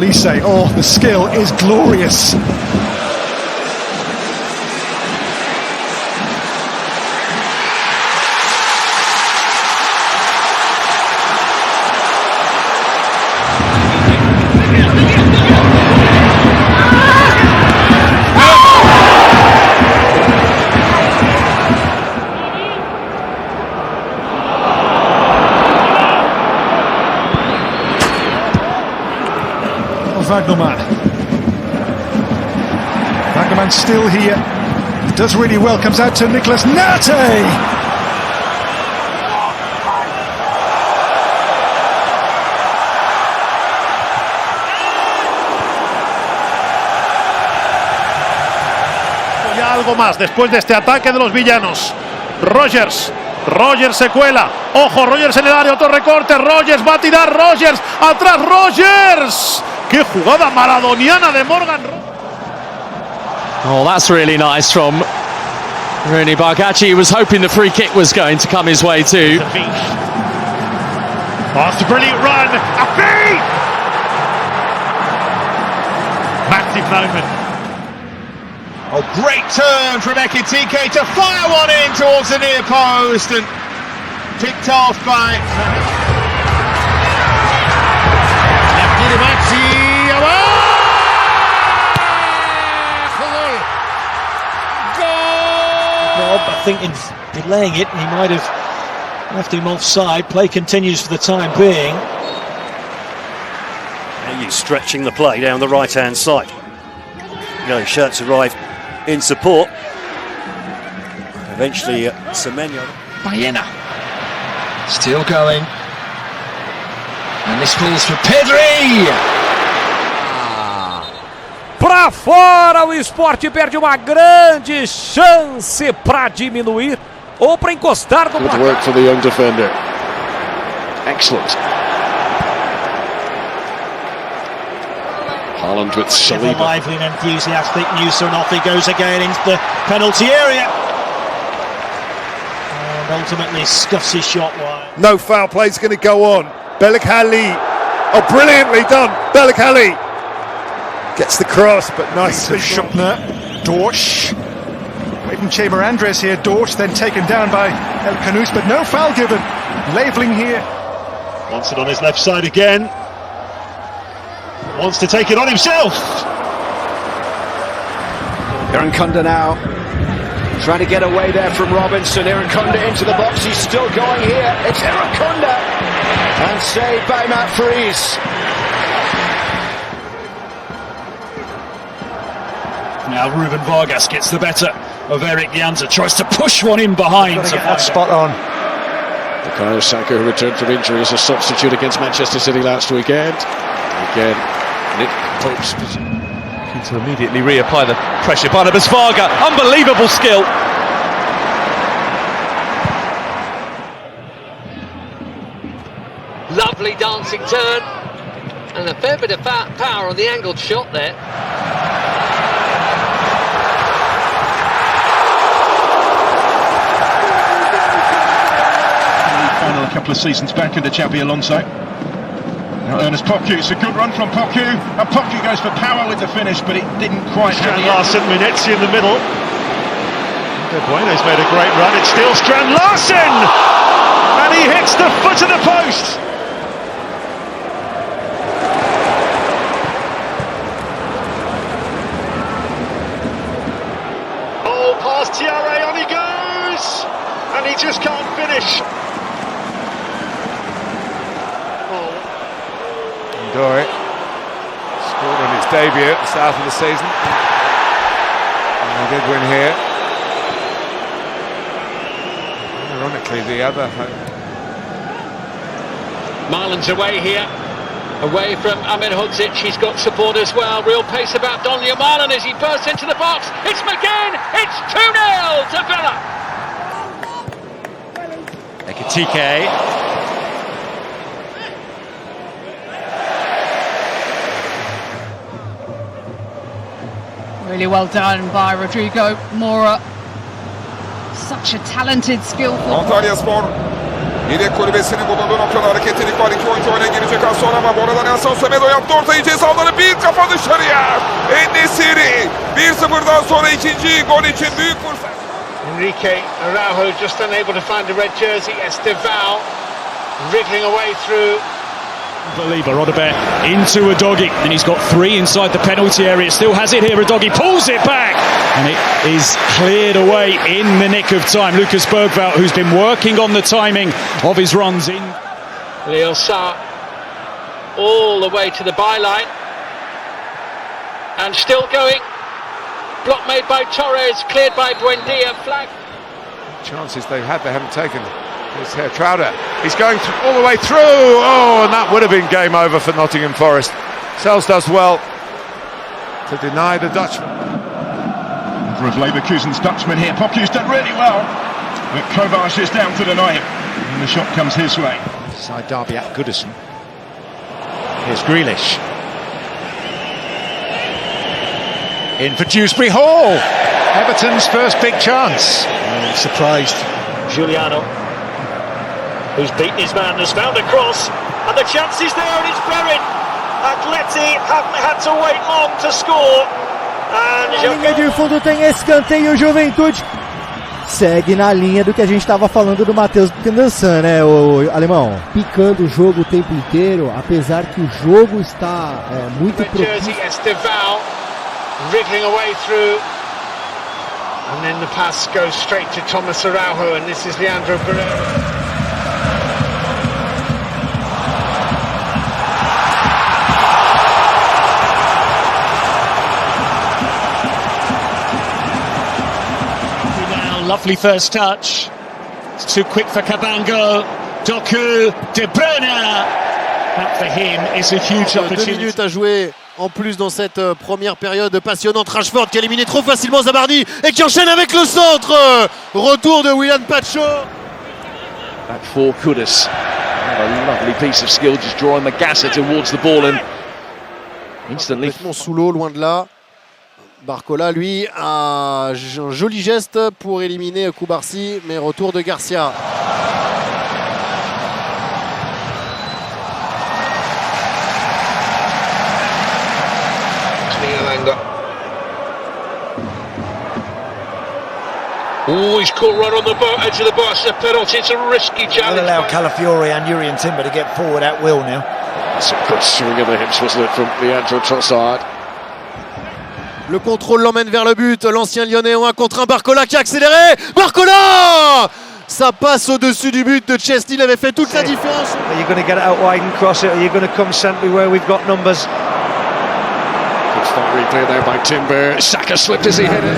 Olise. Oh, the skill is glorious. Wagnerman's still here. He does really well. Comes out to Nicolas Nate. Ya algo más después de este ataque de los villanos. Rogers se cuela. Ojo, Rogers en el área, otro recorte. Rogers va a tirar. Rogers atrás. Rogers. ¡Qué jugada maradoniana de Morgan! Oh, that's really nice from Rooney Bargachi. He was hoping the free kick was going to come his way too. Oh, it's a brilliant run. Afi! Massive moment. Oh, great turn from Ekitike to fire one in towards the near post and picked off by I think in delaying it, he might have left him offside. Play continues for the time being. He's stretching the play down the right-hand side. Shirts arrive in support. Eventually, Semenyo. Baena still going. And this falls for Pedri. Pra fora, o Sport perde uma grande chance para diminuir ou para encostar no placar. Good work for the young defender. Excellent. Haaland with Saliba. Lively and enthusiastic Musa, and off he goes again into the penalty area. And ultimately scuffs his shot wide. No foul play is going to go on. Belakhali. Oh, brilliantly done. Belakhali. Gets the cross, but nice to Schupner. Dorsch. Away from Chamber Andres here. Dorsch then taken down by El Canous, but no foul given. Laveling here. wants it on his left side again. Wants to take it on himself. Irankunda now trying to get away there from Robinson. Irankunda into the box. He's still going here. It's Irankunda and saved by Matt Freese. Now Ruben Vargas gets the better of Eric Janza. Tries to push one in behind. That's spot on. Bukayo Saka, who returned from injury as a substitute against Manchester City last weekend. Again, Nick Pope's to immediately reapply the pressure. Barnabas Varga, unbelievable skill. Lovely dancing turn, and a fair bit of power on the angled shot there. Final a couple of seasons back in the Xabi Alonso. Now Ernest Poku, it's a good run from Poku, and Poku goes for power with the finish, but it didn't quite Strand Larsen, Minetzi in the middle. De Bruyne's made a great run, it's still Strand Larsen! And he hits the foot of the post! Oh, past Tiare, on he goes! And he just can't finish. Doue scored on his debut at the start of the season, and they did win here. Ironically, the other Marlon's away here, away from Amin Hudzic. He's got support as well. Real pace about Don Yamal, and as he bursts into the box, it's McGinn. It's 2-0 to Villa. Ekitike. Really well done by Rodrigo Mora. Such a talented, skillful. Antalya Spor Yedek kulübesinin bulunduğu noktada hareketlilik var. İki oyuncu oyuna girecek az sonra ama bu arada Nelson Semedo yaptı ortayı cezaları bir kafa dışarıya. En-Nesyri 1-0'dan sonra ikinci gol için büyük fırsat. Enrique Araujo just unable to find a red jersey. Estevao wriggling away through. Believer, Rodabert into Udogie, and he's got three inside the penalty area. Still has it here. Udogie pulls it back, and it is cleared away in the nick of time. Lucas Bergveld, who's been working on the timing of his runs in. Leo Sa all the way to the byline, and still going. Block made by Torres, cleared by Buendia. Flag. Chances they've had, they haven't taken. Here's here, Trouder. He's going all the way through. Oh, and that would have been game over for Nottingham Forest. Sells does well to deny the Dutchman. Of Leverkusen's Dutchman here. Poku's done really well, but Kovac is down to deny him, and the shot comes his way. Side derby at Goodison. Here's Grealish. In for Dewsbury Hall. Everton's first big chance. Surprised. Giuliano, who's beaten his man, has found a cross, and the chance is there, and it's buried. Atleti haven't had to wait long to score. Na linha de fundo tem escanteio, Juventude segue na linha do que a gente estava falando do Matheus Candançan, né, o alemão? Picando o jogo o tempo inteiro, apesar que o jogo está muito propício. Estevao wriggling away through, and then the pass goes straight to Thomas Araujo, and this is Leandro Pereira. Lovely first touch. It's too quick for Cabango. Doku, De Bruyne. That for him is a huge opportunity. 2 minutes à jouer en plus dans cette première période passionnante. Rashford qui a éliminé trop facilement Zabardi et qui enchaîne avec le centre. Retour de Willian Pacho. Back for Kudus. A lovely piece of skill, just drawing Magassa towards the ball and instantly. Complètement sous l'eau, loin de là. Barcola, lui, a un joli geste pour éliminer Koubarsi, mais retour de Garcia. Oh, he's caught right on the edge of the box. A penalty. It's a risky challenge. They'll allow Calafiore and Urian Timber to get forward at will now. That's a good swing of the hips, wasn't it, from Leandro Trossard? Le contrôle l'emmène vers le but. L'ancien Lyonnais en 1 contre 1. Barcola qui a accéléré. Barcola! Ça passe au-dessus du but de Chesney. Il avait fait toute la différence. Are you going to get it out wide and cross it? Or are you going to come centrally where we've got numbers? Good spot replay there by Timber. Saka slipped as he hit it.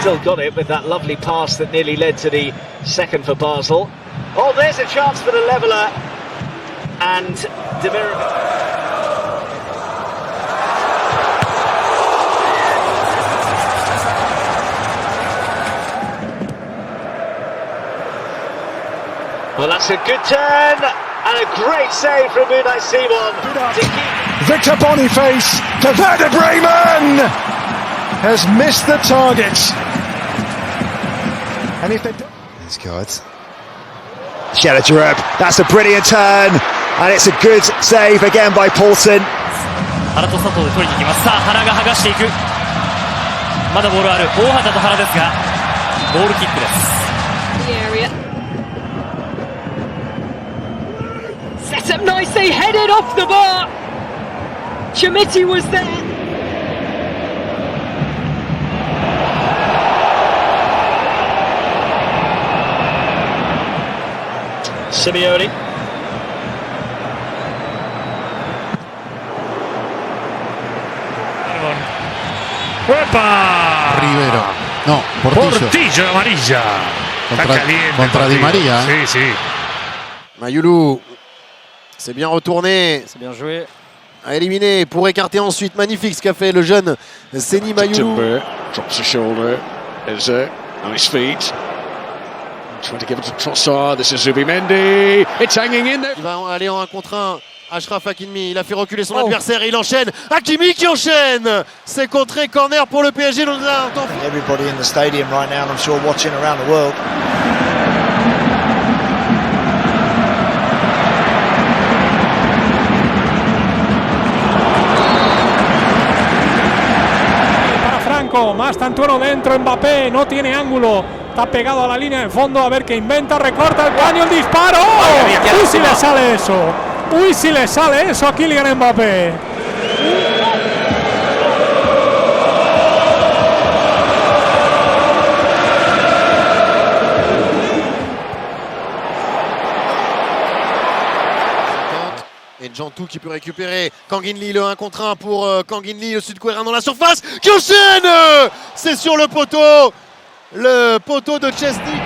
Still got it with that lovely pass that nearly led to the second for Basel. Oh, there's a chance for the leveller, and Demirovic. Well, that's a good turn and a great save from Unai Simon. Victor Boniface to Werder Bremen has missed the target. And if they do... These guys. Sheratorab, that's a brilliant turn, and it's a good save again by Paulson. 原と佐藤で取りに行きます。さあ原が剥がしていく。まだボールある。大畑と原ですが、ボールキックです。The area. Set up nicely, headed off the bar. Chimiti was there. Simeone. Rivero. No, Portillo. Portillo amarilla. Contra Di Maria. Sí, sí. Mayoulou s'est bien retourné. C'est bien joué. A éliminé pour écarter ensuite. Magnifique ce qu'a fait le jeune Seni Mayoulou. Timber drops a shoulder. There's a nice feet. Trying to give it to Trossard. This is Zubimendi. It's hanging in there. Il va aller en 1 contre 1 Achraf Hakimi, il a fait reculer son adversaire et il enchaîne. Hakimi qui enchaîne. C'est contré, corner pour le PSG. Everybody in the stadium right now, and I'm sure watching around the world. Para Franco, más tantuero dentro, Mbappé, no tiene ángulo. Está pegado a la línea de fondo, a ver qué inventa, recorta el caño, el disparo. ¡Uy, si le sale eso! ¡Uy, si le sale eso a Kylian Mbappé! Et Jantou qui peut récupérer. Kanginli, le 1 contre 1 pour Kanginli, le sud-coréen dans la surface. Qui enchaîne. C'est sur le poteau. Le poteau de Chesney.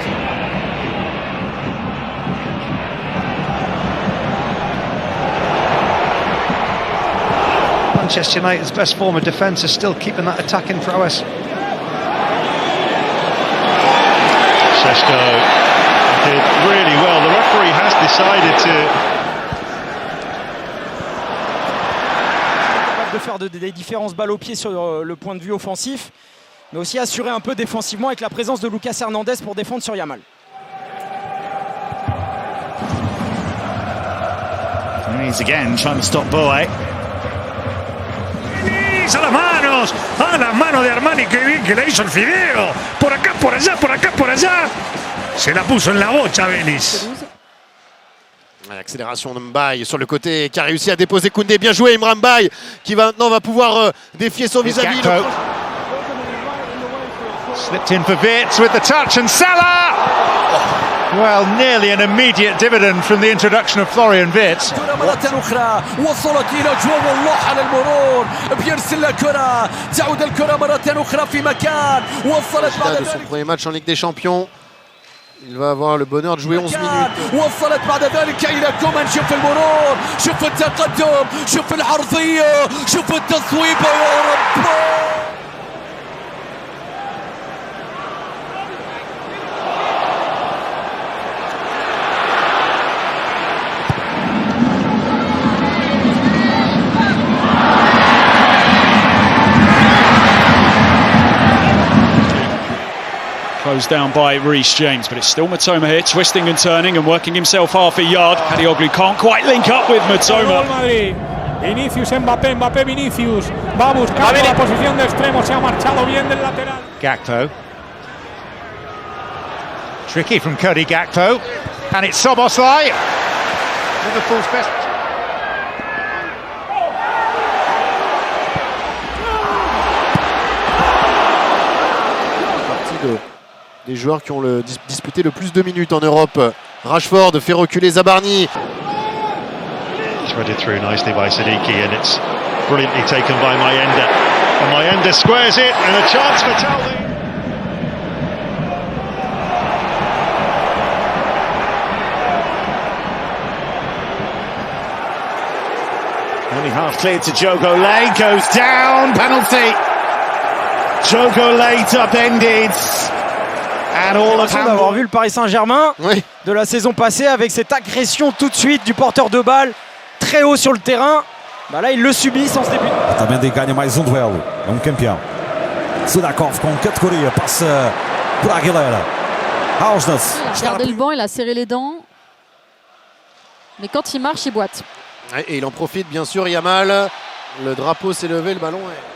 Manchester United's best form of defence is still keeping that attacking prowess. Šeško did really well. The referee has decided de faire des différences balles au pied sur le point de vue offensif, mais aussi assurer un peu défensivement avec la présence de Lucas Hernandez pour défendre sur Yamal. He's again trying to stop doue. A las manos de Armani, que bien que le hizo el fideo. Por acá, por allá, por acá, por allá. Se la puso en la bocha, Vélez. L'accélération de Mbaye sur le côté qui a réussi à déposer Koundé. Bien joué Imran Mbaye qui maintenant va pouvoir défier son vis-à-vis. Slipped in for Wirtz with the touch and Salah! Well, nearly an immediate dividend from the introduction of Florian Wirtz. مرة أخرى وصلت إلى جو الله على المرور بيرسل الكرة تعود الكرة مرة أخرى في مكان وصلت بعد de son premier match en Ligue des Champions. Il va avoir le bonheur de jouer 11 minutes. وصلت بعد ذلك إلى كومان. شوف المرور، شوف التقدم، شوف العرضية، شوف التصويبة يا رب. Closed down by Reece James, but it's still Matoma here, twisting and turning and working himself half a yard. Kadioglu can't quite link up with Matoma. Vinicius, Mbappé, Mbappé, Vinicius. Va a buscar la posición de extremo, se ha marchado bien del lateral. Gakpo. Tricky from Cody Gakpo. And it's Szoboszlai. Liverpool's best. Des joueurs qui ont disputé le plus de minutes en Europe. Rashford fait reculer Zabarni. threaded through nicely by Siddiqui, and it's brilliantly taken by Mayenda. And Mayenda squares it, and a chance for Taldi. Only half cleared to Jogo Lay, goes down, penalty. Jogo Lay upended. And all of d'avoir vu le Paris Saint-Germain de la saison passée avec cette agression tout de suite du porteur de balle très haut sur le terrain. Bah là, ils le subissent en ce début. Também ganha mais duelo. É campeão. Sudakov com categoria, passe por Aguilera. Hausness. Il a regardé le banc, il a serré les dents. Mais quand il marche, il boite. Et il en profite bien sûr, Yamal. Le drapeau s'est levé, le ballon est...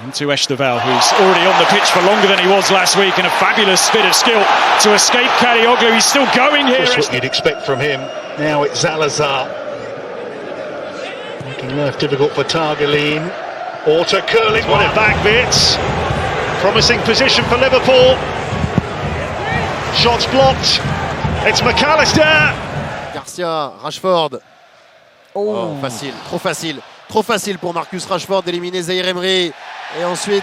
Into Esteval, who's already on the pitch for longer than he was last week, and a fabulous bit of skill to escape Kadioglu. He's still going here. That's what you'd expect from him. Now it's Zalazar. Making life difficult for Targaline. Auto curling, won it back bits. Promising position for Liverpool. Shots blocked. It's McAllister. Garcia, Rashford. Oh, facile, trop facile. Trop facile pour Marcus Rashford d'éliminer Zaïre Emery. Et ensuite,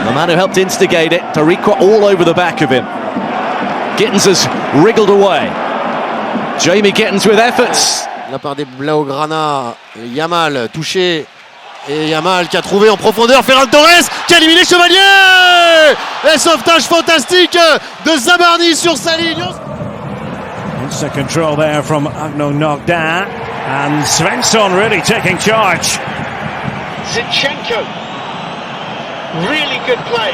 The man who helped instigate it, Tariqa all over the back of him. Gittins has wriggled away. Jamie Gittins with efforts. La part des Blaugrana, Yamal touché Et Yamal qui a trouvé en profondeur Ferran Torres qui a éliminé Chevalier. Et sauvetage fantastique de Zabarni sur sa ligne. Instant control there from Agno Nogda, and Svensson really taking charge. Zinchenko, really good play.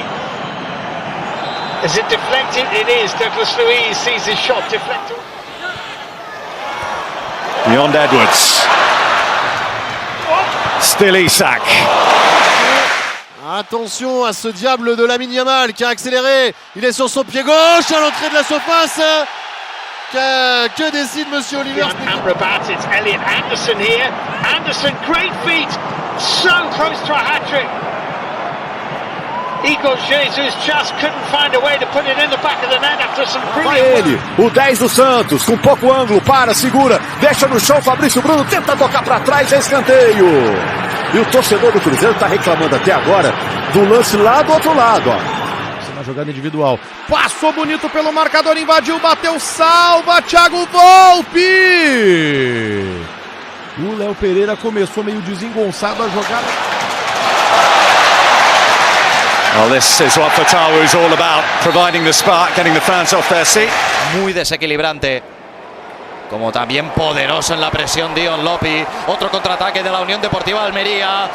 Is it deflected? It is. Douglas Luiz sees his shot deflected. Beyond Edwards. Still Isak. Attention à ce diable de Lamine Yamal qui a accéléré. Il est sur son pied gauche à l'entrée de la surface. Que décide Monsieur Oliver? Amrabat, it's Elliot Anderson here. Anderson, great feet. So close to a hat-trick. Igor Jesus just couldn't find a way to put it in the back of the net after some brilliant ele, o 10 do Santos, com pouco ângulo, para, segura, deixa no chão, Fabrício Bruno tenta tocar para trás, é escanteio. E o torcedor do Cruzeiro está reclamando até agora do lance lá do outro lado, ó. Na jogada individual, passou bonito pelo marcador, invadiu, bateu, salva, Thiago Volpe! O Léo Pereira começou meio desengonçado a jogada. Well, this is what Fatawu is all about, providing the spark, getting the fans off their seat. Muy desequilibrante, como también poderoso en la presión Dion Lopi. Otro contraataque de la Unión Deportiva Almería.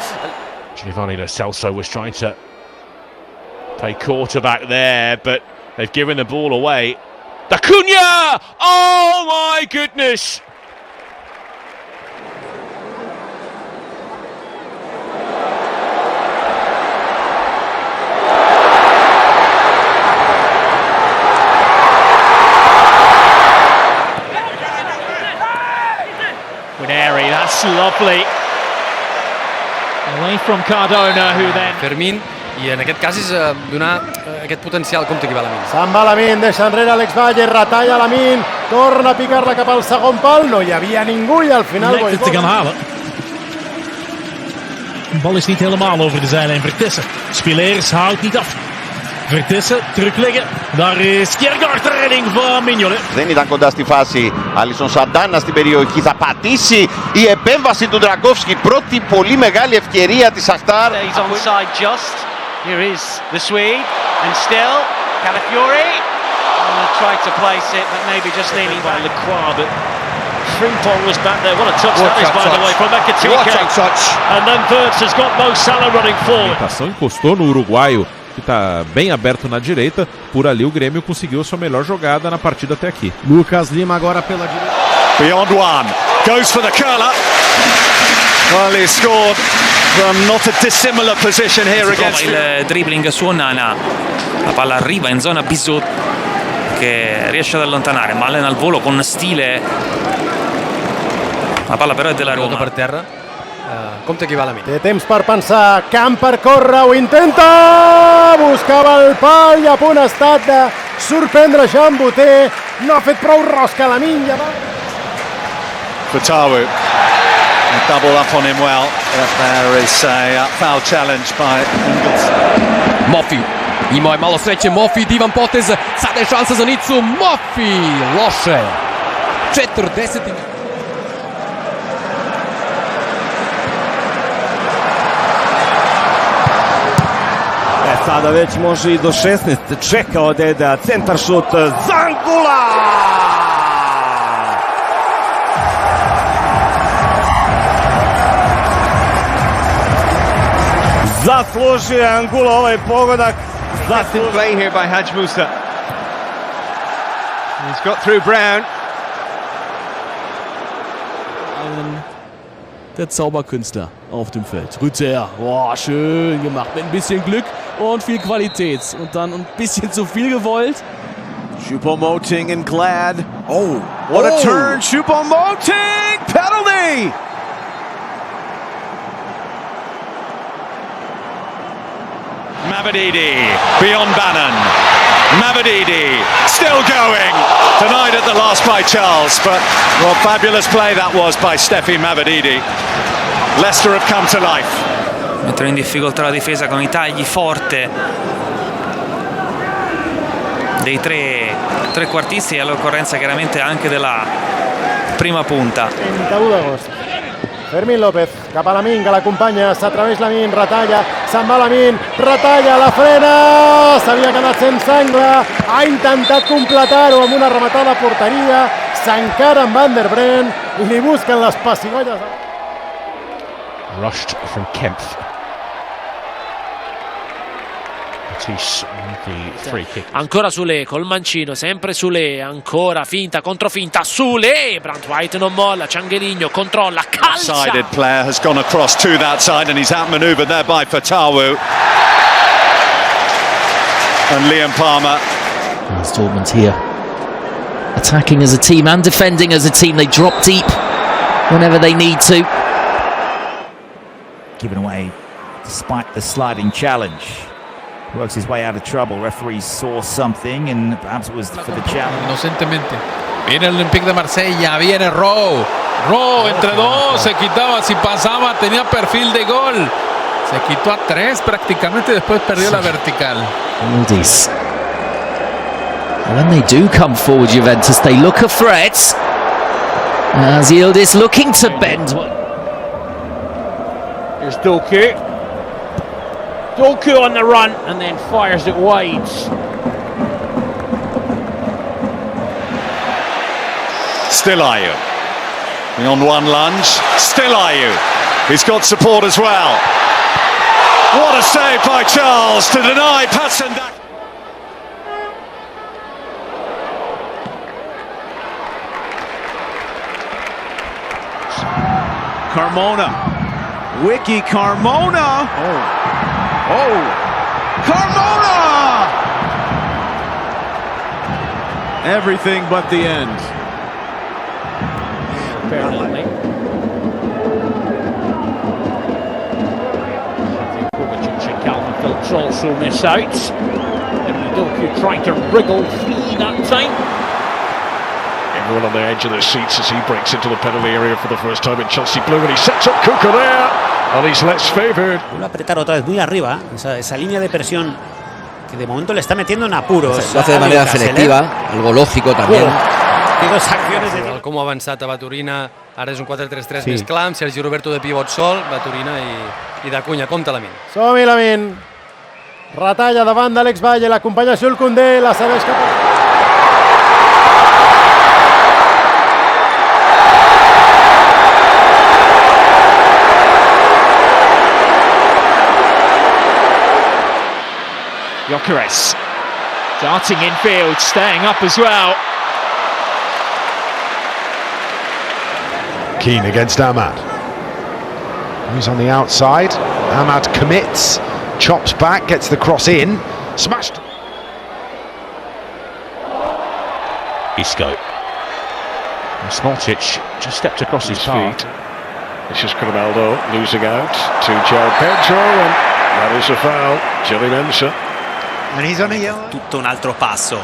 Giovanni Lo Celso was trying to play quarterback there, but they've given the ball away. Acuna! Oh my goodness! Airy, that's lovely. Away from Cardona, who then... Fermín, i en aquest cas és donar aquest potencial compte que va Lamine. Se'n va Lamine, deixa enrere Alex Valle, retalla Lamine, torna a picar-la cap al segon pal, no hi havia ningú i al final... Lijkt het te gaan halen. De bal is niet helemaal over de zijlijn. Vertissen, Spileers houdt niet af. Vertissen, terugleggen. Daar is Kiergaard, de redding van Mignolet. Δεν ήταν κοντά στη φάση. Άλισον Σαντάνα στην περιοχή. Θα πατήσει η επέμβαση του Ντραγκόφσκι. Πρώτη πολύ μεγάλη ευκαιρία της Αχτάρ. He's onside just. Here is the Swede. And still, Calafiori. Tried to place it, but maybe just leaning by Lacroix. But Frimpong was back there. What a touch that is, by the way, from Ekatike. What a touch. And then Wirtz has got Mo Salah running forward. Encostou no uruguaio, que está bem aberto na direita. Por ali o Grêmio conseguiu a sua melhor jogada na partida até aqui. Lucas Lima agora pela direita. Beyond one, goes for the curler. Well, he scored from not a dissimilar position here against... Il dribbling su Onana, la palla arriva in zona Bisot che riesce ad allontanare, ma allena al volo con stile. La palla però è della Roma. Per terra. Compte que va Lamine. Té temps per pensar, camp per córrer, ho intenta! Buscava el pal i a punt ha estat de sorprendre Jean Boutet. No ha fet prou rosca Lamine. Fatawu, double up on him well. There is a foul challenge by Mofi. Ima je malo sreće, Mofi, divan potez, sada je šansa za Nicu, Mofi, loše. 40. Sada već može i do 16, čekao Deda, centar šut, Zangula! Zaslužio Angula ovaj pogodak. Play here by Haj Musa. He's got through Brown. Der Zauberkünstler auf dem Feld. Rüther, boah, schön gemacht, mit ein bisschen Glück und viel Qualität. Und dann ein bisschen zu viel gewollt. Choupo-Moting and Glad. Oh, what a turn! Choupo-Moting! Penalty! Mavididi, beyond Bannon. Mavididi, still going. Denied at the last by Charles, but what fabulous play that was by Steffi Mavididi. Leicester have come to life. Mettono in difficoltà la difesa con i tagli forte dei trequartisti e all'occorrenza chiaramente anche della prima punta. 31 d'agost. Fermín López, cap a Lamine, que l'acompanya, s'atreveix Lamine, retalla, se'n va Lamine, retalla, la frena, s'havia quedat sense angle, ha intentat completar-ho amb una rematada a porteria, s'encara amb Van der Bren, li busquen les pessigolles. Rushed from Kempf. The free kick. Ancora Sule col mancino, sempre Sule, ancora finta, controfinta, Sule, Brandt White non molla, Ciangeligno controlla, calcia. Sided player has gone across to that side and he's outmanoeuvred there by Fatawu. And Liam Palmer. As Dortmund here, attacking as a team and defending as a team. They drop deep whenever they need to. Given away despite the sliding challenge. Works his way out of trouble. Referee saw something and perhaps it was for the challenge. Inocentemente. Viene el Olympique de Marsella, viene Rowe. Rowe entre dos, se quitaba, si pasaba tenía perfil de gol. Se quitó a tres prácticamente, después perdió la vertical. Yildiz. And when they do come forward, Juventus, they look a threat. As Yildiz looking to bend. Here's Doku. Doku on the run and then fires it wide. Still Ayew. On one lunge. Still Ayew. He's got support as well. What a save by Charles to deny Patsendak. Carmona. Wiki Carmona. Oh. Carmona! Everything but the end. Apparently. Calvin also miss out. Doku trying to wriggle free that time. Everyone on the edge of their seats as he breaks into the penalty area for the first time in Chelsea blue, and he sets up Kuka there, and he's less favoured. Vuelve a apretar otra vez muy arriba, esa línea de presión que de momento le está metiendo en apuros. Lo hace de manera selectiva, algo lògico també. Com ha avançat a Baturina, ara és un 4-3-3 més clar, amb Sergi Roberto de pivot sol, Baturina i d'Acunya. Compte Lamine. Som-hi, Lamine. Retalla davant d'Àlex Valle, l'acompanya Jules Koundé, la cedeix cap a... Gyökeres darting infield, staying up as well. Keane against Ahmad. He's on the outside. Ahmad commits, chops back, gets the cross in, smashed. Isco. Smolcic just stepped across his feet. This is Ronaldo losing out to João Pedro, and that is a foul. Gilly Mensa. Tutto un altro passo.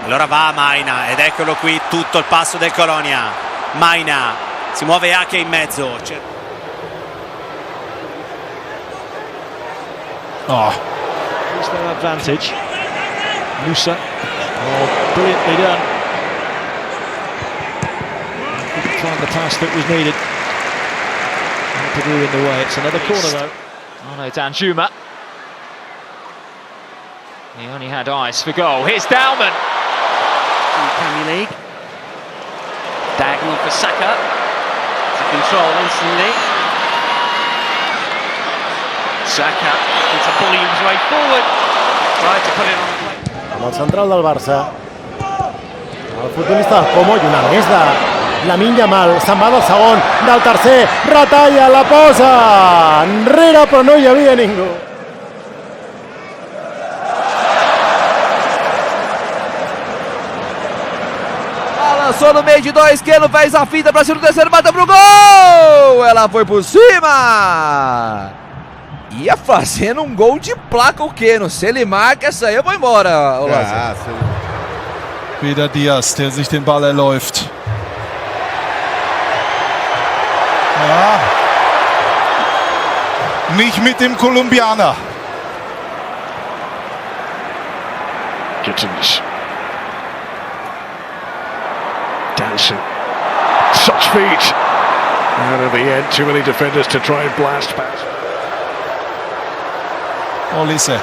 Allora va Maina ed eccolo qui tutto il passo del Colonia. Maina si muove anche in mezzo. Here's their advantage. Musa. Oh, brilliantly done. Couldn't find the pass that was needed. Doue in the way. It's another corner though. Oh no, Danjuma. He only had eyes for goal. Here's Dauman. Premier League. Diagonal for Saka. To control instantly. Saka into bullying his way forward. Tried to put it on the plate. Amb el central del Barça. El futbolista del Como i una més de Lamine Yamal. Se'n va del segon, del tercer. Retalla, la posa. Enrere, però no hi havia ningú. Lançou no meio de dois, esquerdo, fez a finta pra cima do terceiro, mata pro gol! Ela foi por cima! Ia fazendo um gol de placa o Keno. Se ele marca, essa aí eu vou embora, Wieder Diaz, der sich den Ball erläuft. Ja. Nicht mit dem Kolumbianer. Gittins. Dancing. Such feet. And at the end, too many defenders to try and blast past. Olise.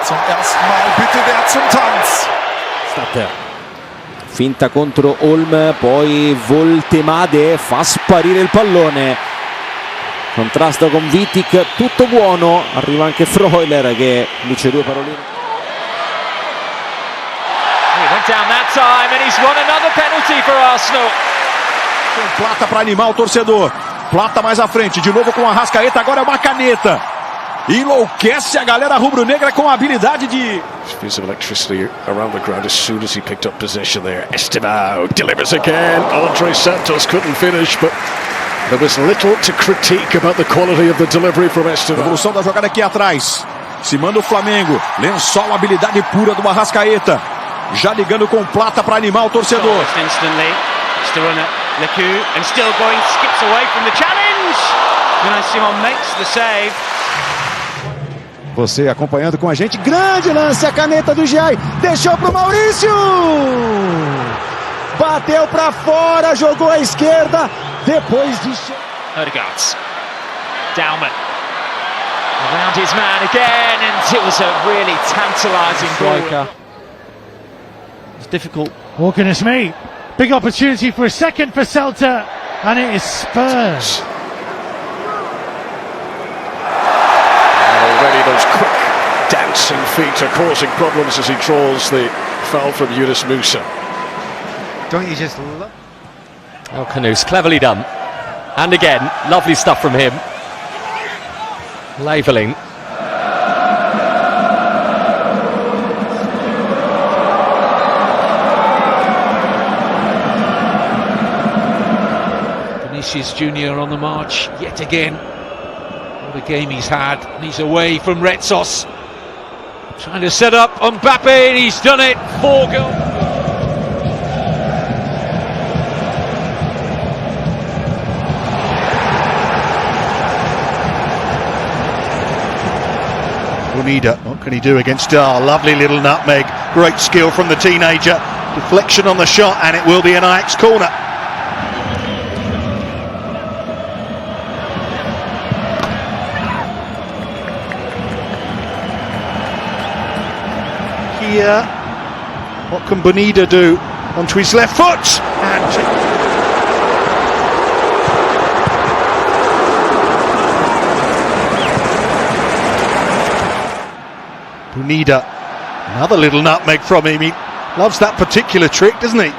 Zum ersten Mal bittet zum Tanz. Finta contro Olm, poi Voltemade fa sparire il pallone. Contrasto con Vitic, tutto buono. Arriva anche Freuler che dice due paroline. He went down that time and he's won another penalty for Arsenal. Plata para animar o torcedor. Plata mais à frente, de novo com a Arrascaeta, agora é uma caneta. Enlouquece a galera rubro-negra com a habilidade de... Fizz of electricity around the ground as soon as he picked up possession there. Estevao delivers again. Andre Santos couldn't finish, but there was little to critique about the quality of the delivery from Estevao. Evolução da jogada aqui atrás. Se manda o Flamengo. Lençol, habilidade pura do Arrascaeta. Já ligando com Plata para animar o torcedor. Instantly, still on Leku and still going, skips away from the challenge. Unai Simon makes the save. Você acompanhando com a gente, grande lance, a caneta do Jai, deixou pro Maurício, bateu para fora, jogou à esquerda, depois de... Odegaard, Dauman, around his man again, and it was a really tantalising striker. It's difficult. Oh goodness me, big opportunity for a second for Celta, and it is Spurs. Those quick dancing feet are causing problems as he draws the foul from Yunus Musa. Don't you just love... El Khanous, cleverly done. And again, lovely stuff from him. Labelling. Vinicius Junior on the march yet again. What a game he's had, and he's away from Retsos. Trying to set up on Mbappe, and he's done it. 4 goals. Unida, what can he do against Dar? Lovely little nutmeg, great skill from the teenager. Deflection on the shot, and it will be an Ajax corner. Here, what can Bonida do onto his left foot? And Bonida, another little nutmeg from him. He loves that particular trick, doesn't he?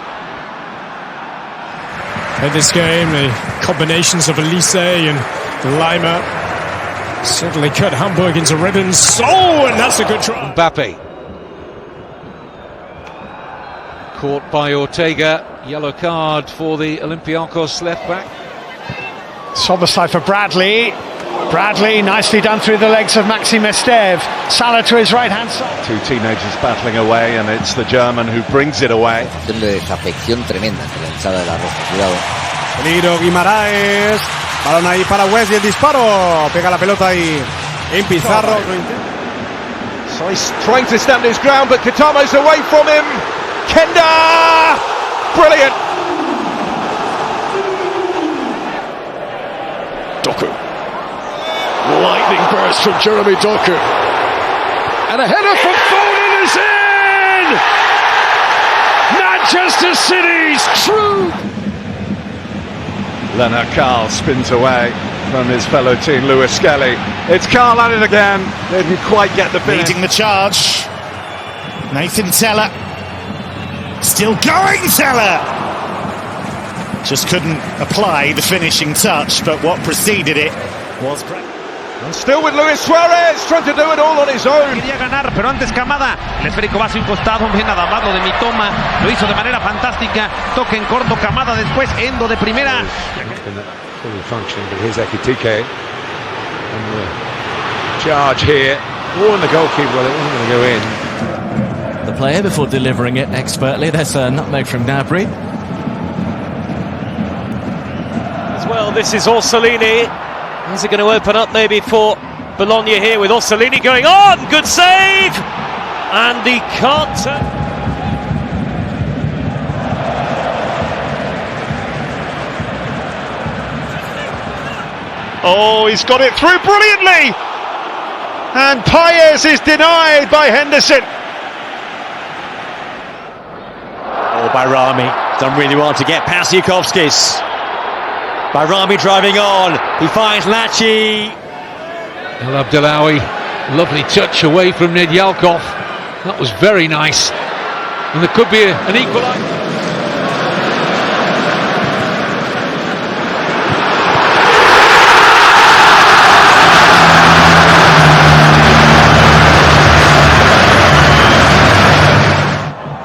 In this game, the combinations of Elise and Lima certainly cut Hamburg into ribbons. Oh, and that's a good try. Mbappe. Caught by Ortega, yellow card for the Olympiacos left back. It's on the side for Bradley. Bradley nicely done through the legs of Maxim Estev. Salah to his right hand side. Two teenagers battling away, and it's the German who brings it away. De desafección tremenda entre la hinchada de la Roja. Cuidado. Peligro Guimaraes. Balón ahí para West y el disparo. Pega la pelota ahí en Pizarro. So he's trying to stand his ground, but Katamo's away from him. Kenda! Brilliant! Doku. Lightning burst from Jeremy Doku. And a header from Foden is in! Manchester City's true... Leonard Carl spins away from his fellow team, Lewis Skelly. It's Carl at it again. Didn't quite get the finish. Leading the charge. Nathan Teller. Still going, Teller! Just couldn't apply the finishing touch, but what preceded it was... And still with Luis Suarez, trying to do it all on his own. Quería ganar, pero antes Camada. El esférico va hacia un costado, bien nada más lo de Mitoma. Lo hizo de manera fantástica. Toque en corto, Camada después, Endo de primera. Fully functioning, but here's Ekitike. And the charge here. Oh, and the goalkeeper, well, it wasn't going to go in. The player before delivering it expertly. There's a nutmeg from Gnabry. As well, this is Orsolini. Is it going to open up maybe for Bologna here with Orsolini going on? Good save! And he can't turn. Oh, he's got it through brilliantly! And Paez is denied by Henderson. Oh, Bayrami done really well to get past Yukovskis. Bayrami driving on, he finds Lachi. El Abdelawi, lovely touch away from Nedyalkov. That was very nice. And there could be an equaliser.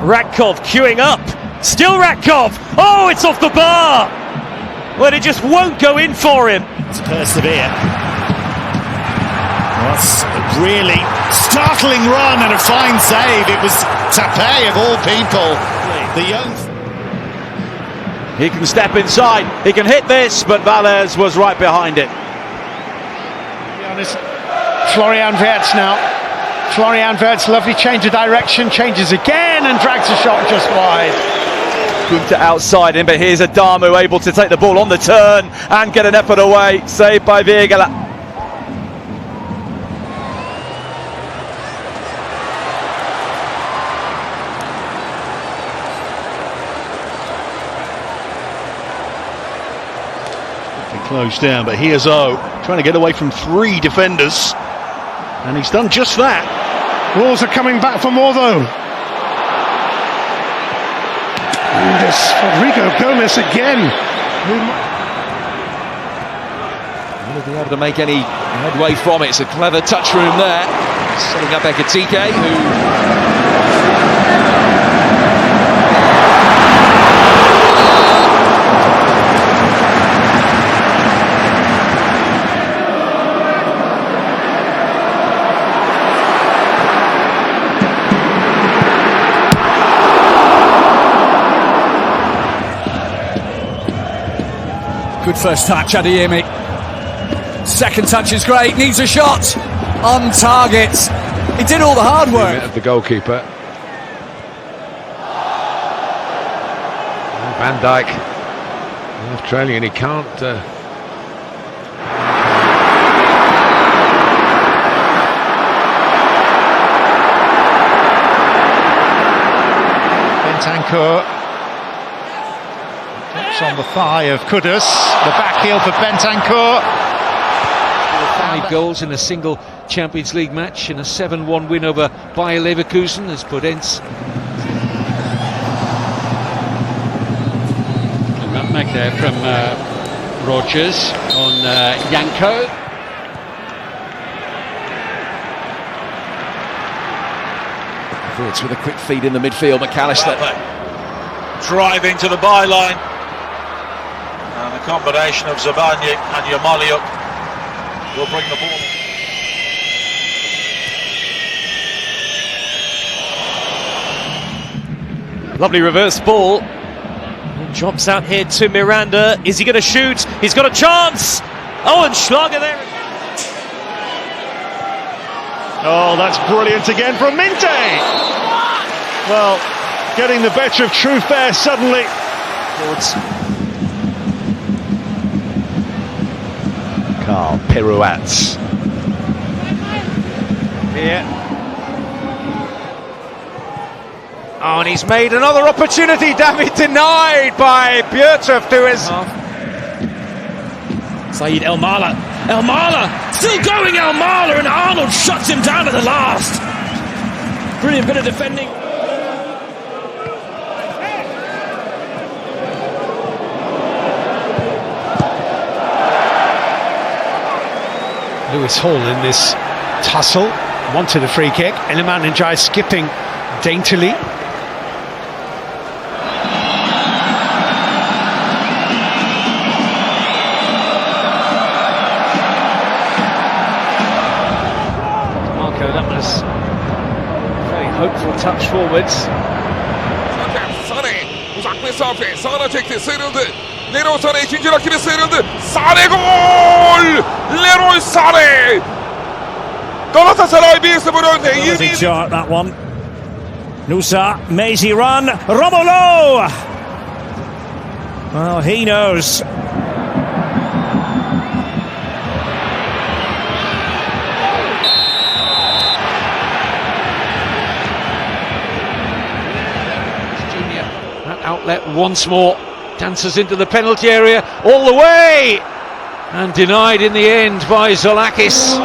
Ratkov queuing up, still Ratkov, oh it's off the bar! Well, it just won't go in for him. To persevere. That's a really startling run and a fine save. It was Tape of all people. The young... He can step inside, he can hit this, but Valles was right behind it. Florian Wirtz now. Florian Wirtz, lovely change of direction, changes again and drags a shot just wide. Kunta outside him, but here's Adamu able to take the ball on the turn and get an effort away, saved by Virgala. Closed down, but here's O trying to get away from 3 defenders, and he's done just that. Wolves are coming back for more though. And it's Rodrigo Gomez again. Will be able to make any headway from it. It's a clever touch room there, setting up Ekatike, who... Good first touch, Adeyemi. Second touch is great, needs a shot. On target. He did all the hard work. Of the goalkeeper. Van Dijk. Half trailing and he can't... Bentancur. On the thigh of Kudus, the back heel for Bentancur. 5 goals in a single Champions League match in a 7-1 win over Bayer Leverkusen as Podence. A nutmeg there from Rogers on Yanko. It's with a quick feed in the midfield, McAllister. Driving to the byline. And the combination of Zabani and Yamaliuk will bring the ball. Lovely reverse ball. Jumps out here to Miranda. Is he going to shoot? He's got a chance. Oh, and Schlager there. Oh, that's brilliant again from Minte. Well, getting the better of truth there suddenly. Carl pirouettes. Here. Oh, and he's made another opportunity. David denied by Bjertrup to his... Saeed El Mala. El Mala! Still going El Mala, and Arnold shuts him down at the last. Brilliant bit of defending. Lewis Hall in this tussle, wanted a free kick. Iliman Ndiaye skipping daintily. Marco, that was a very hopeful touch forwards. Uzak mesafe sağına çekti, sıyrıldı. Leroy Sané ikinci rakibi sıyrıldı. Sané gol! Leroy Sané! Galatasaray 1-0 önde. Easy shot, that one. Nusa, Mazy run, Romolo! Well, he knows. Outlet once more. Dances into the penalty area all the way. And denied in the end by Zolakis.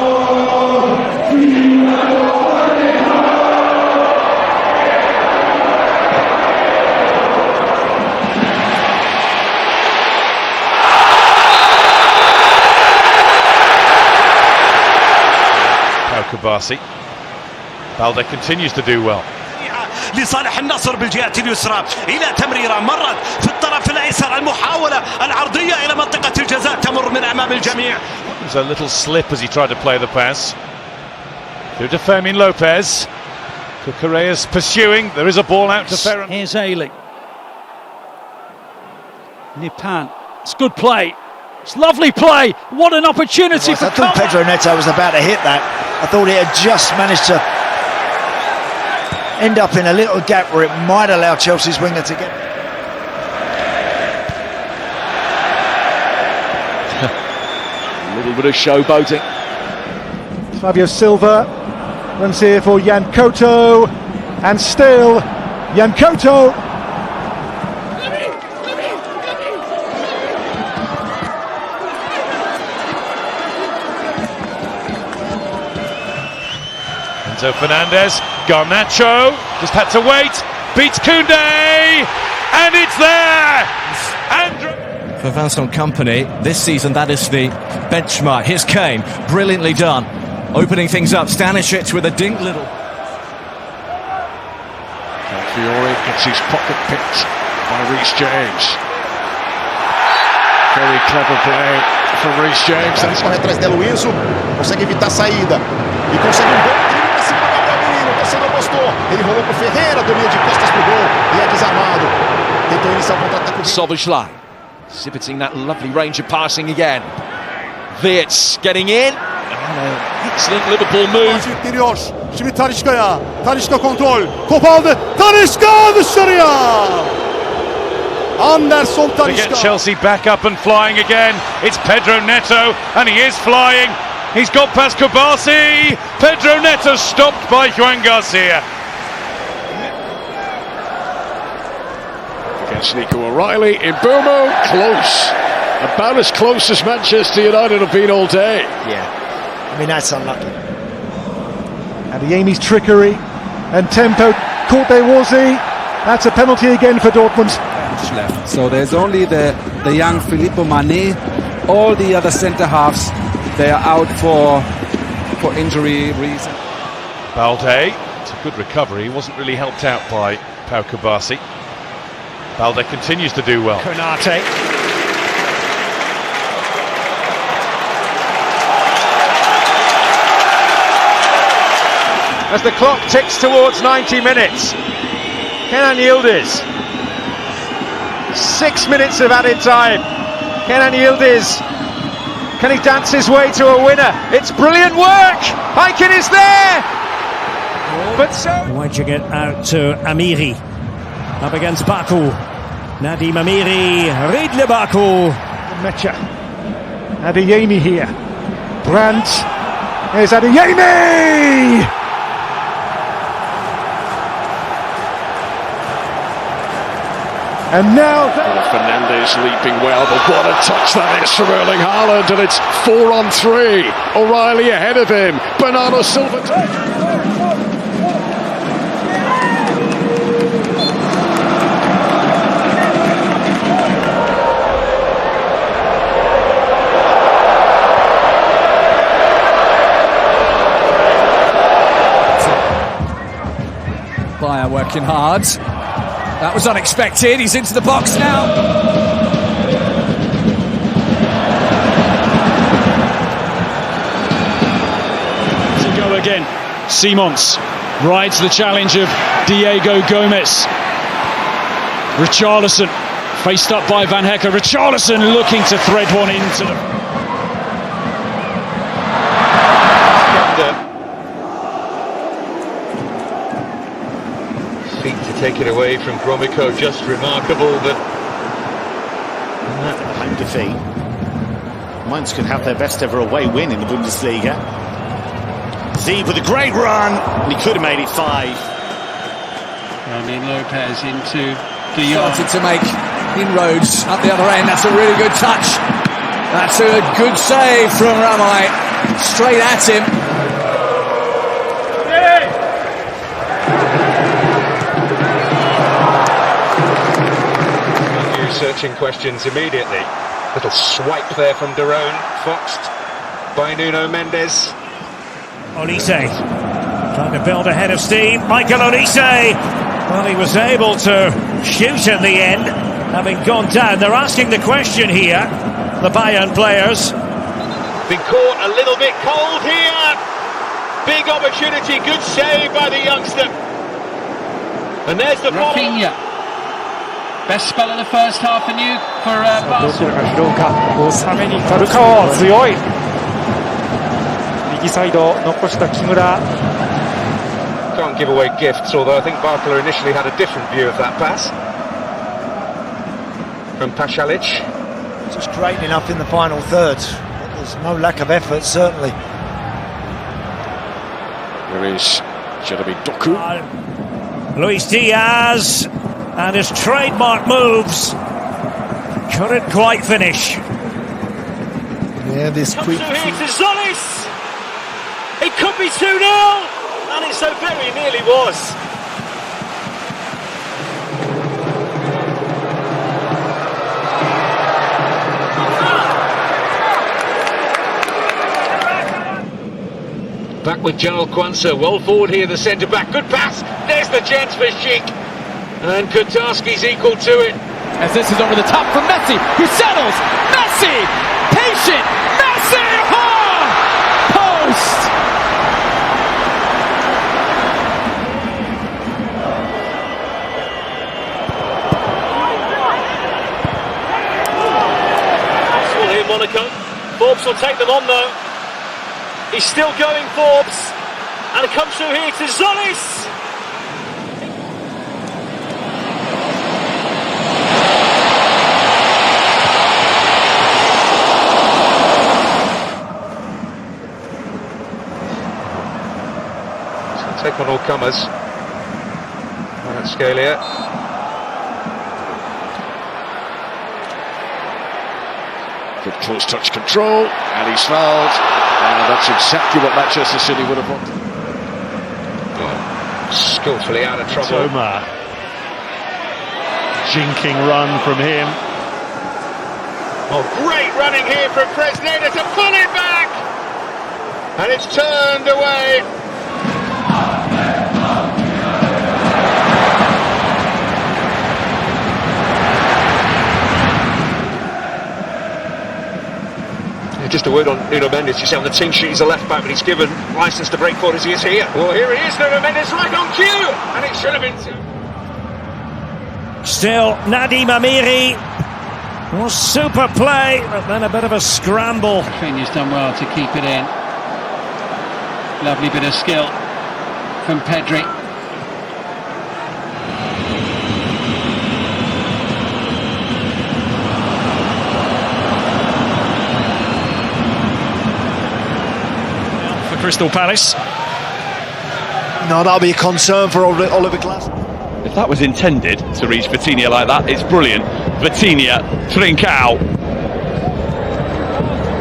Kabasi. Balde continues to do well. لصالح النصر بالجهة اليسرى إلى تمريرة مرت في الطرف الأيسر المحاولة العرضية إلى منطقة الجزاء تمر من أمام الجميع. There's a little slip as he tried to play the pass. Through to Fermin Lopez. Correa's pursuing. There is a ball out to Ferran. Here's Ailey. Nipan. It's good play. It's lovely play. What an opportunity for I thought Pedro Neto was about to hit that. I thought it had just managed to end up in a little gap where it might allow Chelsea's winger to get. A little bit of showboating. Fabio Silva runs here for Jan Koto, and still Jan Koto. Enzo Fernandez, Garnacho, just had to wait, beats Koundé, and it's there! For Vincent Kompany, this season that is the benchmark. Here's Kane, brilliantly done. Opening things up, Stanisic with a dink little. Fiore gets his pocket picked by Reece James. Very clever play from Reece James. Corre atrás de Luizo, consegue evitar a saída e consegue bom drible pra cima do Gabriel Menino. O torcedor gostou. Ele rolou pro Ferreira, domina de costas pro gol e é desarmado. Tentou iniciar o contra-ataque. Soboslai exhibiting that lovely range of passing again. Wirtz getting in. Excellent Liverpool move. Giriyor. Şimdi Talisca'ya. Talisca kontrol. Top aldı. Talisca dışarıya. Anderson To get Talisca. Chelsea back up and flying again, it's Pedro Neto, and he is flying. He's got past Kabasi. Pedro Neto stopped by Juan Garcia. Against Nico O'Reilly in Burmo, close. About as close as Manchester United have been all day. Yeah, I mean that's unlucky. Adeyemi's trickery and tempo caught Bewazi. That's a penalty again for Dortmund. Left. So there's only the young Filippo Mane. All the other centre halves, they are out for injury reason. Balde, it's a good recovery. He wasn't really helped out by Pau Kabasi. Balde continues to do well. Konate. As the clock ticks towards 90 minutes, Kenan Yildiz. 6 minutes of added time. Kenan Yildiz, can he dance his way to a winner? It's brilliant work. Hiken is there, but so wedging it out to Amiri, up against Baku. Nadim Amiri, Ridle Baku. Mecha. Adeyemi here. Brandt. There's Adeyemi. And now Fernandes leaping well, but what a touch that is from Erling Haaland, and it's 4-on-3. O'Reilly ahead of him. Bernardo Silva. Bayer working hard. That was unexpected. He's into the box now. To go again. Simons rides the challenge of Diego Gomez. Richarlison faced up by Van Hecker. Richarlison looking to thread one into the... Feet to take it away from Gromyko, just remarkable, but home defeat. Mainz could have their best ever away win in the Bundesliga. Zeeb with a great run, and he could have made it 5. Fermin Lopez into Started to make inroads at the other end. That's a really good touch. That's a good save from Ramai. Straight at him. Searching questions immediately. Little swipe there from Daron, foxed by Nuno Mendes. Olise trying to build ahead of steam. Michael Olise. Well, he was able to shoot in the end, having gone down. They're asking the question here, the Bayern players. Been caught a little bit cold here. Big opportunity, good save by the youngster. And there's the ball. Best spell of the first half for Barcelona. どちらが拾うか。収めにファルカオ強い。右サイド残した木村。 Can't give away gifts, although I think Barcelona initially had a different view of that pass. From Pasalic. Just great enough in the final third. There's no lack of effort, certainly. There is Jeremy Doku. Luis Diaz and his trademark moves couldn't quite finish. Yeah, this quick. Here to Zolis. It could be 2-0, and it so very nearly was. Back with Janel Kwanzaa, well forward here, the centre-back. Good pass, there's the chance for Sheik. And Kotarski's equal to it. As this is over the top for Messi, who settles. Messi! Patient! Messi! Oh! Post! Possible here, Monaco. Forbes will take them on, though. He's still going, Forbes. And it comes through here to Zolis. Take on all comers. Scalia. Good close touch control, and he's fouled. And that's exactly what Manchester City would have wanted. Skillfully out of trouble. Toma. Jinking run from him. Oh, great running here from Fresneda to pull it back! And it's turned away. Just a word on Nuno Mendes. You see on the team sheet he's a left back, but he's given licence to break forward as he is here. Well, here he is, Nuno Mendes, right on cue, and it should have been two. Still, Nadim Amiri. Oh, super play, but then a bit of a scramble. Rafinha's done well to keep it in. Lovely bit of skill from Pedri. Crystal Palace. No, that'll be a concern for Oliver Glasner. If that was intended to reach Vitinha like that, it's brilliant. Vitinha, Trincao,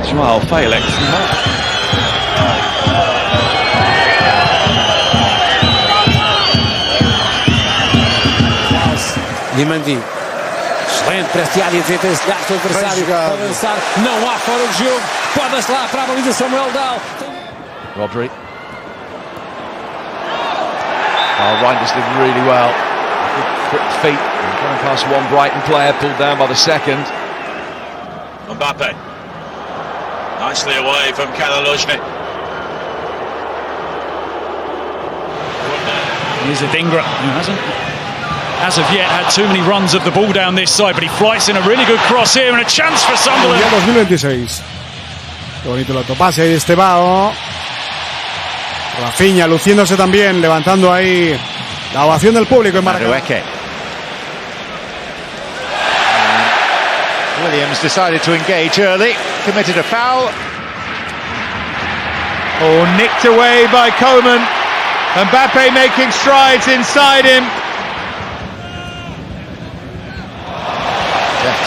Joao Felix. Dimandi. Excelente para esta área, tenta ensinar o adversário a avançar. Não há fora de jogo. Pode-se lá para a baliza Samuel Doue. Rodri. Oh, Reinders did really well. Good quick feet. Going past one Brighton player, pulled down by the second. Mbappe. Nicely away from Kylian. Here's Adingra, who hasn't, as of yet, had too many runs of the ball down this side, but he flights in a really good cross here and a chance for Sunderland. Ya 2026. Qué bonito el autopase ahí de Estebao. Rafinha luciéndose también, levantando ahí la ovación del público en Barcelona. Williams decided to engage early, committed a foul. Oh, nicked away by Coman. Mbappe making strides inside him.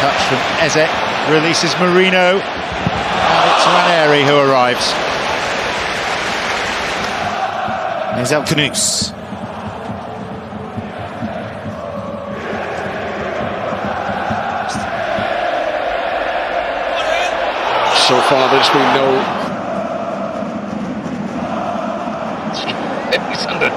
touch from Eze. Releases Marino. And it's Ranieri who arrives. Here's El Khanous. So far, there's been no. It's under.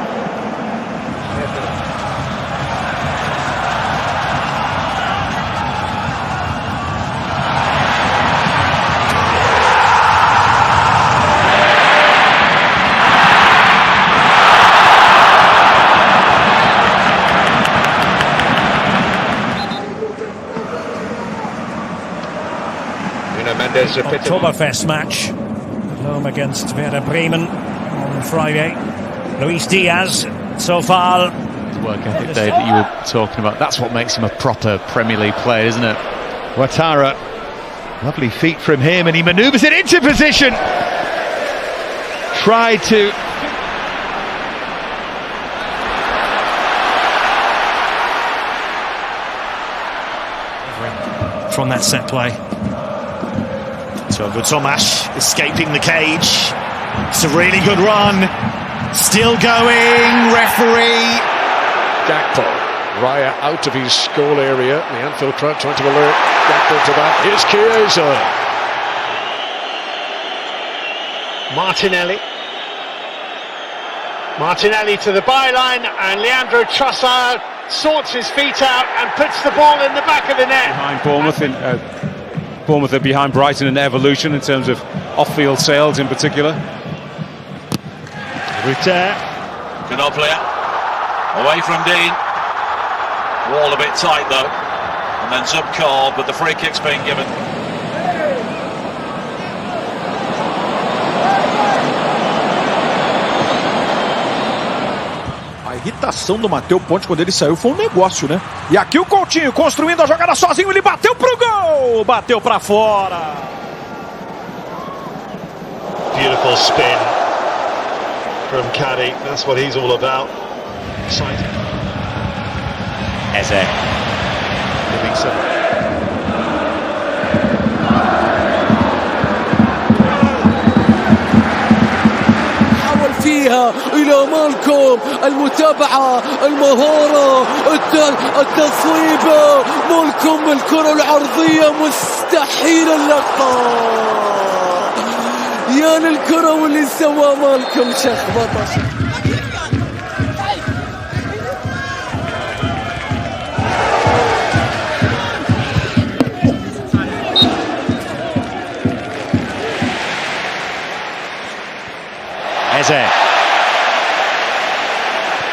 Oktoberfest match at home against Werder Bremen on Friday. Luis Diaz, so far. Work ethic, Dave, that you were talking about. That's what makes him a proper Premier League player, isn't it? Ouattara, lovely feet from him, and he manoeuvres it into position. Tried to. From that set play. Togo Tomasz escaping the cage. It's a really good run. Still going. Referee. Gakpo. Raya out of his goal area. The Anfield crowd trying to alert Gakpo to that. Here's Chiesa. Martinelli. Martinelli to the byline, and Leandro Trossard sorts his feet out and puts the ball in the back of the net. Behind Bournemouth, Bournemouth are behind Brighton in their evolution in terms of off-field sales in particular. Rutter. Knobler away from Dean. Wall a bit tight though, and then Zubkov, but the free kick's being given. A irritação do Matheus Ponte quando ele saiu foi um negócio, né? E aqui o Coutinho construindo a jogada sozinho, ele bateu pro gol! Bateu pra fora! Beautiful spin from Caddy. That's what he's all about. Exciting. Eze. Livingston. حاول فيها إلى مالكوم، المتابعة، المهارة، التصويبة، مالكوم الكرة العرضية مستحيل اللقاء. يا للكرة واللي سواه مالكوم شخبطة. Eze.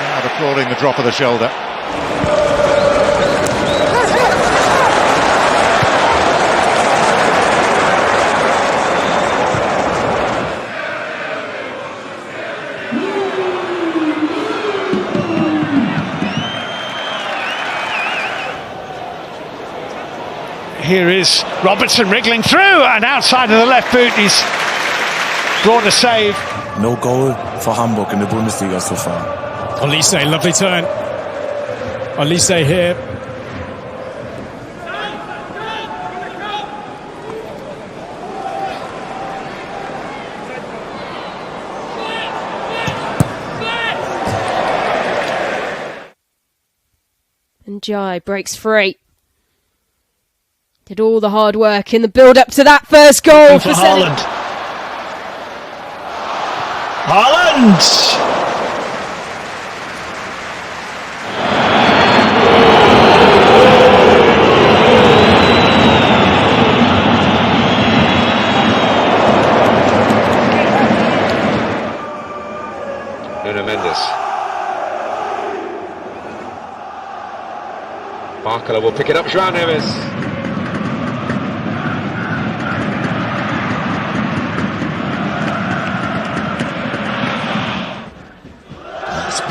Now applauding the drop of the shoulder. Here is Robertson wriggling through, and outside of the left boot, he's brought a save. No goal for Hamburg in the Bundesliga so far. Olise, lovely turn. Olise here. And Jai breaks free. Did all the hard work in the build-up to that first goal for Haaland. Haaland! Nuno Mendes. Barcola will pick it up. João Neves.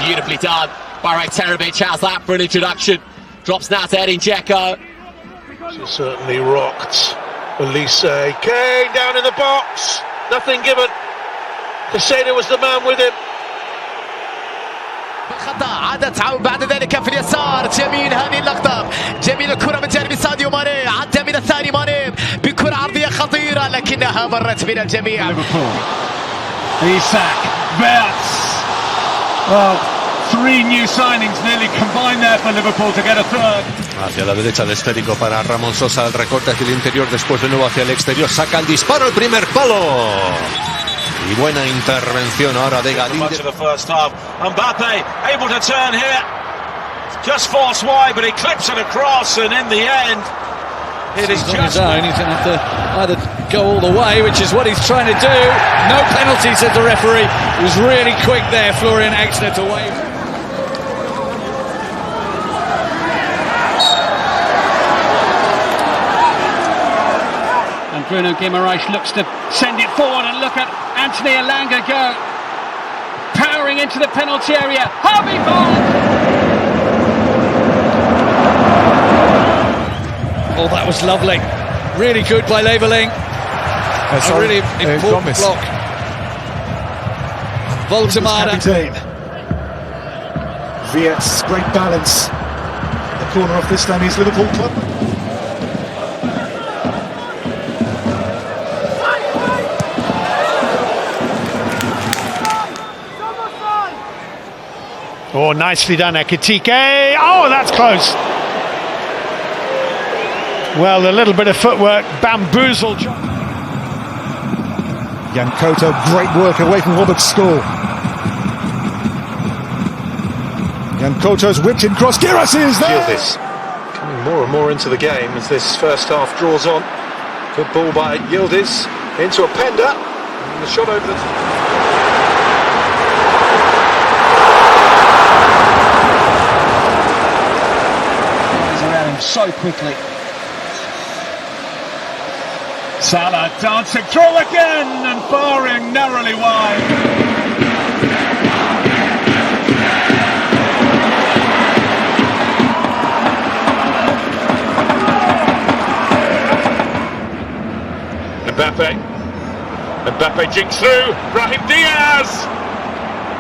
Beautifully done by Rakterovic. How's that for an introduction? Drops now to Edin Dzeko. She certainly rocked. Olise. Kane down in the box. Nothing given. Casado was the man with him. بالخطأ عادت بعد ذلك في اليسار. جميل هذه اللقطة، جميل الكرة من جانب ساديو ماني، عدى من الثاني ماني بكرة عرضية خطيرة لكنها مرت من الجميع. Isak, Bertz. Well, 3 new signings nearly combined there for Liverpool to get a third. Hacia la derecha el esférico para Ramón Sosa, el recorte hacia el interior, después de nuevo hacia el exterior, saca el disparo, el primer palo. Y buena intervención ahora de Galín. Much of the first half. Mbappe able to turn here. Just forced wide, but he clips it across, and in the end, it is He's on just. his own. He's going to have to either go all the way, which is what he's trying to do. No penalty, says the referee. It was really quick there, Florian Exner, to wave. And Bruno Guimaraes looks to send it forward, and look at Anthony Elanga go. Powering into the penalty area. Harvey Barnes! Oh, that was lovely. Really good by Leveling. A really important block. Voltemada. Viet's great balance. The corner of this time is Liverpool club. Oh, nicely done, Ekitike. Oh, that's close. Well, a little bit of footwork bamboozled. Jan Koto, great work away from Robert's score. Jan Koto's whipped in cross. Giras is there. This coming more and more into the game as this first half draws on. Good ball by Yildiz into Openda. And the shot over the Around him so quickly. Salah dancing through again and firing narrowly wide. Mbappe jinks through. Brahim Diaz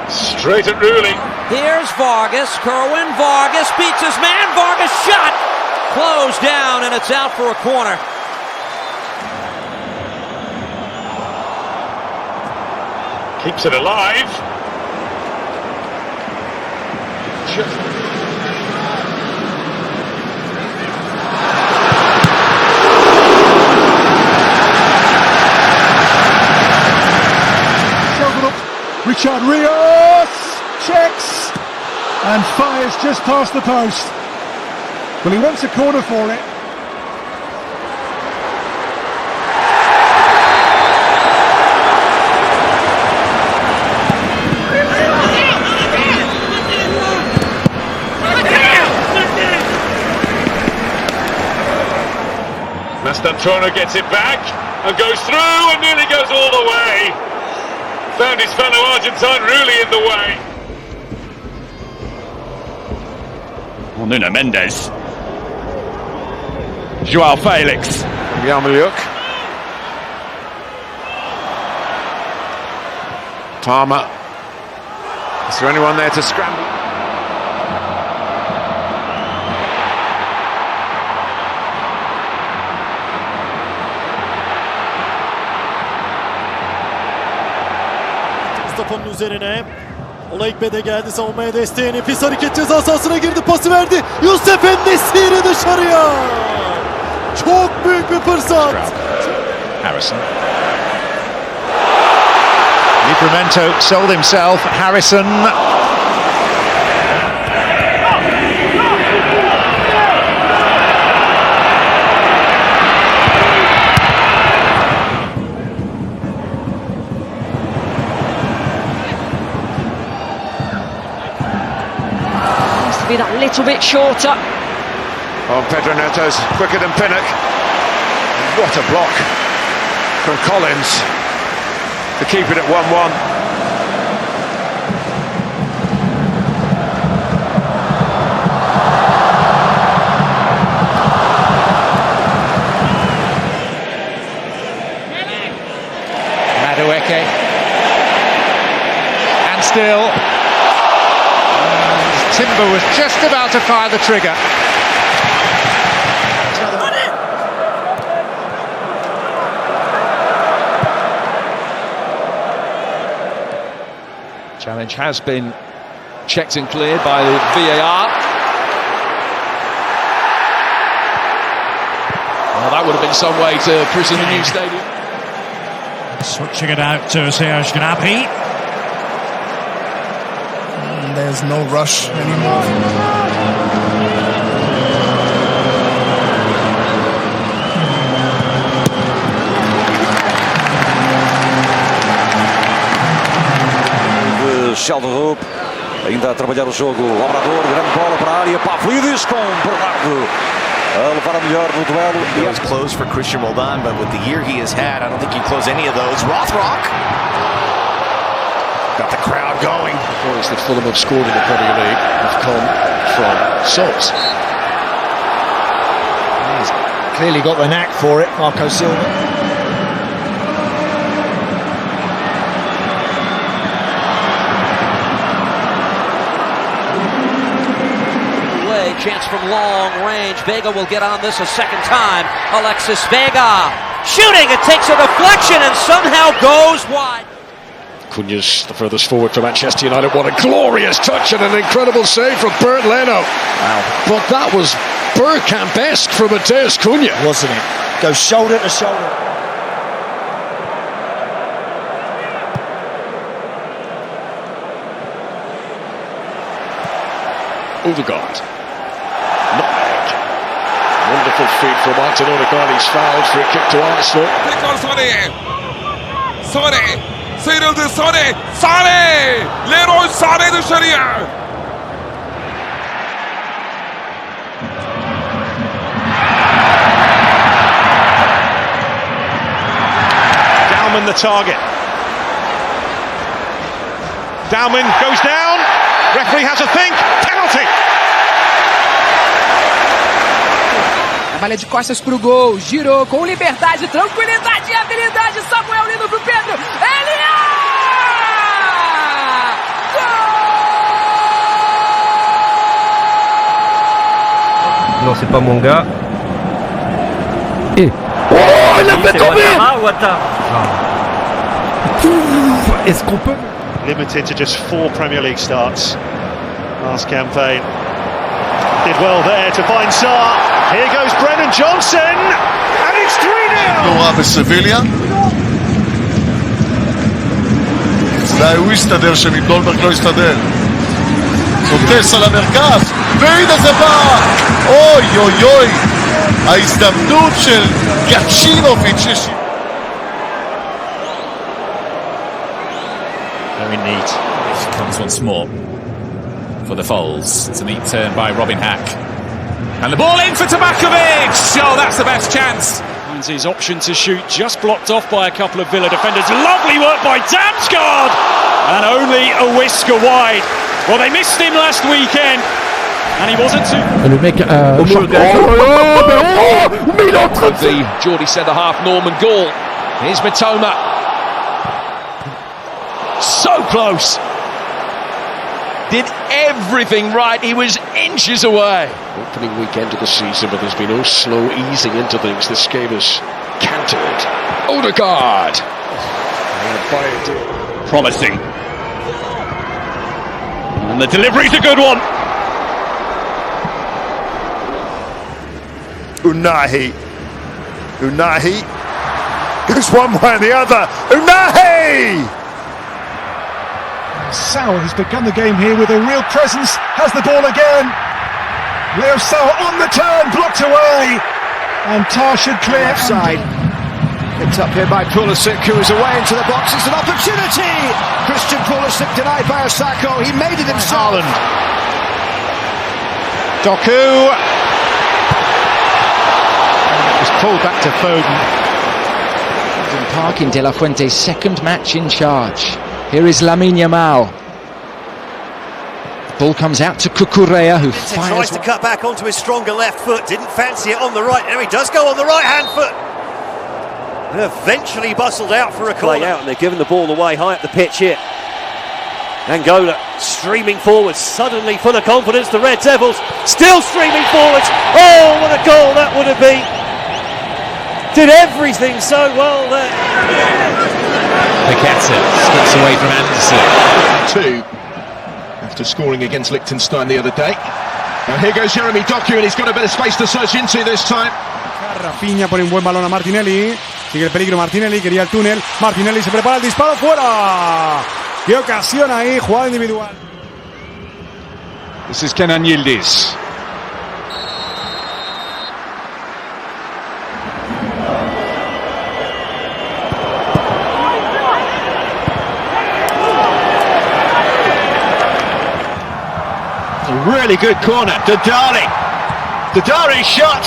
straight at Rooney. Here's Vargas. Kerwin Vargas beats his man. Vargas shot closed down, and it's out for a corner. Keeps it alive. Richard Rios checks and fires just past the post. Well, he wants a corner for it. Mastantuono gets it back and goes through and nearly goes all the way. Found his fellow Argentine really in the way. Well, Nuno Mendes. Joao Felix. Yamal. Palmer. Is there anyone there to scramble? Mustafa'nın üzerine. Olaikbe de geldi savunmaya desteğini. Pis hareket ceza sahasına girdi. Pası verdi. Yusuf En-Nesyri dışarıya. Çok büyük bir fırsat. Harrison. Livramento sold himself. Harrison. Be that little bit shorter. Oh, Pedro Neto's quicker than Pinnock. What a block from Collins to keep it at 1-1. Madueke. And still. Timber was just about to fire the trigger. Challenge has been checked and cleared by the VAR. Well, that would have been some way to christen the new stadium. Switching it out to Serge Gnabry. There's no rush anymore. Sheldon ainda a trabalhar o jogo, o Obrador, grande bola para a área, Pavlidis com Bernardo a levar a melhor no duelo. He was closed for Christian Roldan, but with the year he has had, I don't think you close any of those. Rothrock got the crowd going. The goals that Fulham have scored in the Premier League have come from subs. He's clearly got the knack for it, Marco Silva. Chance from long range. Vega will get on this a second time. Alexis Vega shooting. It takes a deflection and somehow goes wide. Cunha's the furthest forward for Manchester United. What a glorious touch and an incredible save from Bernd Leno. Wow. But that was Bergkamp-esque from Matheus Cunha. Wasn't it? Goes shoulder to shoulder. Odegaard. Wonderful feed from Martin Odegaard. He's fouled. Free kick to Arsenal. Sıyrıldı Sane. Sane. Leroy Sane dışarıya. Dalman the target. Dalman goes down. Referee has a think. Penalty. Trabalha de costas pro gol, girou com liberdade, tranquilidade e habilidade. Samuel lindo pro Pedro. Elia! Gol! Non, c'est pas mon gars. Et oh, il a fait tomber. Est-ce qu'on peut? Limited to just 4 Premier League starts last campaign. Did well there to find Sarr. Here goes Brennan Johnson, and it's 3-0. נורא בסביליה. אולי הוא יסתדר שמדולברג לא יסתדר. נוטס על המרכז, והנה זה בא! אוי אוי אוי! ההזדמנות של גצ'ינוביץ'. Very neat. It comes once more for the Foles. It's a neat turn by Robin Hack. And the ball in for Tabakovic! Oh, that's the best chance. Finds his option to shoot, just blocked off by a couple of Villa defenders. Lovely work by Damsgaard! And only a whisker wide. Well, they missed him last weekend. And he wasn't too... Le mec the Geordie centre-half Norman Gall. Here's Matoma. So close. Did everything right. He was inches away. Opening weekend of the season, but there's been no slow easing into things. This game is cantered. Odegaard. Promising. And the delivery's a good one. Unahi goes one way and the other. Unahi! Sauer has begun the game here with a real presence, has the ball again. Leo Sauer on the turn, blocked away, and Tar should clear. Offside. Picked up here by Pulisic, who is away into the box. It's an opportunity. Christian Pulisic denied by Osako. He made it himself. Haaland. Doku. It was pulled back to Foden. Park in De La Fuente's second match in charge. Here is Lamine Yamal. Ball comes out to Cucurella, who fires. Tries to cut back onto his stronger left foot. Didn't fancy it on the right. Now he does go on the right-hand foot. And eventually bustled out for a corner. Play out, and they're giving the ball away high up the pitch here. Angola streaming forwards, suddenly full of confidence. The Red Devils still streaming forwards. Oh, what a goal that would have been! Did everything so well there. Paqueta skips away from Anderson. 2 after scoring against Liechtenstein the other day. Now here goes Jeremy Doku, and he's got a bit of space to search into this time. Rafinha pone un buen balón a Martinelli. Sigue el peligro Martinelli, quería el túnel. Martinelli se prepara el disparo, fuera. ¡Qué ocasión ahí! Jugada individual. This is Kenan Yildiz. A really good corner. Dardari's shot.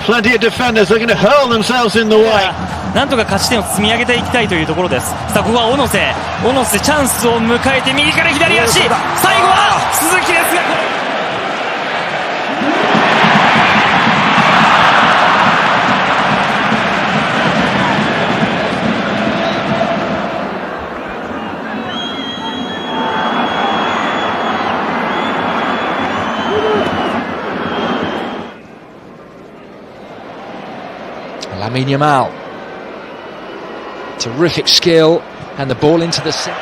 Plenty of defenders are going to hurl themselves in the way. なんとか勝ち点を積み上げていきたいというところです。さあここは小野瀬チャンスを迎えて右から左足、最後は鈴木ですがこれ。Lamine Yamal. Terrific skill, and the ball into the centre.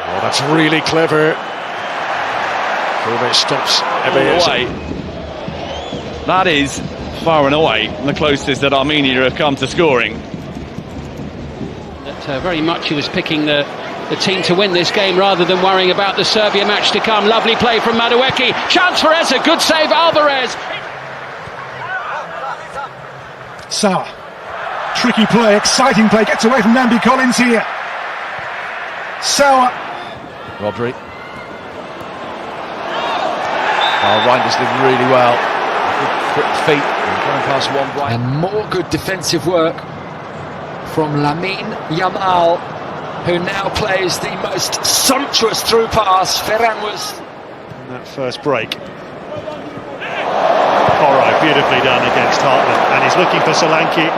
Oh, that's really clever. Kobe stops away. That is far and away the closest that Armenia have come to scoring. That very much he was picking the team to win this game rather than worrying about the Serbia match to come. Lovely play from Madueke. Chance for Eza. Good save, Alvarez. Sauer. Tricky play, exciting play, gets away from Nambi Collins here. Sauer. Rodri. Oh, Reinders did really well. Good quick feet, going past one right. And more good defensive work from Lamine Yamal, who now plays the most sumptuous through pass. Ferran was in that first break. Alright, beautifully done against Hartman, and he's looking for Solanke.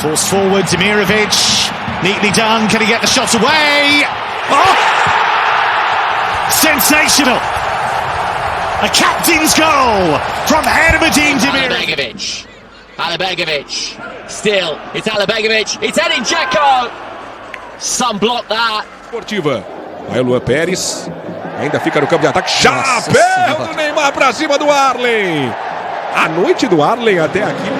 Forced forward, Demirovic, neatly done, can he get the shot away? Oh! Sensational! A captain's goal from Hermedin Demirovic. Alabegovic, still, it's Alabegovic, it's Edin Dzeko! Some block that. Esportiva, aí o Luan Pérez, ainda fica no campo de ataque, chapéu do Neymar pra cima do Arlen! A noite do Arlen até aqui.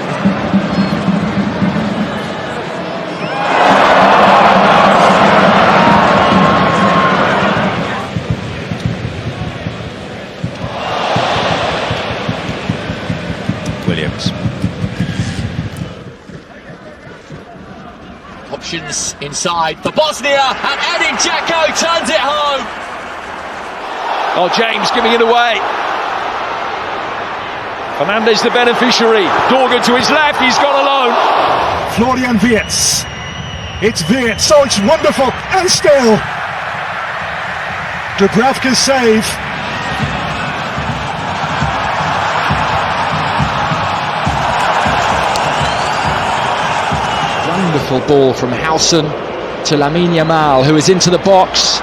Williams. Options inside for Bosnia, and Edin Dzeko turns it home. Oh, James giving it away. Fernandez the beneficiary. Dorgan to his left, he's gone alone. Florian Wirtz. It's Wirtz, oh it's wonderful, and still. Dubravka's save. Wonderful ball from Howson to Lamine Yamal, who is into the box.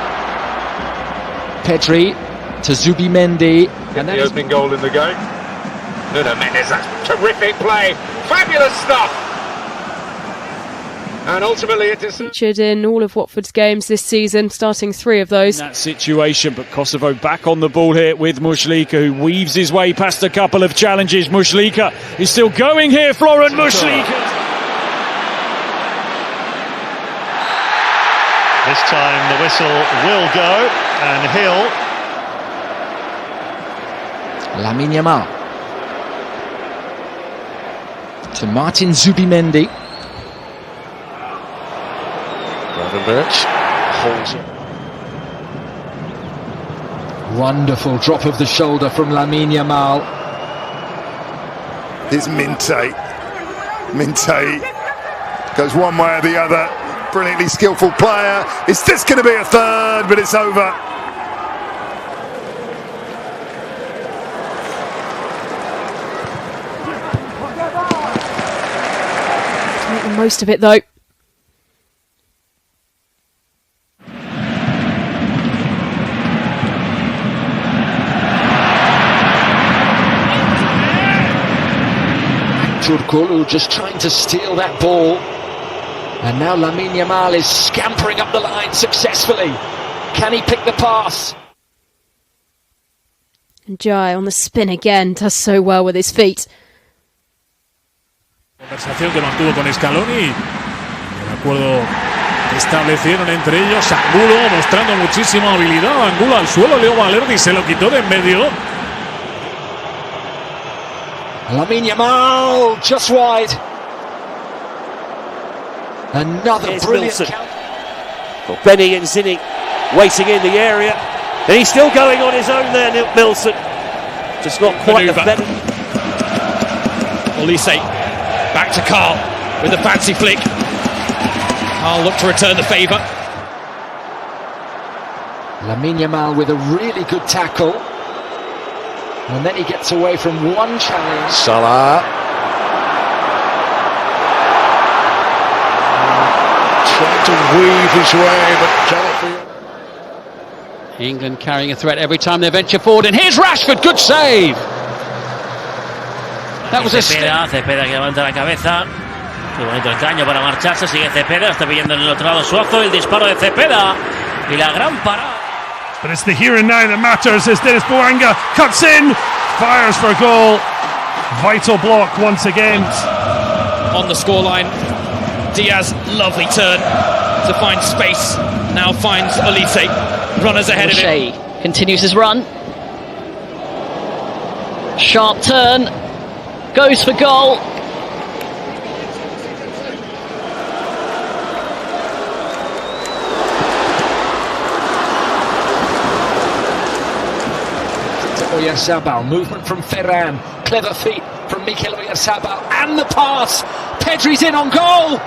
Pedri to Zubimendi. And the opening goal in the game. Nuno Mendes, that's terrific play. Fabulous stuff. And ultimately it is featured in all of Watford's games this season, starting 3 of those. That situation, but Kosovo back on the ball here with Muslika, who weaves his way past a couple of challenges. Muslika is still going here, Florent Muslika. This time the whistle will go, and Hill. Lamine Yamal to Martin Zubimendi. Birch holds it. Wonderful drop of the shoulder from Lamine Yamal. It's Minte. Goes one way or the other. Brilliantly skillful player. Is this going to be a third? But it's over. Make the most of it though. Turkoglu just trying to steal that ball. And now Lamine Yamal is scampering up the line successfully. Can he pick the pass? And Jai on the spin again, does so well with his feet. Conversación que mantuvo con Scaloni. El acuerdo que establecieron entre ellos. Angulo mostrando muchísima habilidad. Angulo al suelo, Leo Valerdi se lo quitó de en medio. Lamine Yamal just wide. Another Here's brilliant Milson. count. Well, Benny and Zinni waiting in the area. And he's still going on his own there, Milson. Just not quite the better. Olise back to Carl with a fancy flick. Carl look to return the favour. Lamine Yamal with a really good tackle. And then he gets away from one challenge. Salah. Trying to weave his way, but cannot. England carrying a threat every time they venture forward, and here's Rashford, good save. That was a Cepeda que levanta la cabeza. Qué bonito el caño para marcharse, sigue Cepeda, está pidiendo en el otro lado Suazo, el disparo de Cepeda y la gran parada. But it's the here and now that matters as Dennis Bouanga cuts in, fires for a goal. Vital block once again. On the scoreline, Diaz, lovely turn to find space. Now finds Olise. Runners ahead of him. Continues his run. Sharp turn. Goes for goal. Oyarzabal, movement from Ferran, clever feet from Mikel Oyarzabal, and the pass. Pedri's in on goal.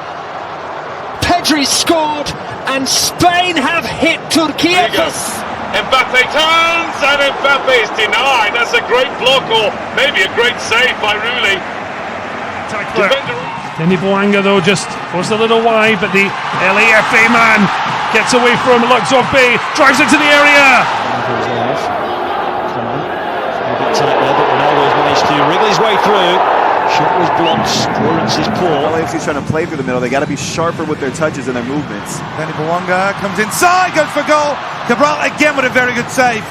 Pedri's scored, and Spain have hit Turkey. Mbappe turns and Mbappe is denied. That's a great block or maybe a great save by Rooney. Dennis Bouanga though just was a little wide, but the LAFA man gets away from Luxorbe, drives into the area. A bit tight there, but Ronaldo's managed to wriggle his way through. Shot was blocked, clearance is poor. LAFC's trying to play through the middle. They got to be sharper with their touches and their movements. Dennis Bouanga comes inside, goes for goal. Cabral again with a very good save.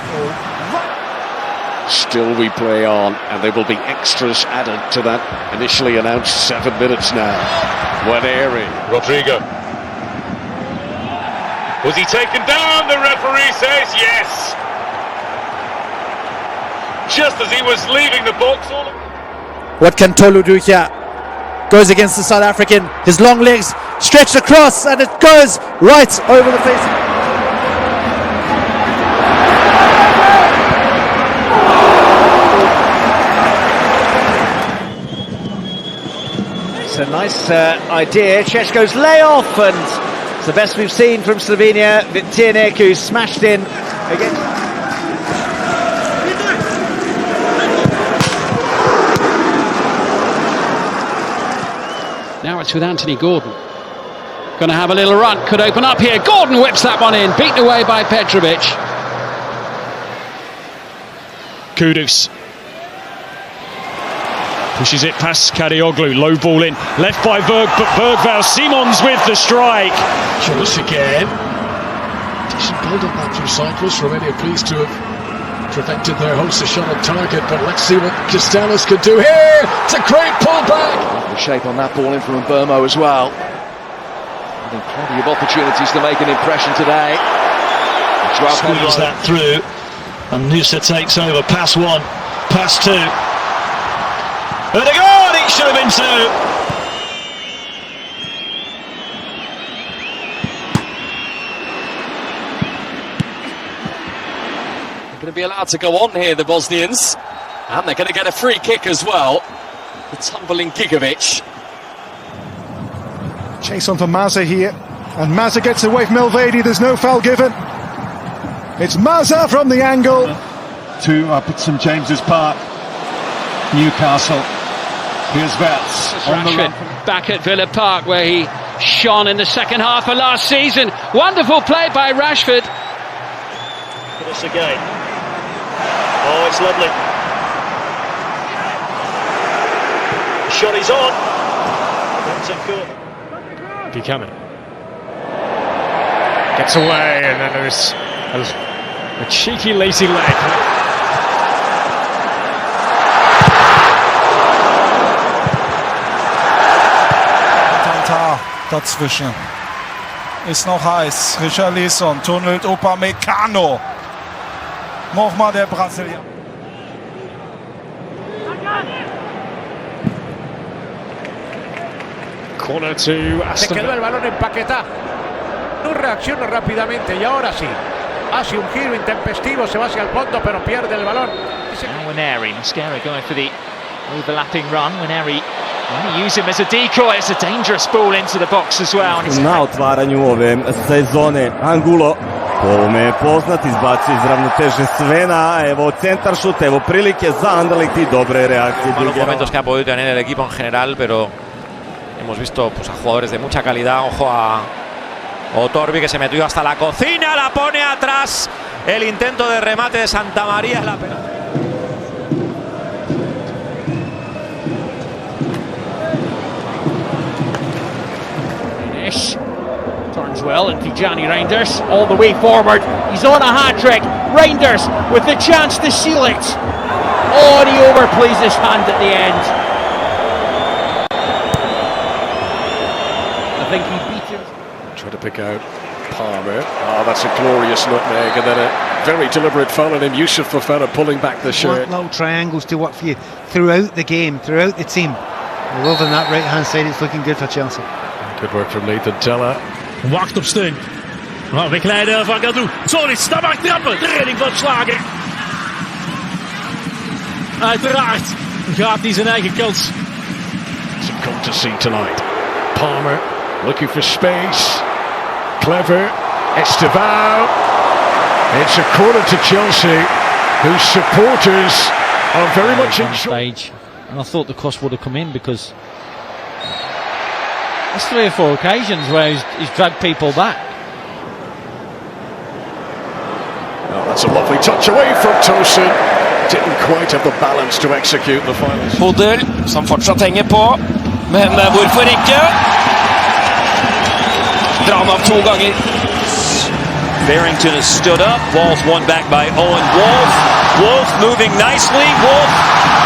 Still we play on, and there will be extras added to that initially announced 7 minutes now. Waneri. Rodrigo. Was he taken down? The referee says yes. Just as he was leaving the box. What can Tolu do here? Goes against the South African. His long legs stretched across, and it goes right over the face. It's a nice idea. Češko's layoff, and it's the best we've seen from Slovenia. Vitierneku smashed in again. Now it's with Anthony Gordon. Going to have a little run, could open up here. Gordon whips that one in, beaten away by Petrovic. Kudus pushes it past Kadioglu, low ball in, left by Berg, but Bergvall, Simons with the strike. Chance again. Decent build up that from Cyprus. Romania pleased to have prevented their hosts a shot on target, but let's see what Castellas could do here. It's a great pullback. The shape on that ball in from Burmo as well. Having plenty of opportunities to make an impression today. Squeeze that through, and Nusa takes over. Pass one, pass two. And a goal! It should have been two. Going to be allowed to go on here, the Bosnians, and they're going to get a free kick as well. The tumbling Gigovic. Chase on for Mazza here, and Mazza gets away from Elvedi. There's no foul given. It's Mazza from the angle to up at St James's Park, Newcastle. Here's Vets on the run. Back at Villa Park, where he shone in the second half of last season. Wonderful play by Rashford. This again. Oh, it's lovely. shot is on. That's a good. Buchanan gets away, and then there's a cheeky, lazy leg. Tantar dazwischen. Ist noch heiß. Richarlison tunnelt Upamecano. Nochmal der Brasilianer. Corner to Se Aston quedó el Villa. balón en Paquetá. No reacciona rápidamente y ahora sí. Hace un giro intempestivo, se va hacia el fondo, pero pierde el balón. Now Waneri, Mascara going for the overlapping run. Waneri only use him as a decoy. It's a dangerous ball into the box as well. And Na otvaranju ove sezone Angulo, po ovome je poznat, izbacio iz ravnoteže Svena, evo centar šut, evo prilike za Anderlecht y dobre reakcije. Malos momentos que ha podido tener el equipo en general, pero hemos visto pues, a jugadores de mucha calidad. Ojo a Otorbi, que se metió hasta la cocina, la pone atrás. El intento de remate de Santa María. La pelota. Turns well, and Tijani Reinders all the way forward. He's on a hat-trick. Reinders with the chance to seal it. Oh, and he overplays his hand at the end. I think he beat him. Trying to pick out Palmer. Oh, that's a glorious nutmeg, and then a very deliberate foul on him. Yusuf Fofana pulling back the shirt. Little triangles to work for you throughout the game, throughout the team. Over on that right hand side, it's looking good for Chelsea. Good work from Nathan Teller. Wacht op steun. Nou, wegleiden van Gadou. Sorry, Stabak trappen. De redding van Slager. Uiteraard gaat hij zijn eigen kans. Some come to see tonight. Palmer looking for space. Clever. Estevao. It's a corner to Chelsea, whose supporters are very much in stage. And I thought the cross would have come in because there's 3 or 4 occasions where he's dragged people back. Oh, that's a lovely touch away from Tosin. Didn't quite have the balance to execute the final. Fodder, som fortsatt henger på. Men hvorfor ikke? Drar han av 2 ganger. Barrington has stood up. Ball's won back by Owen Wolf. Wolf moving nicely. Wolf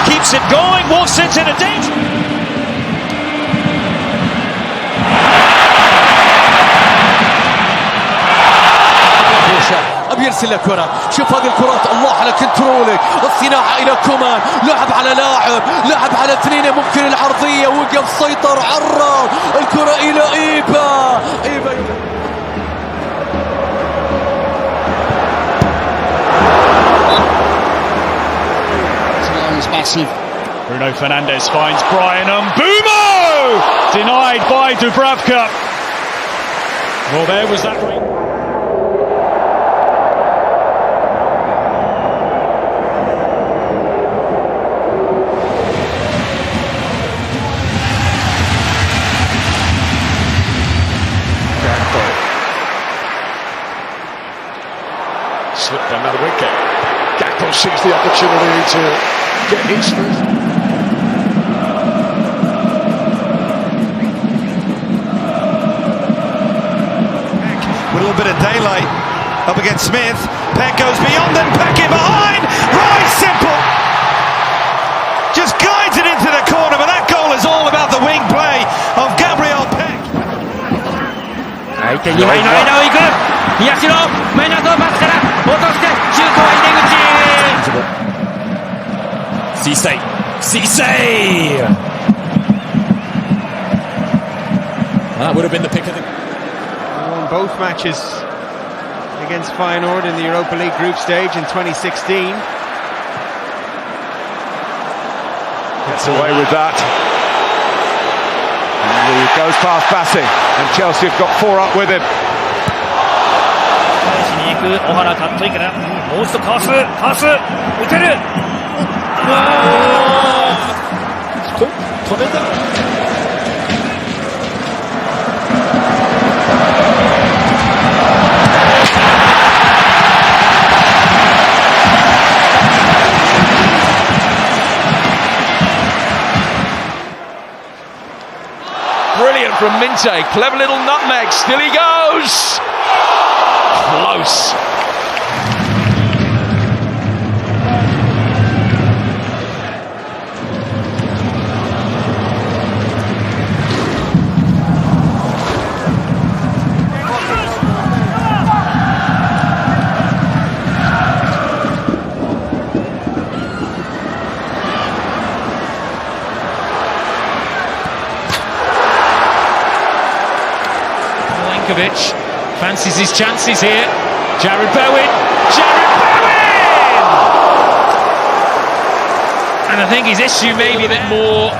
keeps it going. Wolf sits in a danger. بيرسل الكرة. شوف هذه الكرات، الله على كنترولك، الصناعة إلى كومان، لعب على لعب على 2، ممكن العرضية، وقف سيطر، عرض الكرة إلى إيبا. Bruno Fernandes finds Brian Mbeumo! Denied by Dubravka. Well, there was that ring. Slipped another wicket. Gakpo sees the opportunity to get his first. With a little bit of daylight up against Smith. Peck goes beyond and Peck in behind. Right, simple. Just guides it into the corner, but that goal is all about the wing play of Gabriel Peck. 相手に入る間を行く東野前のパスから落としてシュートは入り口 Cisse That would have been the pick of the... Won both matches against Feyenoord in the Europa League group stage in 2016. Gets away with that. And he goes past Bassi, and Chelsea have got 4 up with him. に行く小原カットインからもう一度かわす打てる止めた Minte, clever little nutmeg, still he goes! Close. Fancies his chances here. Jared Bowen! And I think his issue may be a bit more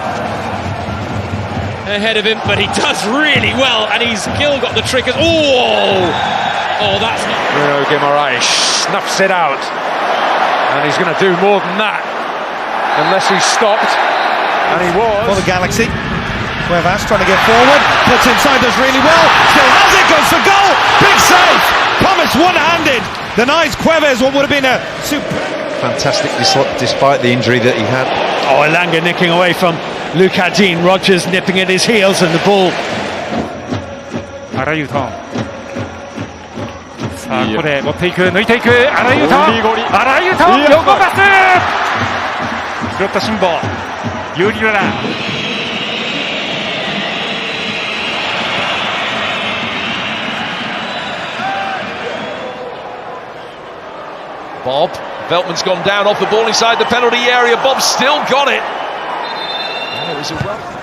ahead of him, but he does really well, and he's still got the triggers. Oh, that's not. Bruno Guimaraes snuffs it out, and he's going to do more than that unless he's stopped, and he was. For the Galaxy. Cuevas trying to get forward, puts inside, does really well, still has it, goes for goal, big save, Thomas one-handed, denies Cuevas what would have been a super... Fantastic despite the injury that he had. Oh, Elanga nicking away from Luca Dean, Rodgers nipping at his heels and the ball. あらゆとさあここで持っていく抜いていくあらゆと横パス拾った辛抱有利だBob, Veltman's gone down off the ball inside the penalty area. Bob's still got it. And it was a run.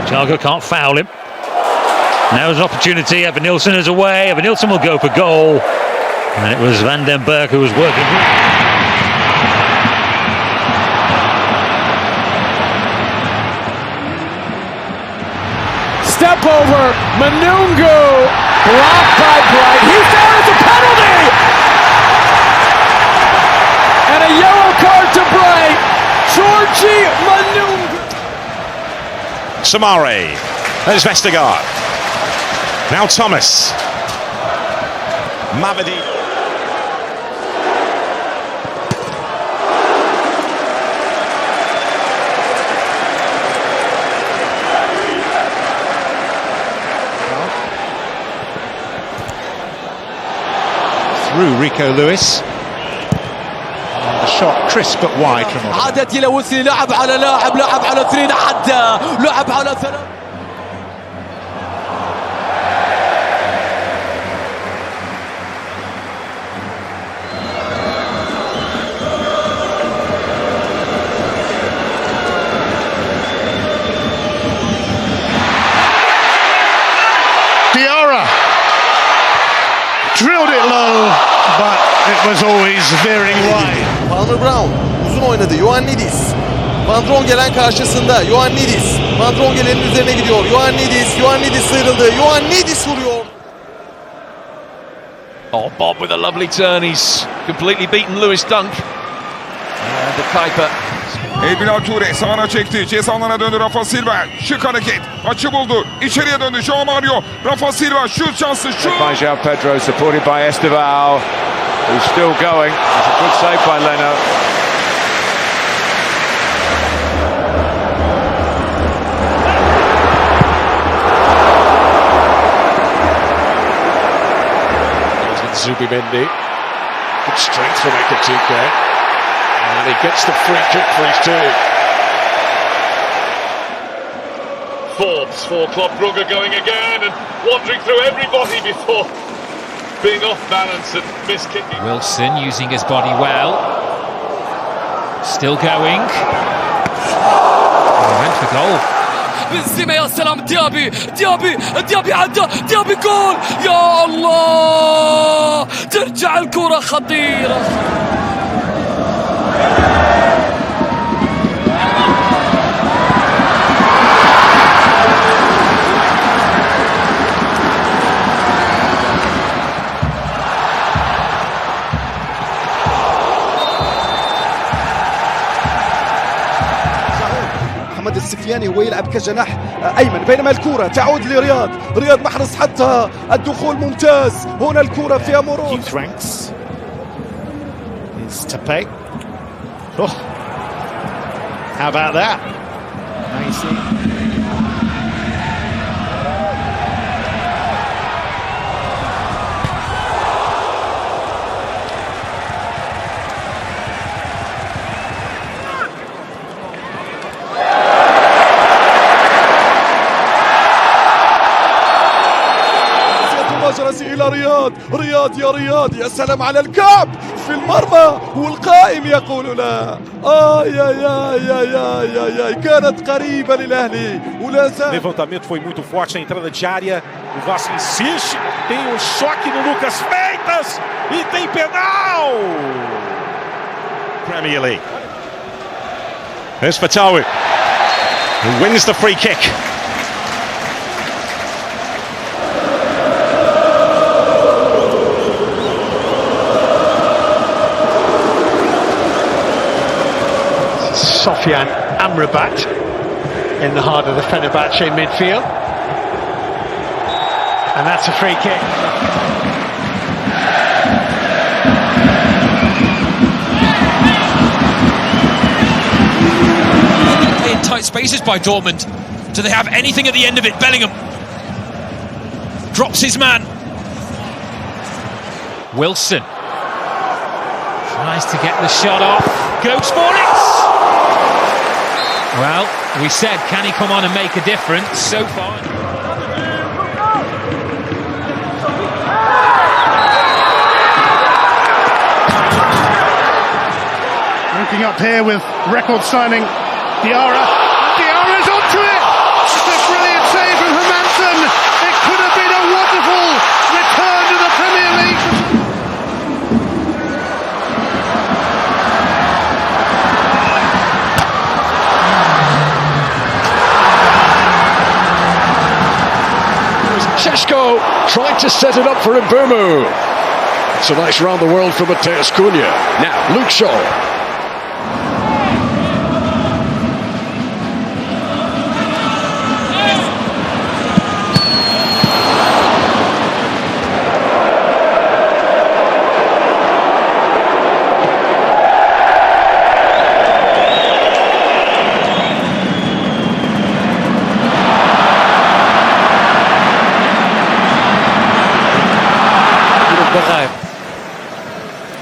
Thiago can't foul him. Now there's an opportunity. Evan Nilsson is away. Evan Nilsson will go for goal. And it was Van den Berg who was working. Step over, Manungu, blocked by Bright. He's there as a penalty! And a yellow card to Bright. Georgie Manungu. Samare, there's Vestergaard. Now Thomas. Mavidi. Through Rico Lewis. And the shot crisp but wide from عادت إلى وسيل لعب على لاعب على اثنين عدى لعب على ثلاث Diarra drilled it low, but it was always veering wide. Palmer Brown uzun oynadı. Ioannidis. Van Drongelen karşısında. Ioannidis. Van Drongelen'in üzerine gidiyor. Ioannidis sıyrıldı. Ioannidis vuruyor. Oh, Bob with a lovely turn. He's completely beaten Lewis Dunk. And the Kuiper. Elbilal Toure sağına çekti. Ceza alanına döndü Rafa Silva. Şık hareket. Açı buldu. İçeriye döndü. João Mario. Rafa Silva şut şansı. Şut. by João Pedro, supported by Esteval, who's still going. It's a good save by Leno. Zubimendi. Good strength from Ekatike. And he gets the free kick for his team. Forbes for Club Brugge going again and wandering through everybody before being off balance and miskicking. Wilson using his body well. Still going. Oh, went for goal. بنزيما يا سلام ديابي عدى ديابي جول يا الله ترجع الكرة خطيرة محمد السفياني هو يلعب كجناح أيمن، بينما الكرة تعود لرياض. رياض محرص حتى الدخول ممتاز. هنا الكرة فيها مرور. How about that? Messi. إلى رياض. رياض يا رياض، يا سلام على الكعب في المرمى والقائم يقول لا. Ai, كانت قريبة للأهلي ولا زال. Levantamento foi muito forte, a entrada de área. O Vasco insiste, tem um choque no Lucas Freitas e tem penal. Premier League. Here's Fatawi, who wins the free kick. Sofyan Amrabat in the heart of the Fenerbahce midfield, and that's a free kick. In tight spaces by Dortmund. Do they have anything at the end of it? Bellingham drops his man. Wilson tries to get the shot off, goes for it. Well, we said, can he come on and make a difference? So far. Looking up here with record signing Diarra. Diarra's onto it! It's a brilliant save from Hermansen. It could have been a wonderful return to the Premier League. Šeško tried to set it up for Mbumu. It's a nice round the world for Matheus Cunha. Now, Luke Shaw.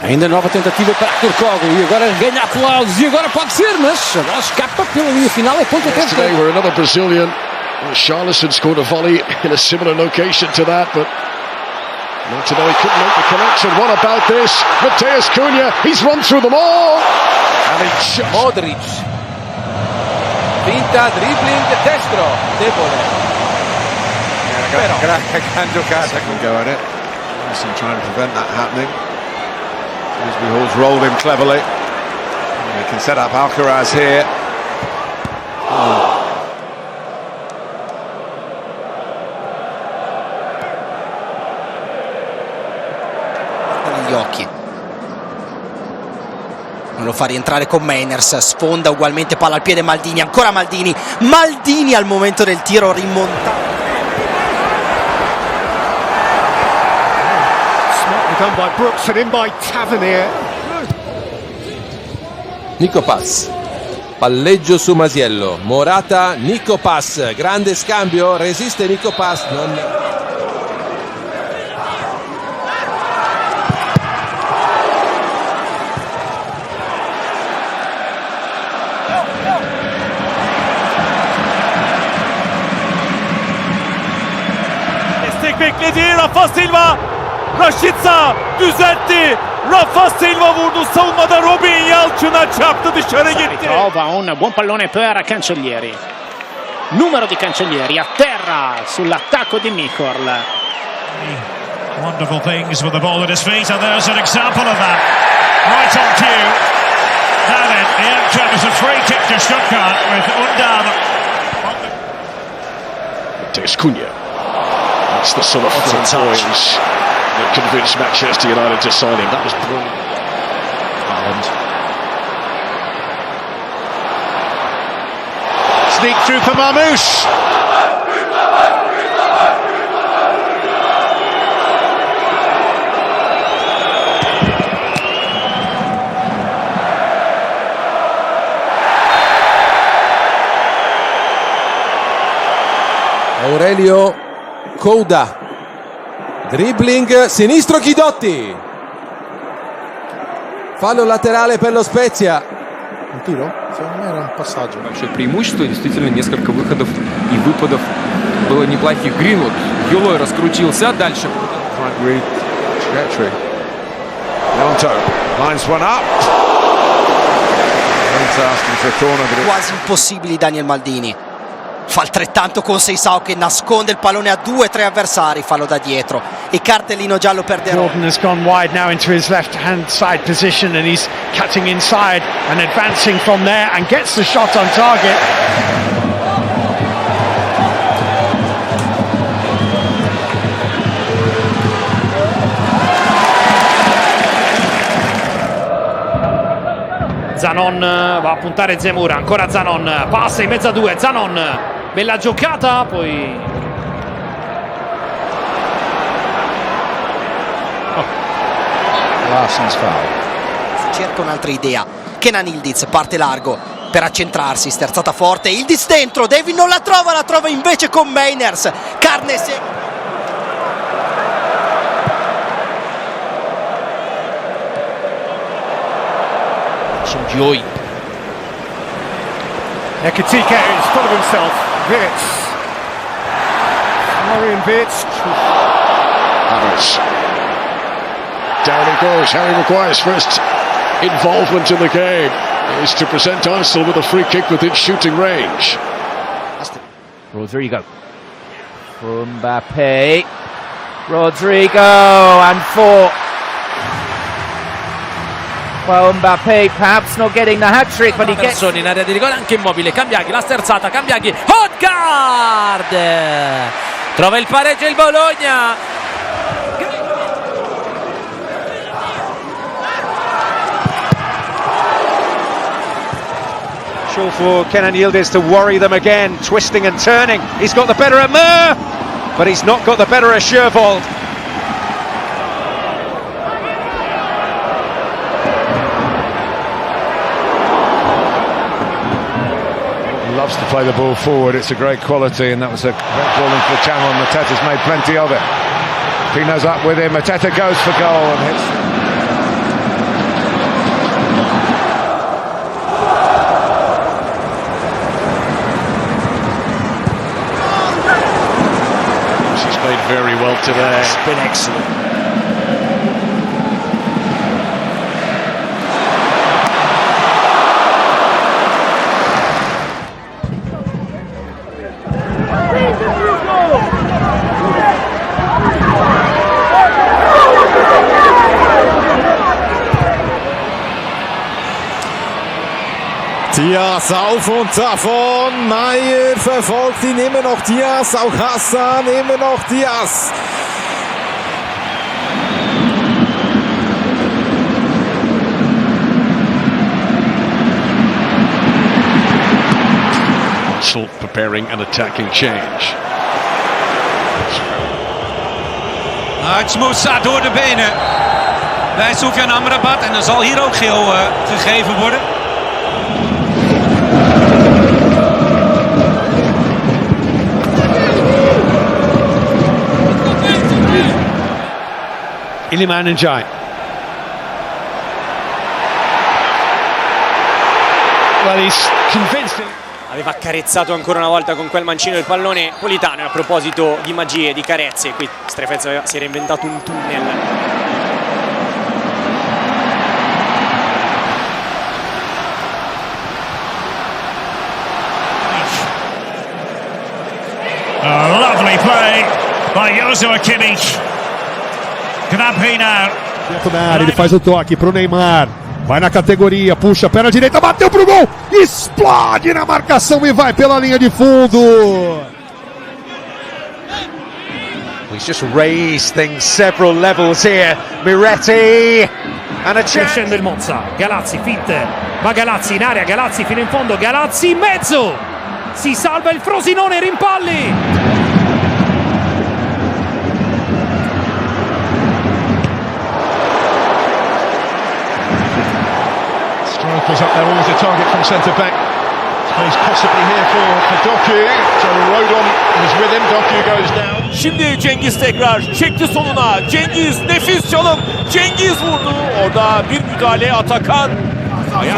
Ainda nova tentativa para Turcogo, e agora ganha aplausos, e agora pode ser, mas agora escapa pela linha final, é ponto até Today we're another Brazilian. Charleston scored a volley in a similar location to that, but Martinelli couldn't make the connection. What about this? Matheus Cunha, he's run through them all. Modric. Finta, dribbling, destro, debole. Gran giocata can go in it. Messi trying to prevent that happening. Frisbee Hall's rolled him cleverly. He can set up Alcaraz here. Negli occhi. Non lo fa rientrare con Mainers, sfonda ugualmente, palla al piede Maldini, ancora Maldini. Maldini al momento del tiro rimontato. Done by Brooks and in by Tavernier. Nico Pass. Palleggio su Masiello. Morata, Nico Pass. Grande scambio, resiste Nico Pass. Destek bekledi Rafa Silva. Rashica düzeltti. Rafa Silva vurdu, savunmada Robin Yalçın'a çarptı, dışarı gitti. Trova un buon pallone per Cancellieri. Numero di Cancellieri a terra sull'attacco di Mikol. Wonderful things with the ball at his feet, and there's an example of that. Right on cue. Now then, the outcome is a free kick to Stuttgart with Undam. Matheus Cunha. That's the sort of points that convinced Manchester United to sign him. That was brilliant. Sneak through for Marmoush. Aurelio Couda, dribbling sinistro Chidotti, fallo laterale per lo Spezia. Un tiro? Secondo me era un passaggio. Большое преимущество, действительно несколько выходов и выпадов было неплохих. Гринвуд, Юлой раскрутился, дальше. Quasi impossibili Daniel Maldini. Fa altrettanto con Seisao che nasconde il pallone a 2-3 avversari, fallo da dietro e cartellino giallo per De Jordan has gone wide now into his left hand side position and he's cutting inside and advancing from there and gets the shot on target. Zanon va a puntare Zemura, ancora Zanon, passa in mezzo a due, Zanon, bella giocata, poi si cerca un'altra idea. Kenan Yildiz parte largo per accentrarsi, sterzata forte, Yildiz dentro, David non la trova invece con Meiners, carne secca. Some joy. Ekitike is full of himself. Wirtz. Florian Wirtz. Havertz. Down he goes. Harry Maguire's first involvement in the game is to present Arsenal with a free kick within shooting range. Rodrigo. Mbappe. Rodrigo and 4. Well, Mbappe perhaps not getting the hat-trick, but he gets... in area di rigore, anche Immobile, Cambiaghi, la sterzata, Cambiaghi, Odegaard! Trova il pareggio il Bologna! Sure for Kenan Yildiz to worry them again, twisting and turning. He's got the better of Mur, but he's not got the better of Shervold. Loves to play the ball forward, it's a great quality, and that was a great ball in for the channel, and Mateta's made plenty of it. Pino's up with him, Mateta goes for goal and hits. She's played very well today. It's been excellent. Diaz auf und davon, Maier verfolgt ihn immer noch, Diaz, auch Hassan, immer noch Diaz. Arsenal preparing an attacking change. Het Moussa door de benen bij Soufiane Amrabat en dan zal hier ook geel gegeven worden. Iliman Njai. Well, he's convinced. Aveva accarezzato ancora una volta con quel mancino il pallone Politano. E a proposito di magie, di carezze, qui Strefez si era inventato un tunnel. A lovely play by Joshua Kimmich. Gnabry now. Ele faz o toque pro Neymar. Vai na categoria, puxa, perna direita, bateu pro gol. Explode na marcação e vai pela linha de fundo. He's just raised things several levels here. Miretti and a chance. Scende il Monza. Galazzi, finte. Ma Galazzi in area, Galazzi fino in fondo, Galazzi in mezzo. si salva il Frosinone, rimpalli. Strikers up there, always a target from centre back. Space possibly here for Doku. So Rodon was with him. Doku goes down. Şimdi Cengiz tekrar çekti soluna. Cengiz nefis çalım. Cengiz vurdu. Orada bir müdahale Atakan. Ayak.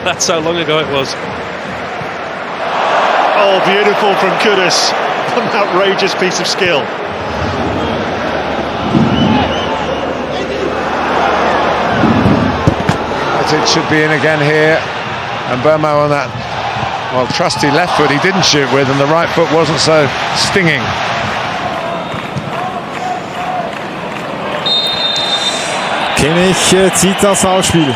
That's how long ago it was. Oh, beautiful from Kudus. An outrageous piece of skill. It should be in again here. And Burmo on that, well, trusty left foot he didn't shoot with, and the right foot wasn't so stinging. Kimmich zieht das Ausspiel.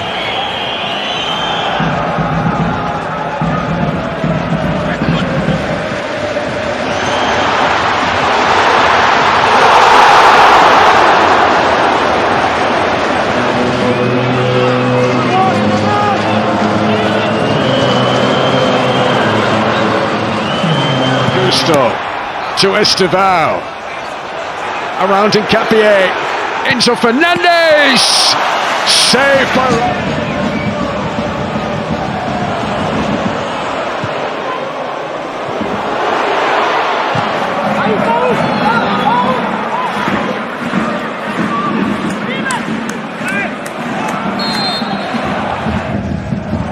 To Estevao, around Hincapié, Enzo Fernandez, saved by...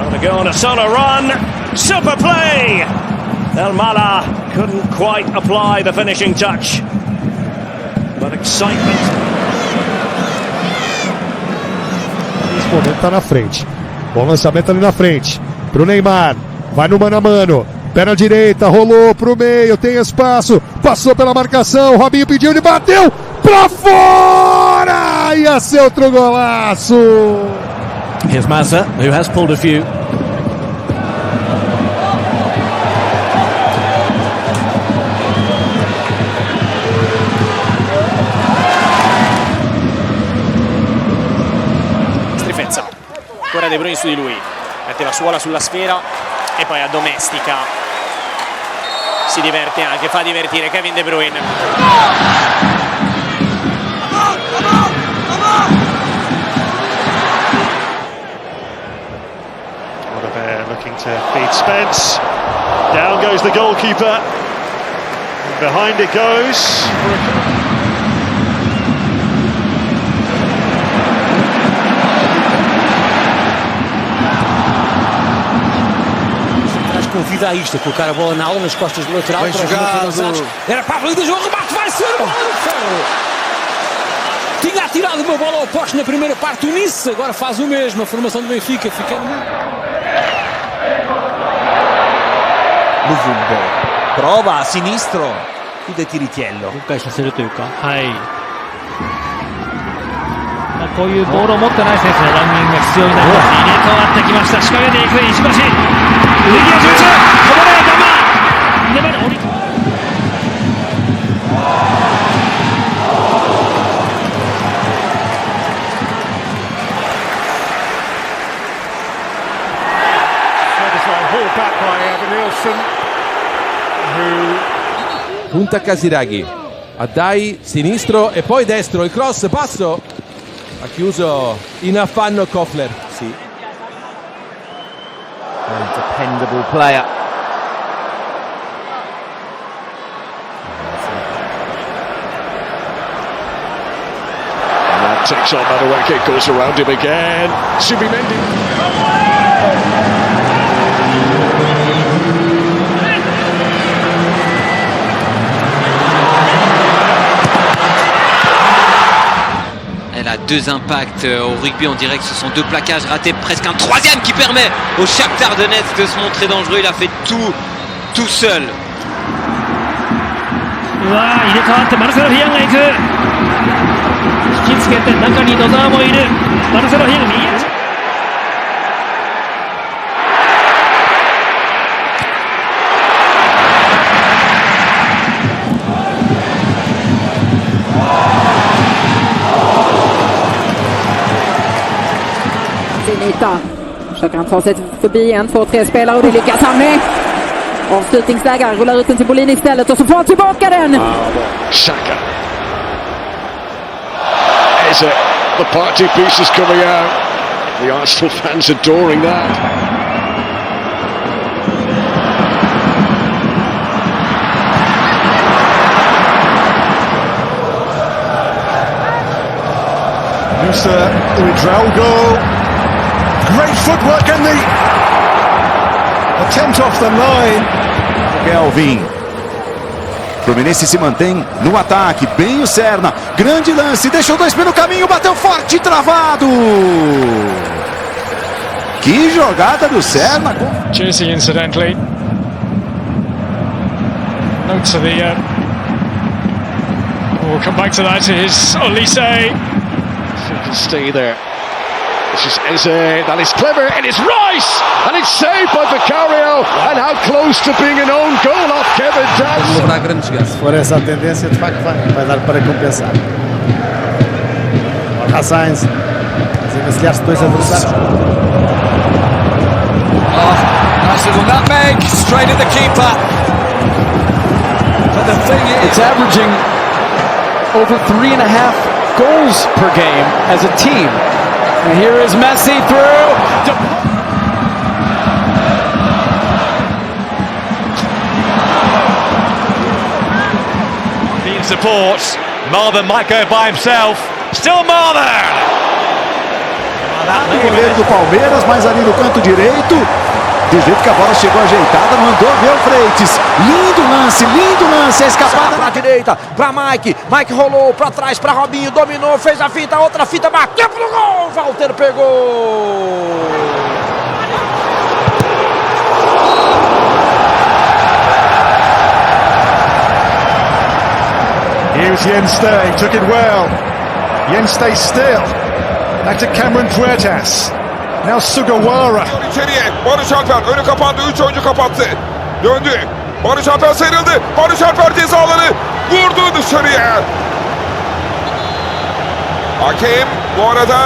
To go on a solo run, super play. Mala couldn't quite apply the finishing touch, but excitement. Esse momento tá na frente. Bom lançamento ali na frente. Pro Neymar. Vai no mano a mano. Pé na direita, rolou pro meio, tem espaço. Passou pela marcação. Robinho pediu, ele bateu pra fora! Ia ser outro golaço. Here's Mazza, who has pulled a few. Ancora De Bruyne su di lui, mette la suola sulla sfera e poi addomestica, si diverte anche, fa divertire Kevin De Bruyne. There looking to feed Spence. Down goes the goalkeeper. Behind it goes. Convida a isto, a colocar a bola na aula, nas costas do lateral. Bem jogado. Era para a valida, o remate vai ser o ferro. Tinha atirado uma bola ao poste na primeira parte, o Nice agora faz o mesmo. A formação do Benfica fica Luvumbo prova a sinistro, chiude Tiritiello. 今回させるというか、はい。こういうボールを持ってない選手のランニングが必要になります。入れ替わってきました。仕掛けていく石橋。右足打つ。こぼれ球。粘る。Punta Casiraghi. A dai sinistro e poi destro. Il cross, passo. Ha chiuso in affanno Kofler. Sì. A dependable player. And that takes on Madueke, goes around him again. Subimendi. Elle a deux impacts au rugby, on dirait que ce sont deux plaquages ratés, presque un troisième qui permet au Shakhtar Donetsk de se montrer dangereux. Il a fait tout seul. うわー、入れ替わってマルセロ・ヒアンが行く。引きつけて中に野沢もいる。マルセロ・ヒアンが右。 And yta. Försöker han ta sig förbi 1, 2, 3 spelare och det lyckas han med. Avslutningsläge, rullar ut den till Bolin istället och så får han tillbaka den. Saka. Eze, the party piece is coming out. The Arsenal fans adoring that. Musa Uidraogo. Great footwork and the attempt off the line. Kelvin. Fluminense se mantém no ataque, bem o Serna, grande lance, deixou 2 pelo caminho, bateu forte, travado. Que jogada do Serna. Jersey, incidentally. Note to the. We'll come back to that. It is Olise. He can stay there. This is Eze, that is clever, and it's Rice! And it's saved by Vicario, and how close to being an own goal off Kevin Johnson. Se for essa a tendência, de facto vai dar para compensar. Sainz, desenvencilhar-se 2 adversários. Nice little nutmeg, straight at the keeper. But the thing is, it's averaging over 3.5 goals per game as a team. And here is Messi through. Team supports. Marvin might go by himself. Still Marvin! O goleiro do Palmeiras, mas ali no canto direito. Do jeito que a bola chegou ajeitada, mandou ver o Freitas. Lindo lance, a escapada para a direita, para Mike. Mike rolou para trás, para Robinho, dominou, fez a finta, outra finta, bateu pro gol. Walter pegou. Here's Yenstay, took it well. Yenstay still. Back to Cameron Puertas. Now Sugawara. İçeriye Barış Alper önü kapandı, 3 oyuncu kapattı. Döndü. Barış Alper sıyrıldı. Barış Alper ceza alanı vurdu dışarıya. Hakem bu arada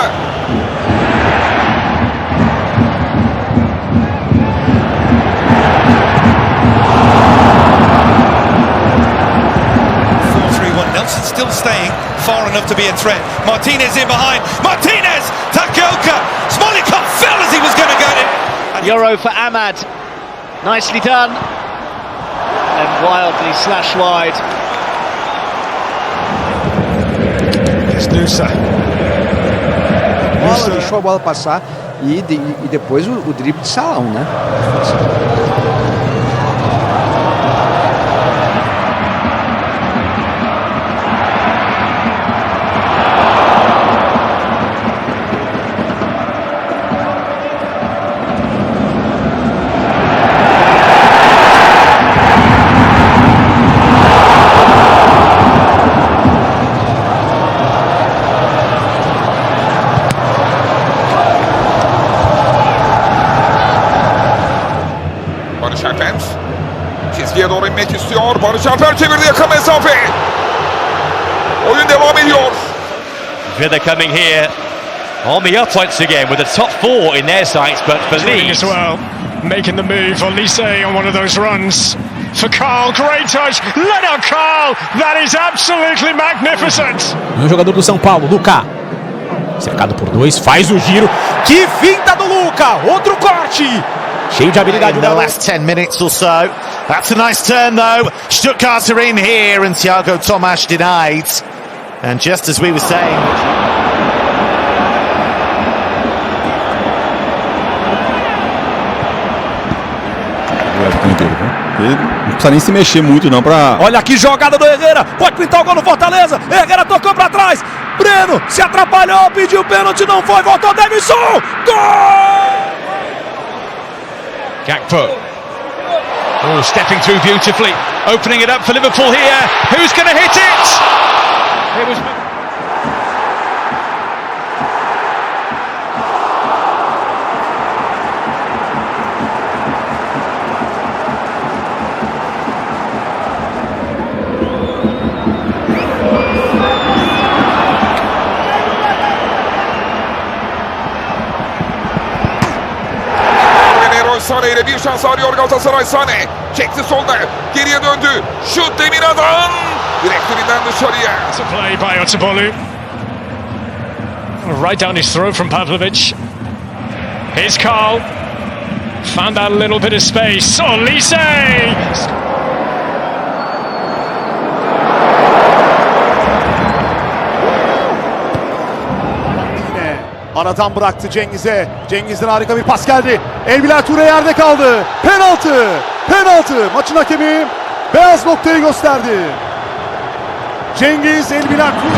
Nelson still staying far enough to be a threat. Martinez in behind. Martinez! Takioka! Smolikov fell as he was going to get it. Euro for Ahmad. Nicely done. And wildly slash wide. Here's Nusa. Bola, deixou a bola passar e depois o drible de salão, né? Barış Alper çizgiye doğru inmek istiyor. Barış Alper çevirdi yakın mesafe. Oyun devam ediyor. They're coming here on the up once again with the top 4 in their sights, but for Leeds as well, making the move. Olise on one of those runs for Carl. Great touch. Leonard Carl. That is absolutely magnificent. O jogador do São Paulo, Luca. Cercado por 2, faz o giro. Que finta do Luca! Outro corte! Cheio de habilidade. In the last 10 minutes or so. That's a nice turn though. Stuttgart are in here and Thiago Tomas denied. And just as we were saying... Não precisa nem se mexer muito não pra... Olha que jogada do Herrera, pode pintar o gol no Fortaleza. Herrera tocou pra trás, Breno se atrapalhou, pediu pênalti, não foi, voltou Davidson, gol! Gakpo. Oh, stepping through beautifully, opening it up for Liverpool here. Who's going to hit it? It was... Sane ile bir şans arıyor Galatasaray. Sane çekti solda, geriye döndü. Şut Demira'dan direktifinden dışarıya. It's a play by Otabolu. Right down his throat from Pavlovic. Here's Carl. Found that little bit of space. Olise! Aradan bıraktı Cengiz'e. Cengiz'den harika bir pas geldi. Elbilal Ture yerde kaldı. Penaltı. Penaltı. Maçın hakemi beyaz noktayı gösterdi. Cengiz Elbilal Ture.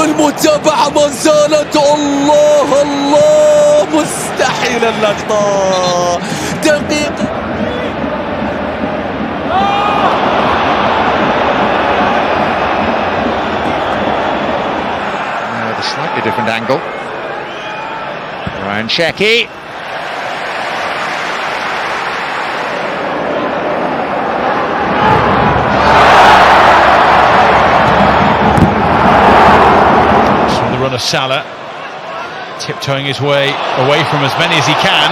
المتابعة ما زالت الله الله مستحيل اللقطة دقيقة with a slightly different angle. Ryan Shecky. Of Salah, tiptoeing his way away from as many as he can.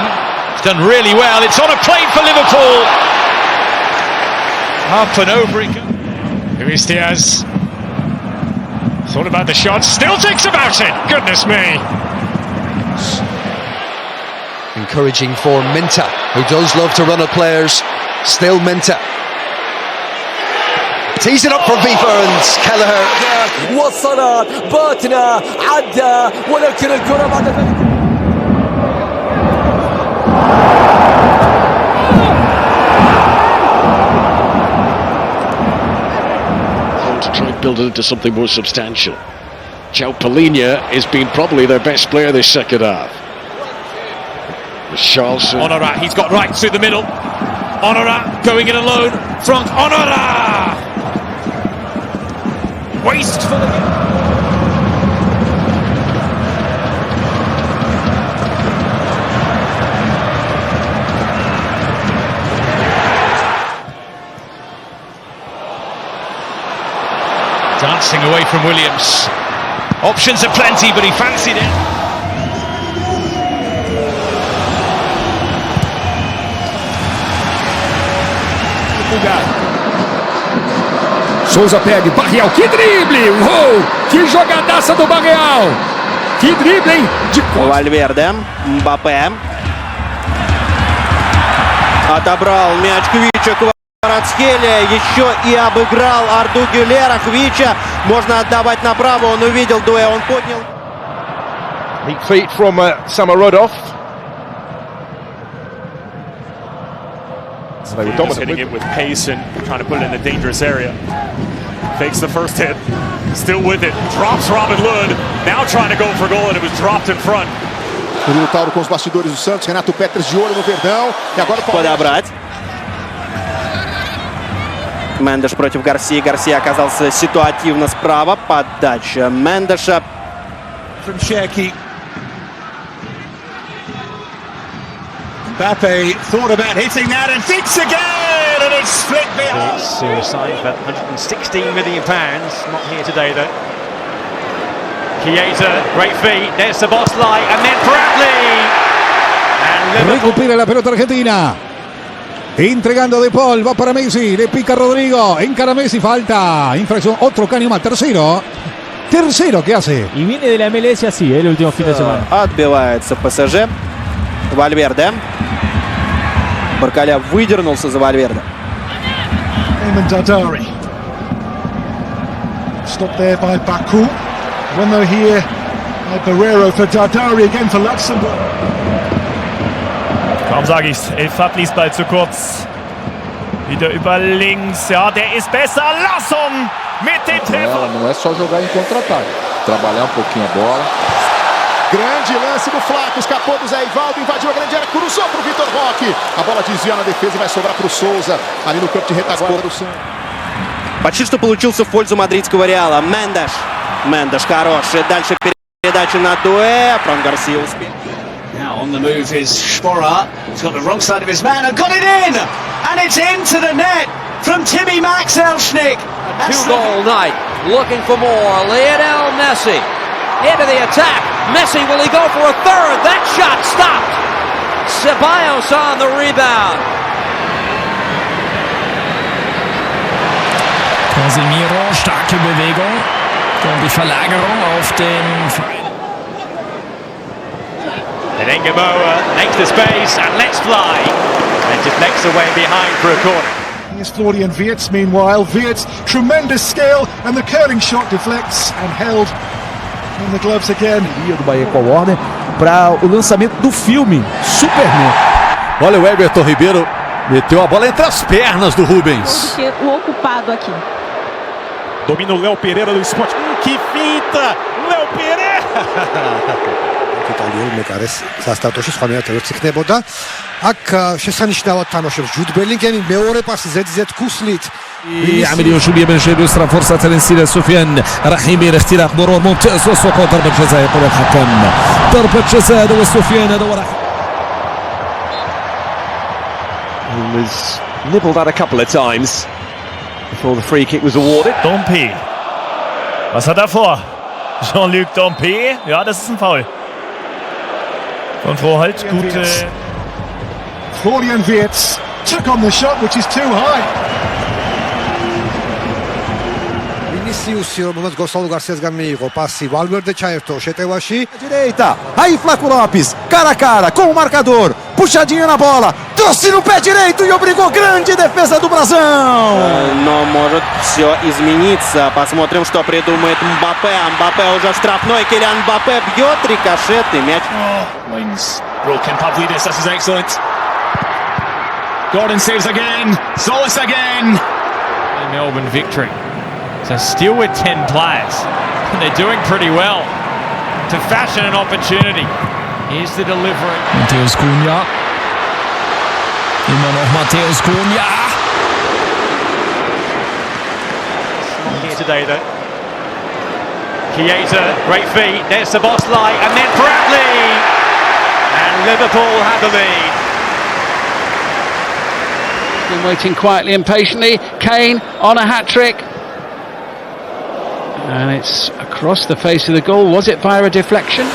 He's done really well. It's on a plate for Liverpool. Up and over it goes. Luis Diaz thought about the shot, still thinks about it. Goodness me. Encouraging for Minta, who does love to run at players. Still Minta. Tees it up for Viva and Kelleher. وصلت باتنا عدى ولكن الكرة بعد ذلك To try and build it into something more substantial. João Palhinha has been probably their best player this second half. Charles Honorat, he's got right through the middle. Honorat going in alone. Frank Honorat! Wasteful again. Dancing away from Williams. Options are plenty, but he fancied it. Souza pega, Barreal, que drible! Uou! Que jogadaça do Barreal! Que drible, hein? Вальверде, Мбаппе. Отобрал мяч Хвича, Кварацхелия, еще и обыграл Арду Гюлера. Хвича можно отдавать направо, он увидел Доue, он поднял. Weak feet from Samarodov. He's hitting it with pace and trying to put it in a dangerous area. Fakes the first hit, still with it, drops Robin Lund, now trying to go for goal and it was dropped in front. Murilo Tauro com os bastidores do Santos, Renato Peters de olho no Verdão. E agora o Подобрать. Мендеш против Гарсии. Гарсия оказался ситуативно справа. Подача Мендеша. From Shecky. Mbappe thought about hitting that and thinks again, and it's split behind. It's suicide for £116 million. Not here today though. Chiesa, great feet. There's the boss light, and then Bradley. And recupera la pelota argentina. Entregando De Paul, va para Messi, le pica Rodrigo, encara Messi, falta, infracción, otro caño más, tercero que hace. Y viene de la MLS así, el último fin de semana. Отбивается ПСЖ. Вальверде. Баркаля выдернулся за Вальверде. Dadari. Stopped there by Baku. Runner here by Barrero for Dadari again for Luxembourg. Kaum sage ich's. El Fablis Ball zu kurz. Wieder über links. Ja, der ist besser. Larsson mit dem Treffer. Não é só jogar em contra-ataque. Trabalhar pouquinho a bola. Grande lance do Flaco, escapou do Zé Ivaldo, invadiu a grande área, cruzou para o Vitor Roque. A bola desvia na defesa e vai sobrar para o Souza, ali no campo de retaguarda do Santos. Почти что получился в пользу мадридского Реала. Мендеш хорош. Дальше передача на Доue. Фран Гарсия успел. Now on the move is Sporar. He's got the wrong side of his man and got it in! And it's into the net from Timmy Max Elshnik. Two-goal night, looking for more. Lionel Messi into the attack. Messi, will he go for a third? That shot stopped. Ceballos on the rebound. Casemiro, starke Bewegung und die Verlagerung auf den Verein. And Engamoa makes the space and lets fly. And deflects away behind for a corner. Here's Florian Wirtz meanwhile. Wirtz, tremendous skill, and the curling shot deflects and held in the gloves again. Do Bahia com a Warner para o lançamento do filme Superman. Olha o Everton Ribeiro, meteu a bola entre as pernas do Rubens. O ocupado aqui. Domina o Léo Pereira do Sport. Que finta! Léo Pereira! იტალიელი მეკარეს სასტარტოში სხვანაირად ერთ იქნებოდა. აქ შესანიშნავად თამაშობს ჯუდ ბელინგემი მეორე პასი زد كوسليت. عملية شوبية من جهة اليسرى فرصة تنسيل سفيان رحيمي اختراق مرور ممتاز وسقوط ضربة جزاء يقول الحكم ضربة جزاء وسفيان He was nibbled at a couple of times before the free kick was awarded. Dompe. Was hat er vor? Jean-Luc Dompe. Ja, das ist ein Foul. Kontrolle halt, gute. Florian Wirtz took on the shot, which is too high. Vinicius, რომელსაც გოსალ გარსიასგან მიიღო პასი, ვალვერდე ჩაერთო შეტევაში. Direita, aí Flaco Lopes, cara a cara com o marcador, puxadinha na bola, trouxe no pé direito e obrigou grande defesa do Brasão. Но может все измениться. Посмотрим, что придумает Мбаппе. Мбаппе уже в штрафной. Kylian Mbappe бьет рикошетный мяч. Wings broken. Pavlidis, this is excellent. Gordon saves again. Solis again. A Melbourne victory. So still with 10 players. And they're doing pretty well to fashion an opportunity. Here's the delivery. Matthäus Cunha. Immer noch Matthäus Cunha. Here today though. Chiesa, great feet. There's the boss light and then Bradley. And Liverpool have the lead. Been waiting quietly and patiently. Kane on a hat-trick. And it's across the face of the goal. Was it via a deflection?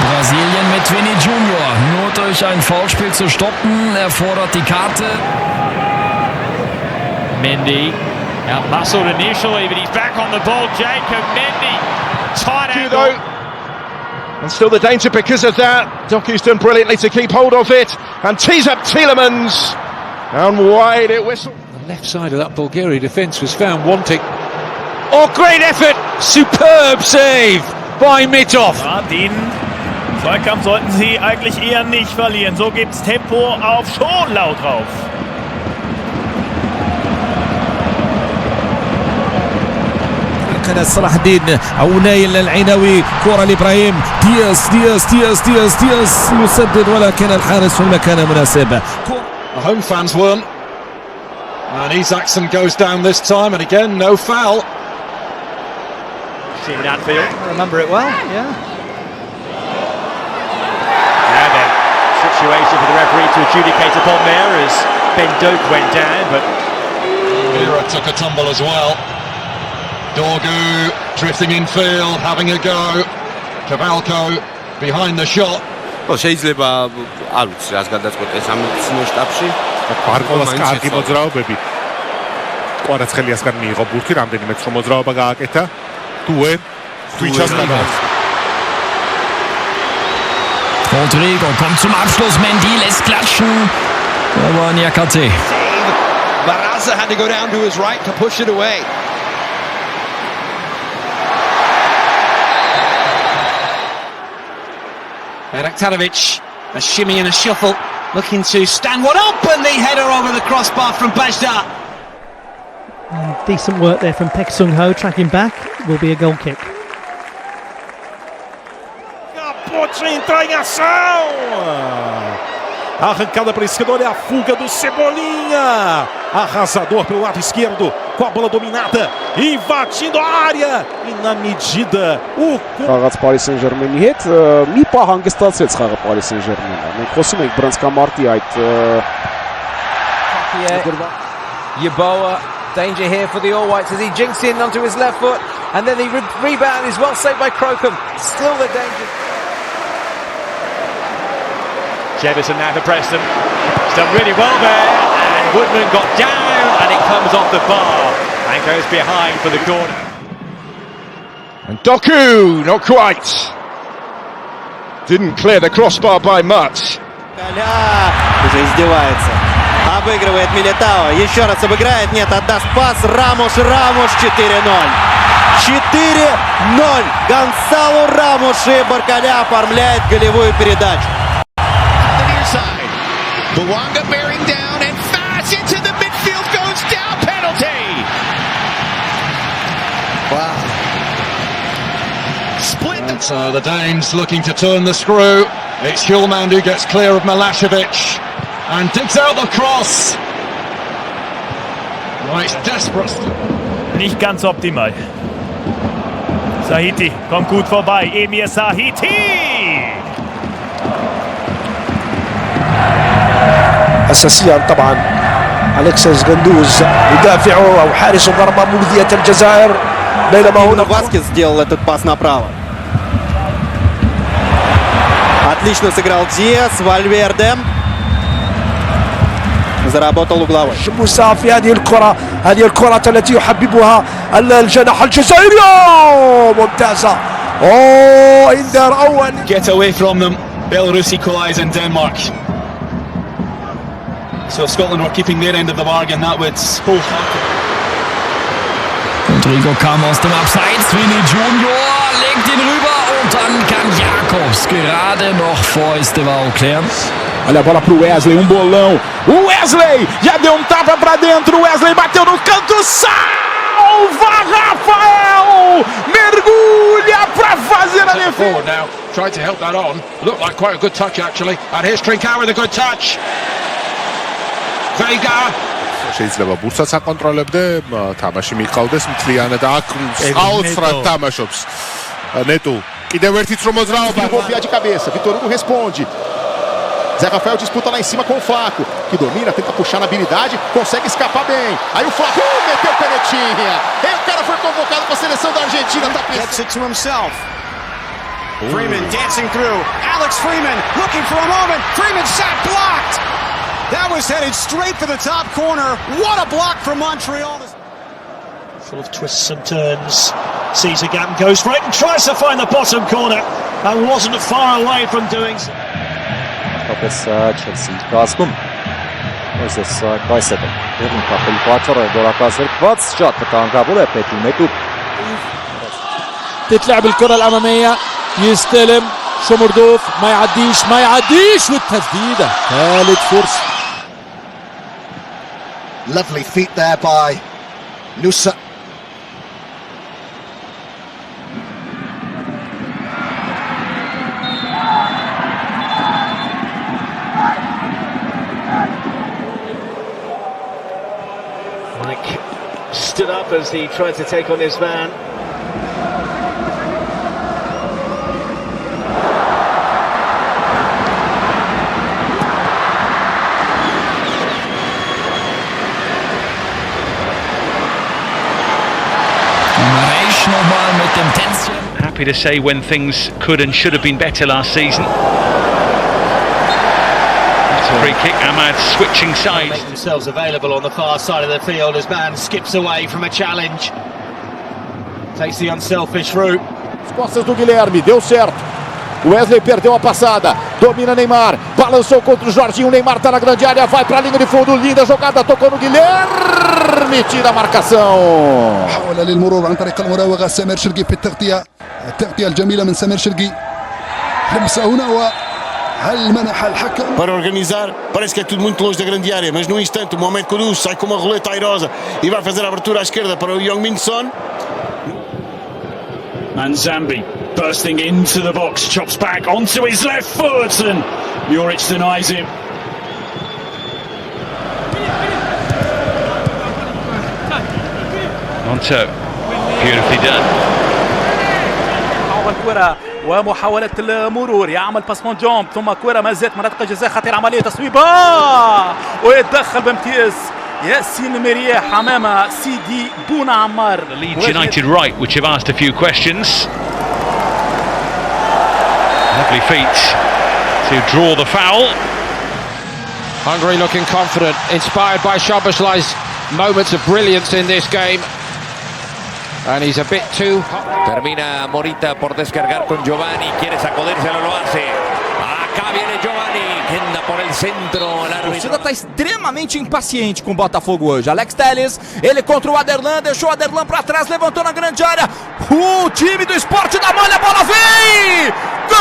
Brasilien mit Vini Junior. Nur durch ein Foulspiel zu stoppen. Er fordert die Karte. Mendy out-muscled initially, but he's back on the ball. Jacob Mendy. Tight angle. And still the danger because of that. Doku's done brilliantly to keep hold of it and tees up Tielemans. And wide it whistled. The left side of that Bulgaria defence was found wanting. Oh, great effort! Superb save by Mitov. Ja, den Zweikampf sollten sie eigentlich eher nicht verlieren. So gibt's Tempo auf Schonlau drauf. كان صلاح الدين او نايل العيناوي كرة لابراهيم دياس يسدد ولكن الحارس في المكان المناسب. The home fans weren't. And Isaacson goes down this time, and again, no foul. Seen Anfield. I remember it well, yeah. Now then, situation for the referee to adjudicate upon there as Ben Doku went down, but Mira took a tumble as well. Dogu drifting infield, having a go. Cavalco behind the shot. შეიძლება არ ვიცი რას გადაწყვეტეს სამედიცინო შტაბში. ბარკოლას კარგი მოძრაობები. კვარაცხელიასგან მიიღო ბურთი, რამდენიმე ცრო მოძრაობა გააკეთა. დუე twitchas გადააწყდა. Rodrigo kommt zum Abschluss. Mendy lässt klatschen. Aber Niakate. Barraza had to go down to his right to push it away. Beraktanovic, a shimmy and a shuffle, looking to stand one up, and the header over the crossbar from Bajda. Decent work there from Pek Sung-ho, tracking back, will be a goal kick. Pode entrar em ação! Arrancada para a esquerda, olha a fuga do Cebolinha! Arrasador pelo lado esquerdo, com a bola dominada, invadindo a área e na medida o Խաղաց Paris Saint-Germain-ի հետ մի պահ հանգստացեց խաղը Paris Saint-Germain-ը։ Մենք խոսում ենք բրանցքամարտի այդ Yeboah, danger here for the All Whites as he jinks in onto his left foot, and then the rebound is well saved by Crocombe. Still the danger. Jefferson now for Preston. He's done really well there, and Woodman got down, and it comes off the bar and goes behind for the corner. And Doku, not quite. Didn't clear the crossbar by much. Уже издевается. Обыгрывает Милитао. Еще раз обыграет. Нет, отдаст пас. Рамош 4-0. 4-0. Гонсало Рамош и Баркаля оформляет голевую передачу. Bouanga bearing down and fast into the midfield, goes down, penalty! Wow. Split. And the Danes looking to turn the screw. It's Hulman who gets clear of Milasevic and digs out the cross. Well, it's desperate. Nicht ganz optimal. Sahiti kommt gut vorbei. Emir Sahiti! اساسيا طبعا الكسيس غندوز يدافع او حارس مرمى مؤذية الجزائر بينما هنا Васкес сделал этот пас направо. Отлично сыграл Диас. Вальверде заработал угловой. موسى في هذه الكرة التي يحببها الجناح الجزائري ممتازة. إنذار أول. Get away from them. Belarus equalise in Denmark. So if Scotland were keeping their end of the bargain, that would wholeheartedly. Rodrigo kam aus dem Abseits, Vini Junior legt ihn rüber und dann kann Jakobs gerade noch vor Estevão klären. Olha a bola pro Wesley, bolão. O Wesley já deu tapa pra dentro. O Wesley bateu no canto, salva Rafael! Mergulha pra fazer a defesa. Now, tried to help that on. Looked like quite a good touch actually. And here's Trincao with a good touch. შეიძლება ბურსაც აკონტროლებდე, თამაში მიყავდეს მთლიანად და აქ აუცხრად თამაშობს. Neto, კიდევ ერთიც რომ მოძრაობა. Golpeia de cabeça, Vitor Hugo responde. Zé Rafael disputa lá em cima com o Flaco, que domina, tenta puxar na habilidade, consegue escapar bem. Aí o Flaco meteu canetinha. E o cara foi convocado para a seleção da Argentina. Gets it to himself. Freeman dancing through. Alex Freeman looking for a moment. Freeman shot blocked. That was headed straight for the top corner. What a block from Montreal. Full of twists and turns. Sees a gap and goes for it and tries to find the bottom corner. And wasn't far away from doing so. Chelsea Gascon. Մոյսես Կայսետը. Դերին կապել պատճառը որակազրկված շատ վտանգավոր է Պետրունետու. تتلعب الكرة الأمامية يستلم شمردوف ما يعديش والتسديدة ثالث فرصة. Lovely feet there by Nusa. Mike stood up as he tried to take on his man. Happy to say when things could and should have been better last season. That's a free kick. Ahmad switching sides. Make themselves available on the far side of the field as man skips away from a challenge. Takes the unselfish route. As costas do Guilherme, deu certo. Wesley perdeu a passada, domina Neymar, balançou contra o Jorginho, Neymar tá na grande área, vai pra linha de fundo, linda jogada, tocou no Guilherme, tira a marcação. حاول للمرور عن طريق المراوغة سمير شرقي في التغطية الجميلة من سمير شرقي. لمسة هنا وهل منح الحكم para organizar, parece que é tudo muito longe da grande área, mas no instante o Mohamed Kudus sai com uma roleta airosa e vai fazer a abertura à esquerda para o Young Min Son. And Zambi bursting into the box, chops back onto his left foot, and Juric denies him. Monto, beautifully done. الكرة ومحاولة المرور يعمل باسمون جومب ثم كرة ما زالت مناطق الجزاء خطير عملية تصويبة ويتدخل بامتياز ياسين مريح أمام سيدي بونا عمار. Leeds United right, which have asked a few questions. Lovely feet to draw the foul. Hungary looking confident, inspired by Szoboszlai's moments of brilliance in this game. And he's a bit too... Termina Morita por descargar con Giovanni, quiere sacudírselo, lo hace. Acá viene Giovanni, que anda por el centro. A torcida está extremamente impaciente com o Botafogo hoje. Alex Telles, ele contra o Aderlan, deixou o Aderlan para trás, levantou na grande área. O time do Esporte da Malha, a bola vem! Gol!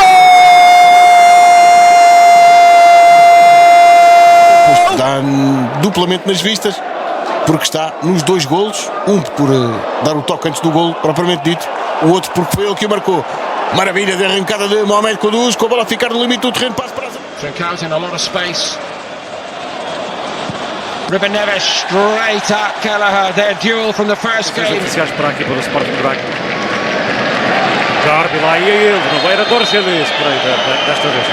Está duplamente nas vistas, porque está nos dois golos, um por dar o toque antes do golo, propriamente dito, o outro porque foi ele que o marcou. Maravilha de arrancada de Mohamed Kudus, com a bola a ficar no limite do terreno, passo para Trincão's in a lot of space. Ruben Neves straight at Kelleher, their duel from the first game. Oficiais para aqui para o Sporting de Braga. Garbi lá e ele, não vai agora ser desta vez.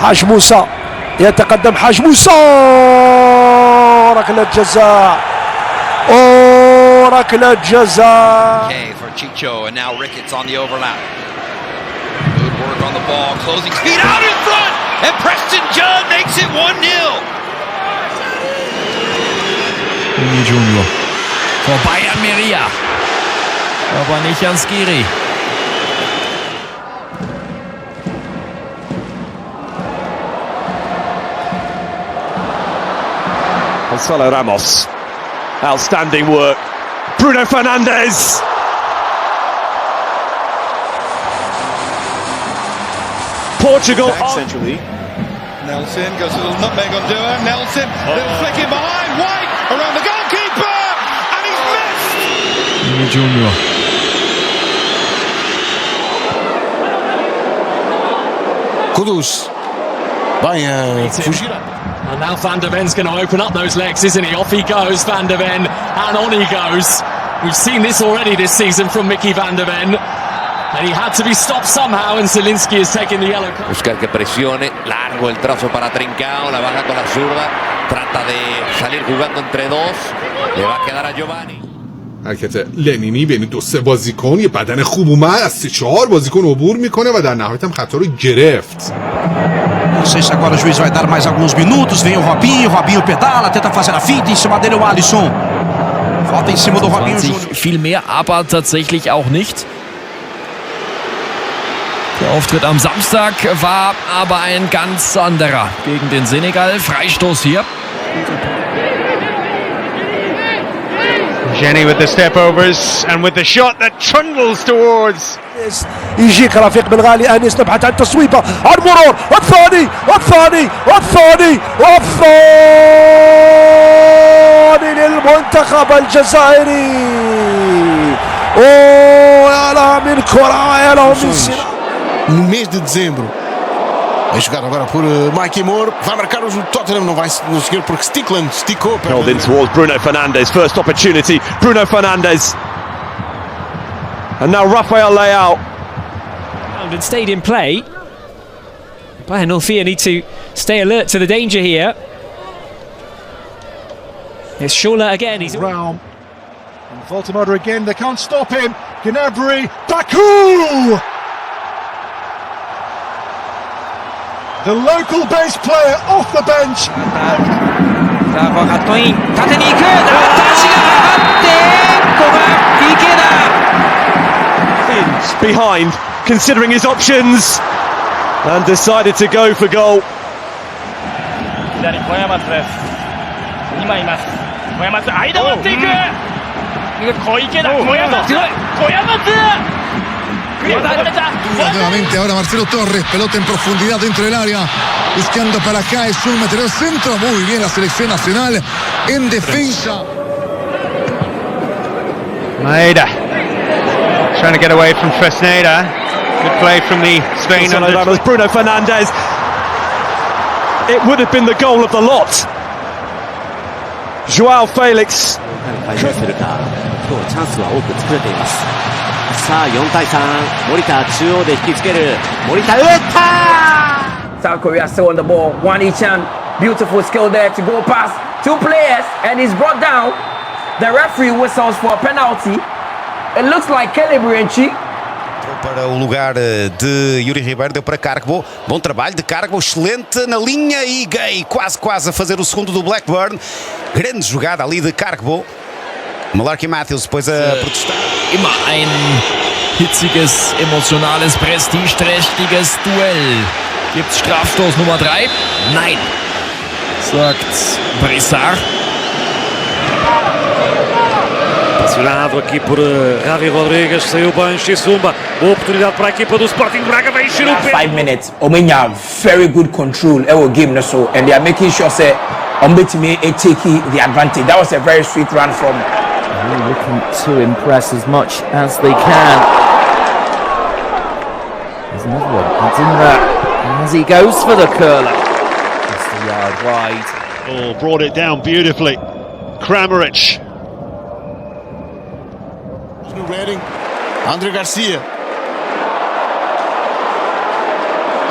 حاج موسى يتقدم حاج موسى، ركلة جزاء، ركلة جزاء. Okay, for Chicho, and now Ricketts on the overlap. Good work on the ball, closing speed out in front, and Preston Judd makes it 1-0. Junior vorbei an Meria, aber nicht an Skiri. Gonzalo Ramos, outstanding work. Bruno Fernandes. Portugal centrally. Nelson goes a little nutmeg on doue. Nelson, little flick in behind. White around the goalkeeper, and he's missed. Junior. Kudus. Vai fugir. And now Van der Ven's going to open up those legs, isn't he? Off he goes, Van der Ven, and on he goes. We've seen this already this season from Mickey Van der Ven. And he had to be stopped somehow, and Zielinski has taken the yellow card. Buscar que presione, largo el trazo para Trincão, la baja con la zurda, trata de salir jugando entre dos, le va a quedar a Giovanni. حرکت لنینی بین دو سه بازیکن، یه بدن خوب اومد از 3-4 بازیکن عبور میکنه و در نهایت هم خطا رو گرفت. Não sei se agora o juiz vai dar mais alguns minutos. Vem o Robinho pedala, tenta fazer a finta, em cima dele o Alisson. Falta em cima do Robinho Júnior. Viel mehr, aber tatsächlich auch nicht. Der Auftritt am Samstag war aber ein ganz anderer gegen den Senegal. Freistoß hier. Jenny with the step overs and with the shot that trundles towards. يجيك رفيق بن غالي انس، نبحث عن تصويبه، عن مرور، والثاني للمنتخب الجزائري. يا لها من كرة، يا له من سلاح. No mês de dezembro. É jogado agora por Mikey Moore. Vai marcar o Tottenham, não vai conseguir porque Stickland esticou. Held in towards Bruno Fernandes. First opportunity. Bruno Fernandes. And now Rafael Leao. And stayed in play. Bayern Northia need to stay alert to the danger here. It's Scholler again. He's Realm. And Voltemada again. They can't stop him. Gnabry. Baku. The local bass player off the bench. Behind, considering his options, and decided to go for goal. Nuevamente ahora Marcelo Torres, pelota en profundidad dentro del área, buscando para acá, es un material centro, muy bien la selección nacional en defensa. Maeda trying to get away from Fresneda. Good play from the Spain under Bruno Fernandes. It would have been the goal of the lot. Joao Felix. さあ4対3、森田中央で引きつける、森田打った。さあこれは on the ball, 1-1 Beautiful skill there to go past two players, and he's brought down. The referee whistles for a penalty. It looks like Kylian. Para o lugar de Yuri Ribeiro, deu para Cargbo. Bom trabalho de Cargbo, excelente na linha e Gay, quase a fazer o segundo do Blackburn. Grande jogada ali de Cargbo. Malarkey Matthews depois a protestar. Immer ein hitziges, emotionales, prestigeträchtiges Duell. Gibt's Strafstoß Nummer 3? Nein, sagt Brissard. Pressionado aqui por Javi Rodrigues, saiu bem, Xisumba, boa oportunidade para a equipa do Sporting Braga, vai encher o pé. 5 minutes, Omenya very good control game na so, and they are making sure say Ombetime take the advantage. That was a very sweet run from. Really looking to impress as much as they can. There's another one. It's in there as he goes for the curler. Just a yard wide. Oh, brought it down beautifully. Kramaric. No Reading, André Garcia.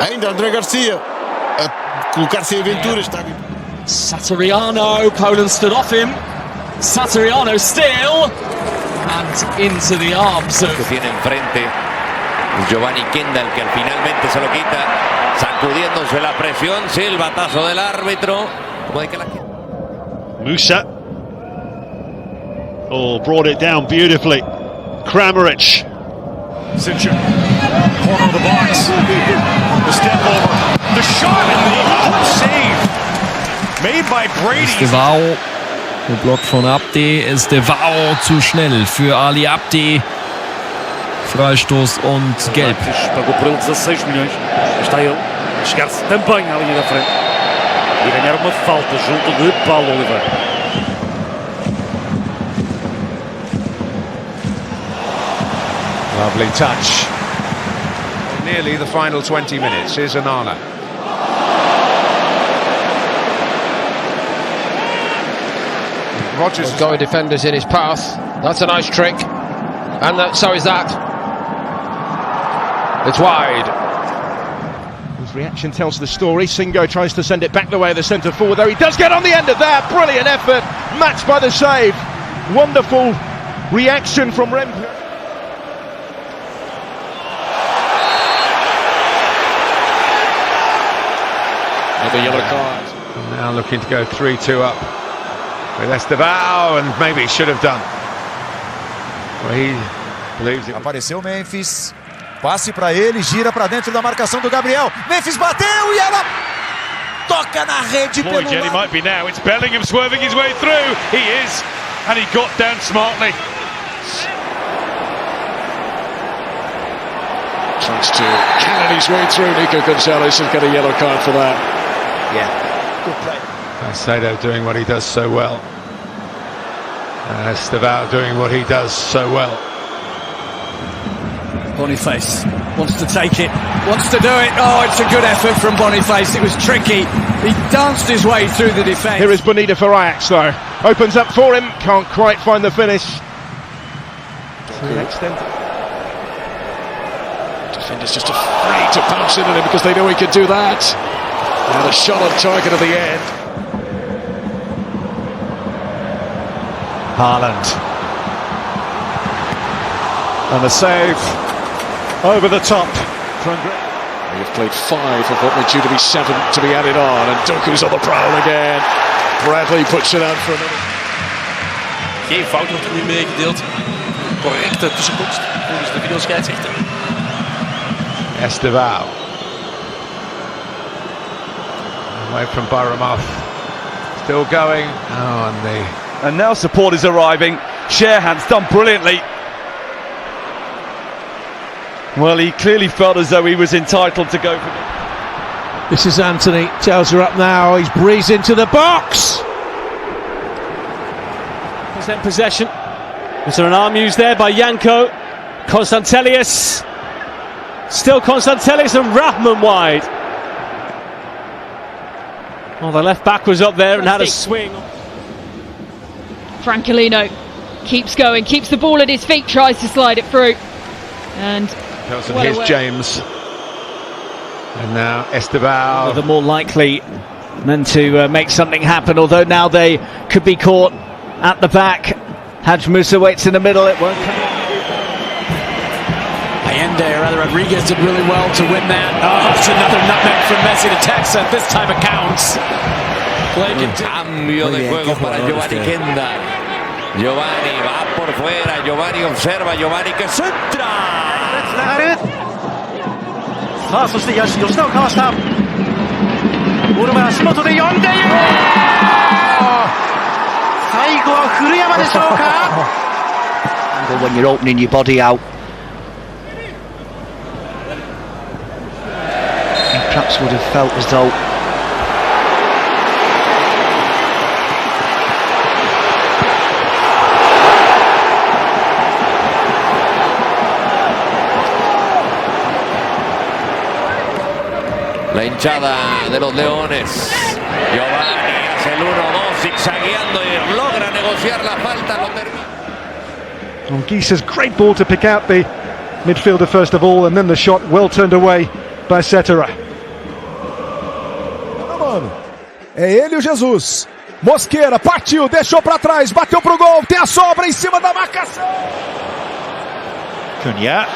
Ainda André Garcia a colocar-se em aventuras. Satriano, Poland stood off him. Satriano still, and into the arms of... Que tiene enfrente Giovanni Kendall, que finalmente se lo quita, sacudiéndose la presión, silbatazo del árbitro. Como de que la... Musa. Oh, brought it down beautifully. Kramaric. Sincher, corner of the box, the step over, the shot, and the save made by Brady. Estevao, der Block von Abde. Estevao zu schnell für Ali Abde. Freistoß und gelb. Pagou por ele 16 milhões. Está ele a chegar-se também à linha da frente e ganhar uma falta junto de Paulo Oliveira. Lovely touch. Nearly the final 20 minutes. Here's Anala. Rodgers has got defenders in his path. That's a nice trick. And so is that. It's wide. His reaction tells the story. Singo tries to send it back the way of the centre forward there. He does get on the end of that. Brilliant effort. Matched by the save. Wonderful reaction from Rempey. Another yellow card. Now looking to go 3-2 up with Estevao, and maybe should have done. Well, he believes it. Apareceu Memphis. Passe para ele, gira para dentro da marcação do Gabriel. Memphis bateu e ela toca na rede pelo lado. He might be now. It's Bellingham swerving his way through. He is, and he got down smartly. Tries to cannon his way through. Nico Gonzalez has got a yellow card for that. Yeah, good play. Caicedo doing what he does so well. Estevao doing what he does so well. Boniface wants to take it, wants to do it. Oh, it's a good effort from Boniface. It was tricky. He danced his way through the defence. Here is Bonita for Ajax though. Opens up for him, can't quite find the finish. To the extent. Defenders just afraid to bounce in on him because they know he can do that. And a shot on target at the end. Haaland. And the save over the top. You've played 5 of what were due to be 7 to be added on, and Doku's on the prowl again. Bradley puts it out for another. Geen fout wordt er nu meegedeeld. Correcte tussenkomst volgens de videoscheidsrechter. Estevao. Away from Baramoff. Still going. Oh, and now support is arriving. Sharehand's done brilliantly. Well, he clearly felt as though he was entitled to go for it. This is Anthony. Tells her up now. He's breezed into the box. Present possession. Was there an arm used there by Janko? Konstantelius. Still Konstantelius and Rahman wide. Well, the left back was up there and had a swing. Francolino keeps going, keeps the ball at his feet, tries to slide it through. And here's James. And now Estevao. The more likely than to make something happen, although now they could be caught at the back. Hadj Musa waits in the middle, it won't come. Allende, or rather Rodriguez, did really well to win that. Oh, it's another nutmeg from Messi to Texas. This time it counts. Cambio de juego para Giovanni Kendall. Giovanni va por fuera, Giovanni observa, Giovanni que centra. さあそして吉田をかわした。ボールは足元で読んでいる。最後は古山でしょうか。When you're opening your body out, he perhaps would have felt as though la hinchada de los Leones. Giovanni hace el 1-2 zigzagueando y logra negociar la falta. Lo termina. Gisa's great ball to pick out the midfielder first of all, and then the shot well turned away by Cetera. É ele o Jesus. Mosqueira partiu, deixou para trás, bateu pro gol, tem a sobra em cima da marcação. Cunha.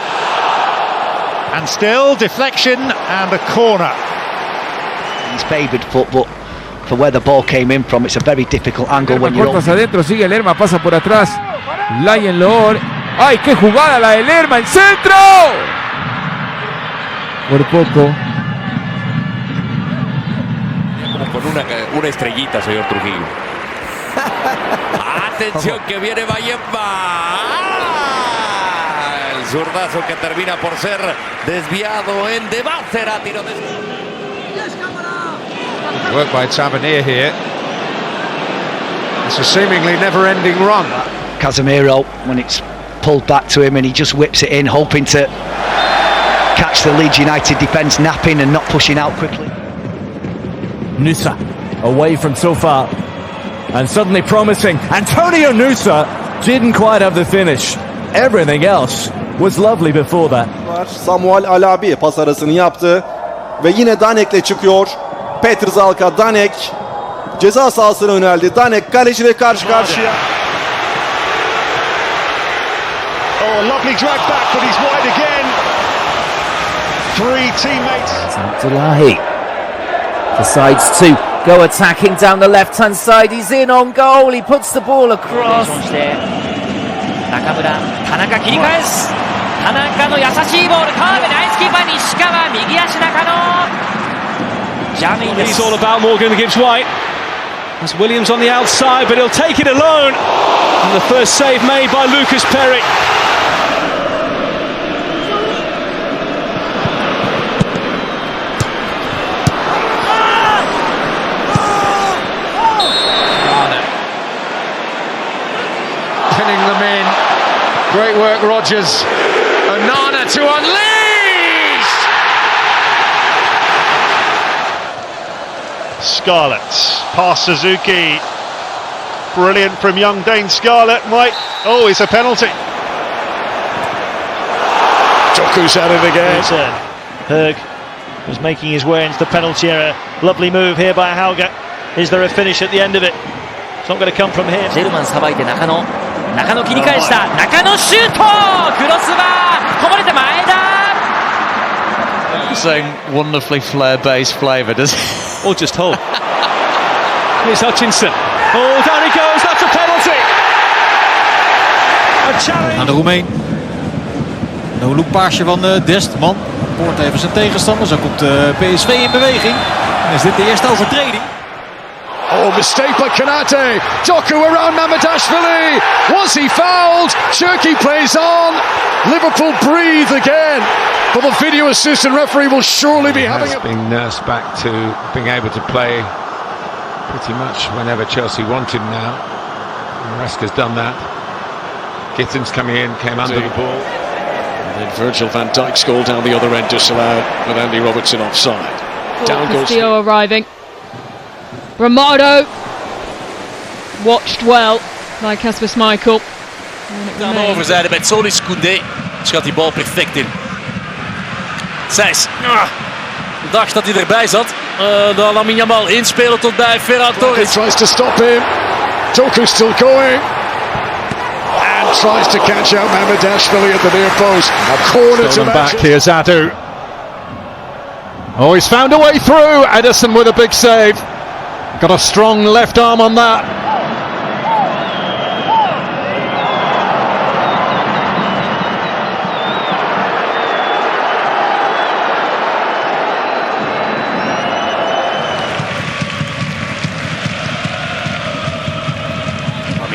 And still deflection and a corner. he's favoured foot, but for where the ball came in from, it's a very difficult angle when you're cortas adentro, sigue Lerma, pasa por atrás. Lion Lord. ¡Ay, qué jugada la de Lerma! ¡En centro! Por poco. Como con una estrellita, señor Trujillo. Atención que viene Bayemba. El zurdazo que termina por ser desviado en de Bácera. Tiro de... Work by Tavernier here. It's a seemingly never-ending run. Casemiro, when it's pulled back to him and he just whips it in, hoping to catch the Leeds United defence napping and not pushing out quickly. Nusa away from so far and suddenly promising. Antonio Nusa didn't quite have the finish. Everything else was lovely before that. Samuel Alabi pas arasını yaptı ve yine Danek'le çıkıyor. Petr Zalka, Danek ceza sahasına yöneldi. Danek kaleciyle karşı karşıya. Oh, lovely drag back, but he's wide again. Three teammates. Abdullahi decides to go attacking down the left-hand side. He's in on goal. He puts the ball across. 中村、田中切り返す。田中の優しいボール、カーブ、ナイスキーパー西川、右足中野。ジャミンです。 It's all about Morgan Gibbs White. That's Williams on the outside, but he'll take it alone. And the first save made by Lucas Perry. Pinning them in. Great work, Rodgers. Onana to unleash! Scarlett past Suzuki. Brilliant from young Dane Scarlett. Might. Oh, it's a penalty. Doku's at it again. Herg was making his way into the penalty area. Lovely move here by Hauger. Is there a finish at the end of it? It's not going to come from him. ジェルマンさばいて中野。中野切り返した。中野シュート。クロスバー。こぼれて前田。 Saying wonderfully flair-based flavour, does it? Or just hold. Here's Hutchinson. Oh, down he goes. That's a penalty. A challenge. Aan de Roemeen. Een looppaasje van Dest. Man poort even zijn tegenstander. Zo komt PSV in beweging. En is dit de eerste overtreding? Oh, mistake by Konate. Doku around Mamadashvili. Was he fouled? Cherki plays on. Liverpool breathe again. But the video assistant referee will surely be having been nursed back to being able to play pretty much whenever Chelsea wanted now. Maresca's done that. Gittins coming in, came under the ball. And then Virgil van Dijk's goal down the other end disallowed with Andy Robertson offside. Down goes Castillo arriving. Romano watched well by Kasper Schmeichel. Dan de overzijde bij Solis Koundé. Schat die bal perfect in. Seis. Dacht dat hij erbij zat. dan Lamine Yamal inspelen tot bij Ferran Torres. Tries to stop him. Doku still going. And tries to catch out Mamardashvili at the near post. Corner to back. Here's Adu. Oh, he's found a way through. Edison with a big save. Got a strong left arm on that.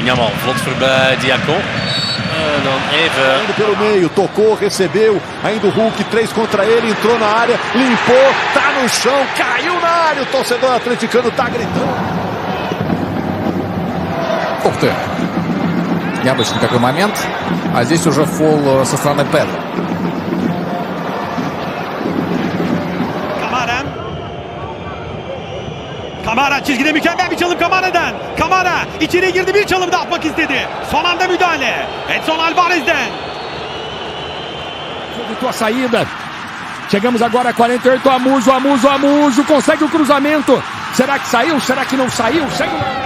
Yamal, vlot voorbij Diacon. En dan even... Indo pelo meio, tocou, recebeu. Ainda o Hulk, 3 contra ele, entrou na área, limpou, tá no chão, caiu na área. O torcedor atleticano tá gritando. Ух ты! Необычный такой момент. А здесь уже фол со стороны Педро. Kamara çizgide mükemmel bir çalım Kamara'dan. Kamara içeri girdi, bir çalım da atmak istedi. Son anda müdahale. Edson Alvarez'den. Evitou a saída. Chegamos agora a 48. Amuso consegue o cruzamento. Será que saiu? Será que não saiu? Segue o...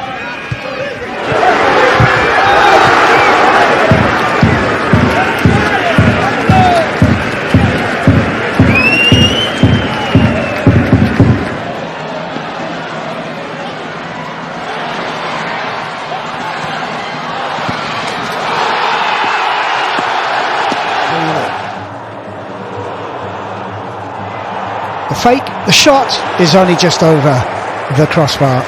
The fake, the shot is only just over the crossbar.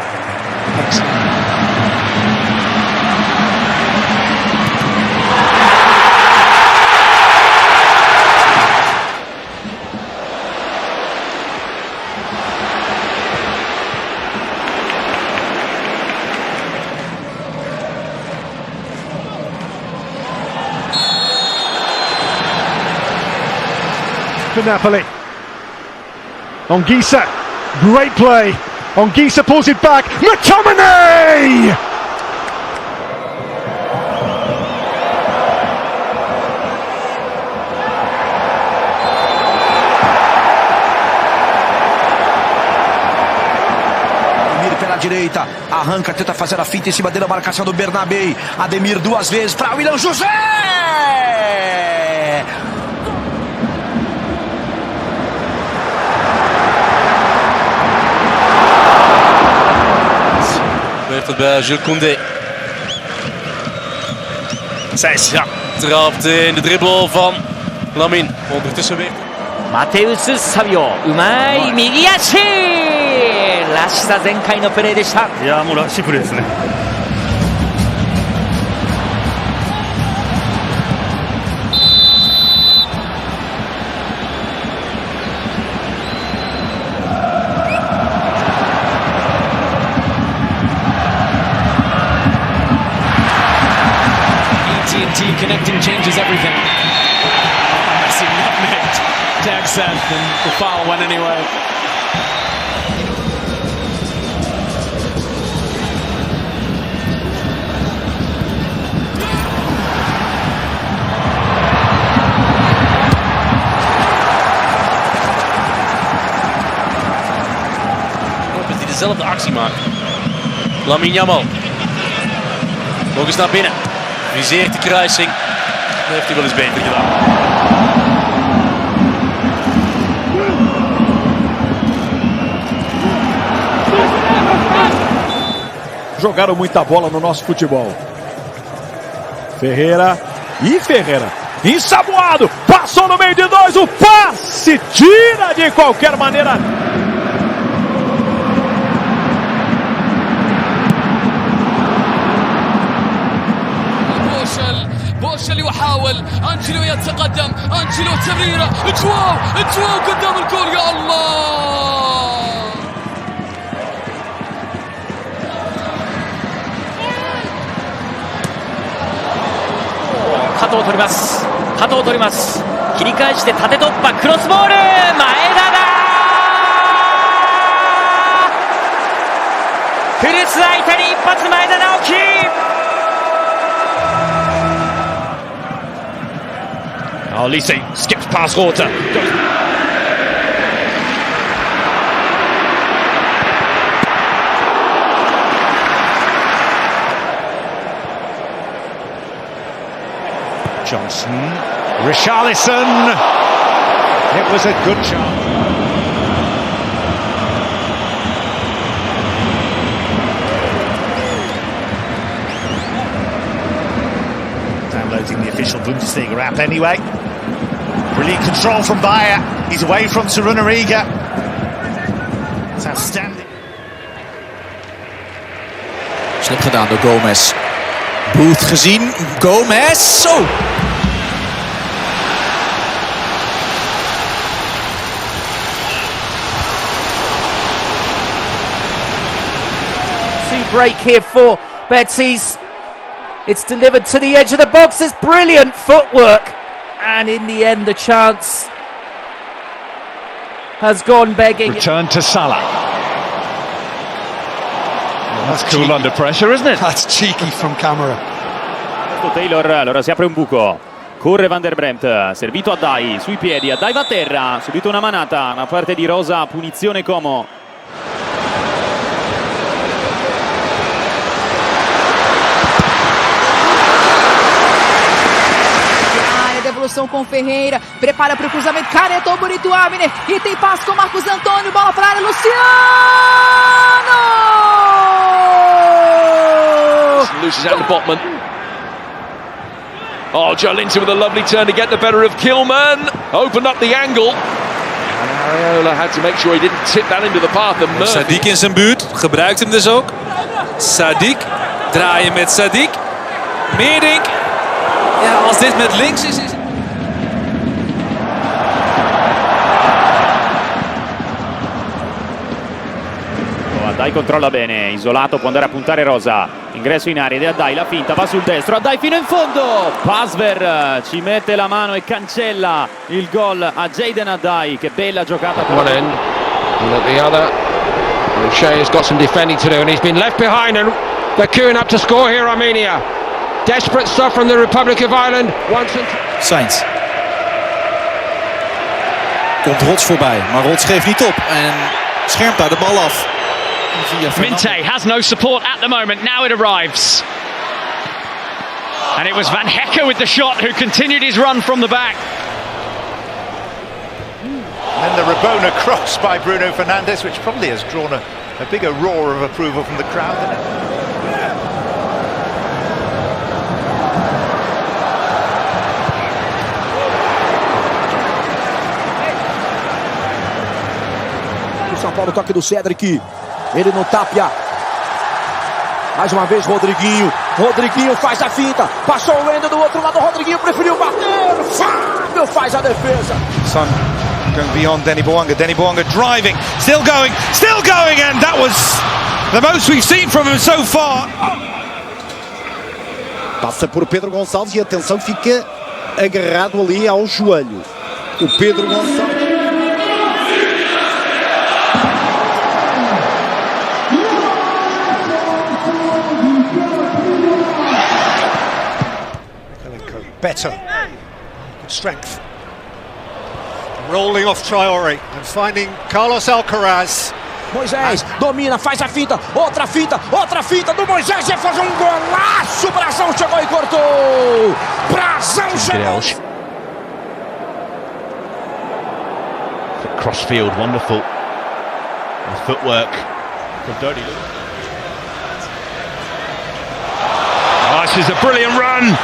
For Napoli. Ongisa, great play. Ongisa pulls it back. McTominay! Pela direita, arranca, tenta fazer a finta em cima dele, a marcação do Bernabé. Ademir 2 vezes para William José! Gebeurt het bij Jules Koundé. Seis, ja, trapt in de dribbel van Lamine. Ondertussen weer. マテウス・サビオ、うまい右足らしさ全開のプレーでした。いや、もうらしいプレーですね。Connecting changes everything. Messi nutmegged Texan, and the foul went anyway. Lopez die dezelfde actie maakt. Lamine Yamal. Nog eens naar binnen. Viseert de kruising. Dat heeft hij wel eens beter gedaan. Jogaram muita bola no nosso futebol. Ferreira. Ensaboado. Passou no meio de 2. O passe. Tira de qualquer maneira. بوشل يحاول، أنجلو يتقدم، أنجلو تمريرة، جواو قدام الجول، يا الله.肩を取ります。切り返して縦突破、クロスボール、前田だ。古巣相手に一発、前田直樹。Oh, Lise skips past Rota. Johnson, Richarlison. It was a good chance. Downloading the official Bundesliga app anyway. Brilliant control from Bayer. He's away from Torunariga. It's outstanding. Slim gedaan door Gomez. Booth gezien. Gomez. Zo! Break here for Betis. It's delivered to the edge of the box. It's brilliant footwork, and in the end the chance has gone begging. Return to Salah. Well, that's cool under pressure, isn't it? That's cheeky from camera. Taylor, allora si apre un buco. Corre Van der Bremt, servito a Dai, sui piedi, a Dai va a terra, subito una manata, una parte di Rosa, punizione Como. Devolução com Ferreira, prepara para o cruzamento, caretou bonito o Abner, e tem passe com Marcos Antônio, bola para a área, Luciano! Loses out to Botman. Oh, Joe Linton with a lovely turn to get the better of Kilman. Opened up the angle. And Areola had to make sure he didn't tip that into the path of Murphy. Sadiq in zijn buurt, gebruikt hem dus ook. Sadiq, draaien met Sadiq. Meerdink. Ja, als dit met links is... Dai controlla bene, isolato, può andare a puntare Rosa, ingresso in area di Adai, la finta, va sul destro, Adai fino in fondo, Pasver ci mette la mano e cancella il gol a Jaden Adai, che bella giocata per one end and at the other, and Shea's got some defending to do and he's been left behind and they're queuing up to score here, Armenia. Desperate stuff from the Republic of Ireland. Sainz. Komt Rots voorbij, maar Rots geeft niet op en schermt daar de bal af. Minte has no support at the moment, now it arrives. And it was Van Hekke with the shot who continued his run from the back. And then the Rabona cross by Bruno Fernandes, which probably has drawn a bigger roar of approval from the crowd than it. São Paulo, toque do Cedric. Ele no Tapia. Mais uma vez Rodriguinho. Rodriguinho faz a finta. Passou o Ender do outro lado. Rodriguinho preferiu bater. Fábio faz a defesa. Son going beyond Denny Bouanga. Denny Bouanga driving. Still going. And that was the most we've seen from him so far. Passa por Pedro Gonçalves e atenção, fica agarrado ali ao joelho. O Pedro Gonçalves. Better. Good strength. Rolling off Traore and finding Carlos Alcaraz. Moisés domina, faz a finta, outra finta do Moisés, ia fazer um golaço, Brazão chegou e cortou, Brazão chegou. Crossfield, wonderful. The footwork from Doty. Oh, this is a brilliant run, and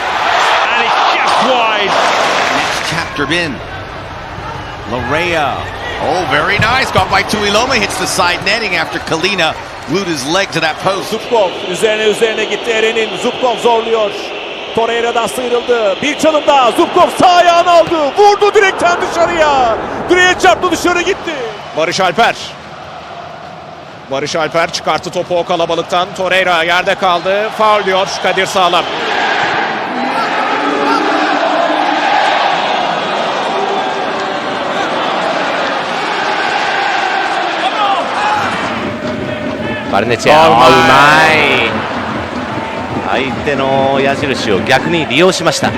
it's just wide. Next chapter in. Larea. Oh, very nice. Got by Tuiloma. Hits the side netting after Kalina glued his leg to that post. Zubkov üzerine gitti Eren'in. Zubkov zorluyor. Torreira'dan sıyrıldı. Bir çalım daha. Zubkov sağ ayağını aldı. Vurdu direkten dışarıya. Direğe çarptı, dışarı gitti. Barış Alper. Barış Alper çıkarttı topu o kalabalıktan. Torreira yerde kaldı. Faul diyor Kadir Sağlam.バルネチア、うまい。相手の矢印を逆に利用しました。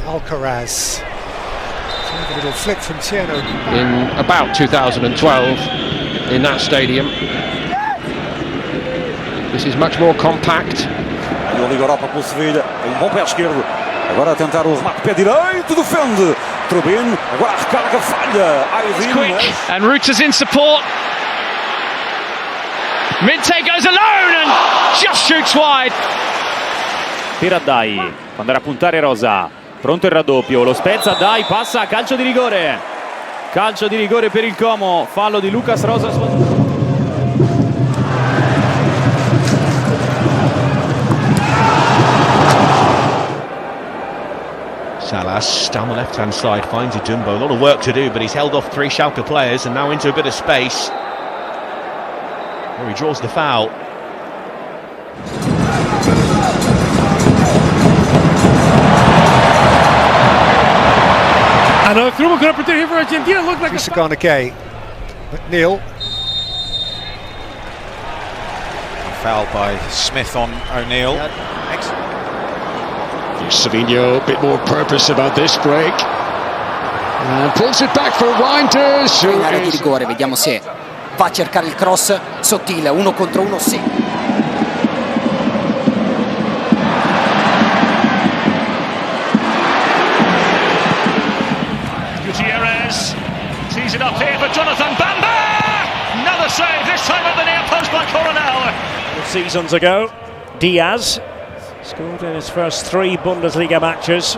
Alcaraz. A little flick from Tieno. In about 2012 in that stadium. This is much more compact. E o Ligoropa pelo Sevilha, tem bom pé esquerdo. Agora a tentar o remate pé direito, defende. Trubin, agora a recarga, falha. Quick, and Ruta's in support. Minte goes alone and just shoots wide. Per Dai, quando era a puntare Rosa, pronto il raddoppio, lo spezza, Dai passa, calcio di rigore per il Como, fallo di Lucas Rosa. Salas down the left-hand side finds Ijumbo. A lot of work to do, but he's held off 3 Schalke players and now into a bit of space. Where he draws the foul. And a through good opportunity for Argentina. Looked like Sagana Gay. McNeil. Foul by Smith on O'Neill. Savinho, a bit more purpose about this break. And pulls it back for Reinders. In area di rigore, vediamo se va a cercare il cross sottile, 1 contro 1, sì. Gutierrez tees it up here for Jonathan Bamba. Another save, this time at the near post by Coronel. Seasons ago, Diaz scored in his first 3 Bundesliga matches.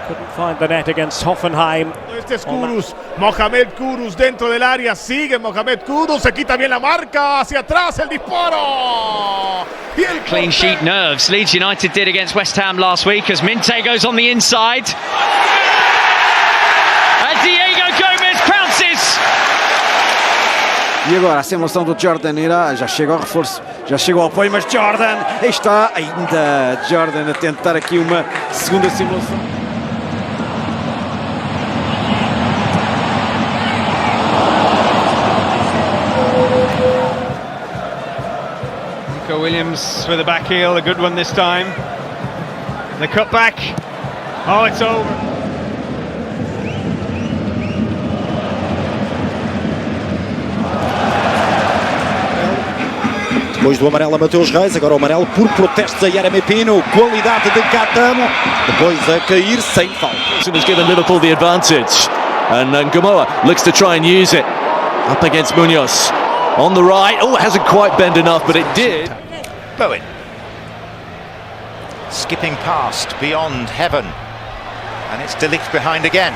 Couldn't find the net against Hoffenheim. Este es Kudus, Mohamed Kudus dentro del área, sigue Mohamed Kudus, se quita bien la marca, hacia atrás el disparo. Clean sheet nerves. Leeds United did against West Ham last week as Minte goes on the inside. And Diego Gomes pounces. E agora a simulação do Jordan irá, já chega ao reforço, já chegou ao apoio, mas Jordan está ainda Jordan a tentar aqui uma segunda simulação. Nico Williams with a back heel, a good one this time. The cut back. Oh, it's over. Depois do amarelo a Mateus Reis, agora o amarelo por protestos a Yeremy Pino, qualidade de Catamo, depois a cair sem falta. Has given Liverpool the advantage, and Gamoa looks to try and use it up against Munoz on the right. Oh, it hasn't quite bent enough, but it did. Bowen. Skipping past beyond heaven, and it's De Ligt behind again.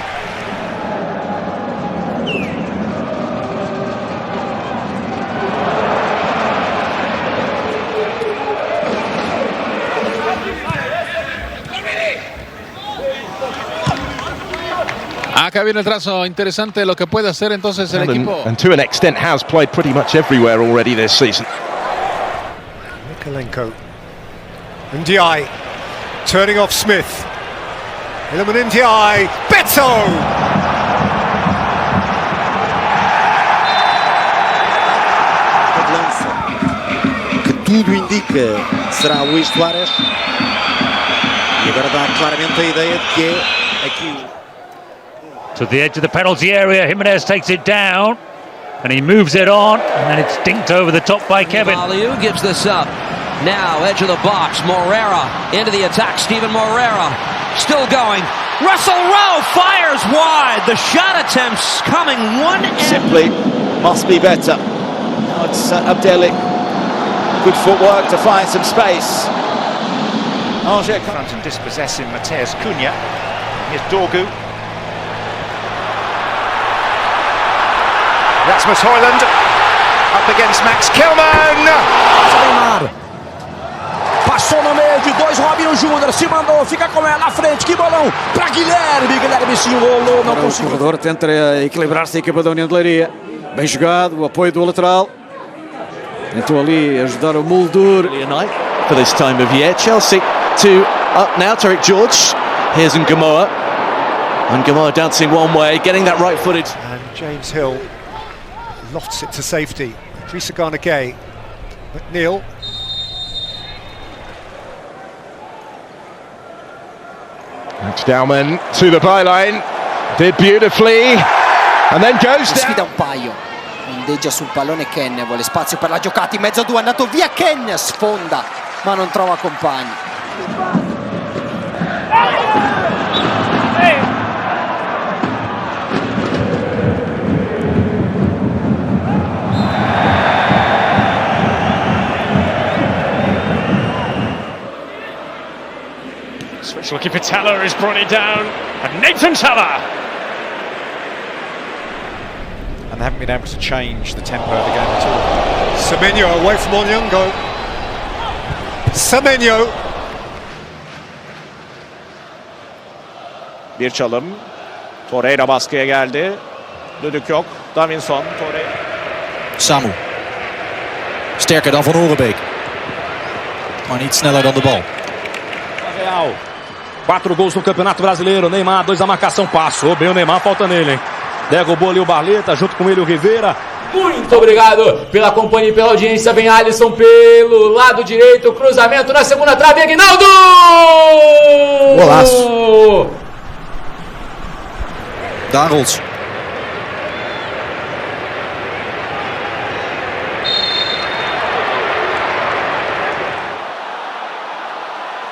Acá viene el trazo interesante de lo que puede hacer entonces el equipo. And to an extent has played pretty much everywhere already this season. Mikolenko. Ndiaye turning off Smith. Iliman Ndiaye. Beto! Que tudo indica será Luís Suárez. E agora dá claramente a ideia de que é aqui. To the edge of the penalty area, Jimenez takes it down and he moves it on, and then it's dinked over the top by Kevin. Aliu gives this up. Now, edge of the box, Morera into the attack. Steven Morera still going. Russell Rowe fires wide. The shot attempts coming one end. Simply must be better. Now it's Abdelli. Good footwork to find some space. Angers front and dispossessing Mateus Cunha. Here's Dogu. Rasmus Højlund up against Max Kilman. Neymar. Passou no meio de 2, Robinho Júnior se mandou, fica com ela à frente, que bolão para Guilherme. Guilherme se enrolou, não conseguiu. O corredor tenta equilibrar-se a equipa da União de Leiria. Bem jogado, o apoio do lateral. Tentou ali ajudar o Muldur. For this time of year, Chelsea to up now. Tariq George. Here's Ngamoa. And Ngamoa dancing one way, getting that right footage. And James Hill lofts it to safety. Trisagana Gay. McNeil. Stauman to the byline, did beautifully, and then goes down. Sfida un paio, ondeggia sul pallone Ken, vuole spazio per la giocata in mezzo a due, è andato via Ken, sfonda ma non trova compagni. Switch looking for Teller, who's brought it down, and Nathan Teller. And they haven't been able to change the tempo of the game at all. Semenyo away from Onyungo. Semenyo. Bir çalım. Torreira baskıya geldi. Düdük yok. Davinson, Torreira. Samu. Sterker dan Van Horenbeek. Maar niet sneller dan de bal. Real. 4 gols no Campeonato Brasileiro. Neymar, 2 a marcação. Passou bem o Neymar, falta nele, hein? Derrubou ali o Barleta, junto com ele o Rivera. Muito obrigado pela companhia e pela audiência. Vem Alisson pelo lado direito. Cruzamento na segunda trave. Aguinaldo! Golaço. Darels.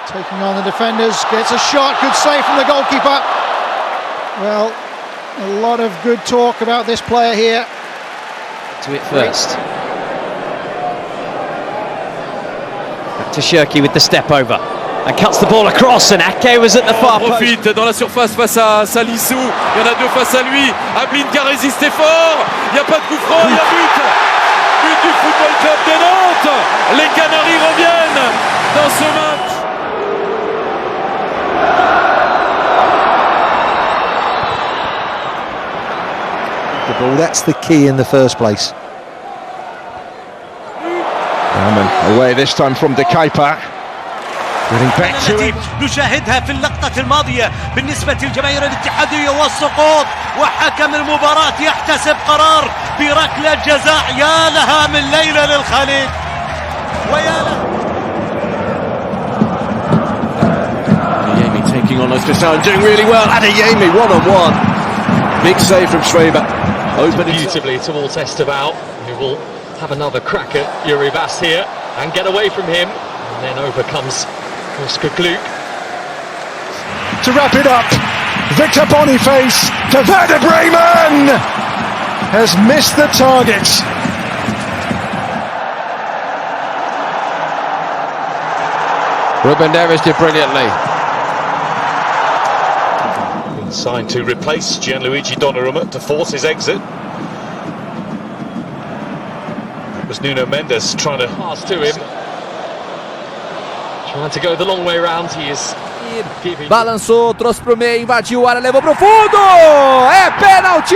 Taking on the defenders, gets a shot, good save from the goalkeeper. Well, a lot of good talk about this player here. To it first. Back to Shirky with the step over. And cuts the ball across, and Ake was at the far post. Profite dans la surface face à Salissou. Il y en a deux face à lui. Ablin qui a résisté fort. Il n'y a pas de coup franc, il y a but. But du Football Club de Nantes. Les Canaries reviennent dans ce match. The ball, that's the key in the first place. Away this time from De Kuyper. Getting back to it. نشاهدها في اللقطة الماضية بالنسبة للجماهير الاتحادية والسقوط، وحكم المباراة يحتسب قرار بركلة جزاء. يا لها من ليلة للخليج ويا لها. Adeyemi taking on Oscar, doing really well. Adeyemi one-on-one. Big save from Schwaber. Opening Beautifully towards Esteval, who will have another crack at Yuri Bass here and get away from him. And then over comes Oscar Gluck. To wrap it up, Victor Boniface to Werder Bremen has missed the target. Ruben Neves did brilliantly. Signed to replace Gianluigi Donnarumma to force his exit. It was Nuno Mendes trying to pass to him. Trying to go the long way round. He is giving. Balançou, trouxe pro meio, invadiu a área, levou pro fundo! É pênalti!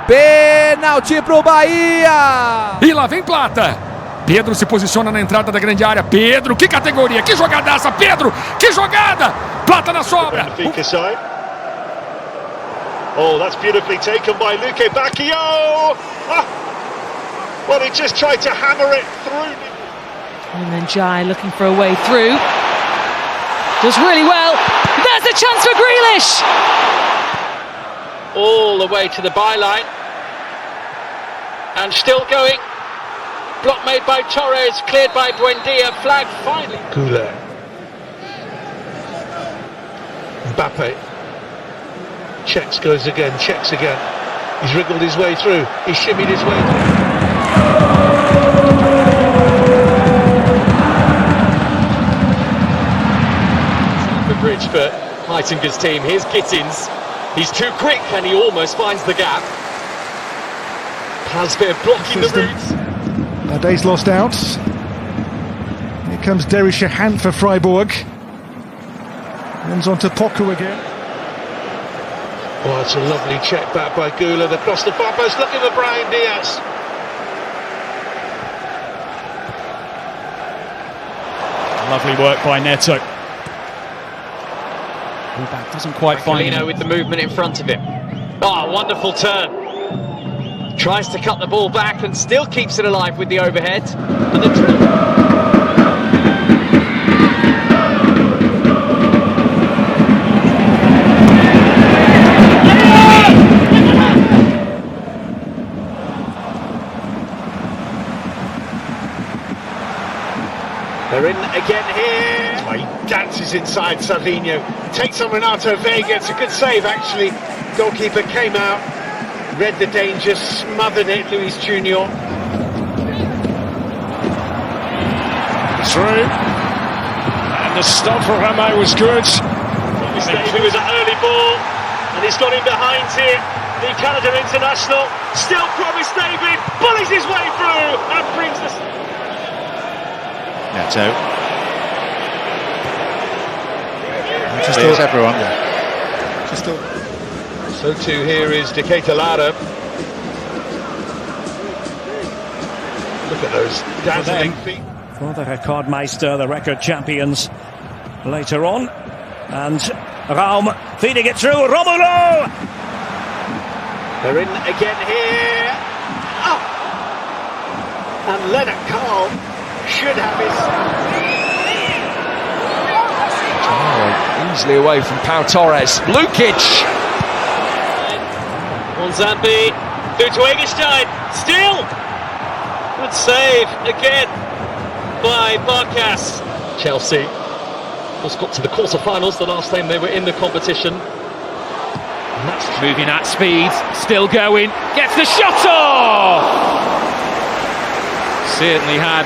Pênalti pro Bahia! E lá vem Plata. Pedro se posiciona na entrada da grande área. Pedro, que categoria, que jogadaça, Pedro, que jogada! Plata na sobra. Oh, that's beautifully taken by Luque Bacchio. Ah! Well, he just tried to hammer it through. And then Jai looking for a way through. Does really well. There's a chance for Grealish. All the way to the byline. And still going. Block made by Torres, cleared by Buendia, flag finally. Goulet. Mbappe. Checks, goes again, checks again. He's wriggled his way through. He's shimmied his way through. The bridge for Heitinger's team. Here's Gittins. He's too quick and he almost finds the gap. Pazver blocking the route. Days lost out. Here comes Derry Shahan for Freiburg. Runs on to Poku again. Oh, it's a lovely check back by Goulet across the far post, looking for Brahim Diaz. Lovely work by Neto. Fullback doesn't quite find him. with the movement in front of him. Oh, wonderful turn. Tries to cut the ball back and still keeps it alive with the overhead. And the runs inside Savinho, takes on Renato Vega. It's a good save actually. Goalkeeper came out, read the danger, smothered it, Luis Junior. Through, and the stop for Rama was good. It was an early ball, and he's got him behind here. The Canada international still promised David, bullies his way through and brings the... Neto. Just There's everyone. So too here is Decatur Lara. Look at those dazzling feet. For the Rekordmeister, the record champions, later on. And Raum feeding it through, Romulo! They're in again here. Oh! And Leonard Carl should have his... Easily away from Pau Torres. Lukic! Zambi through to Eggestein, still! Good save again by Barkas. Chelsea just got to the quarter-finals the last time they were in the competition. Moving at speed, still going, gets the shot off! Certainly had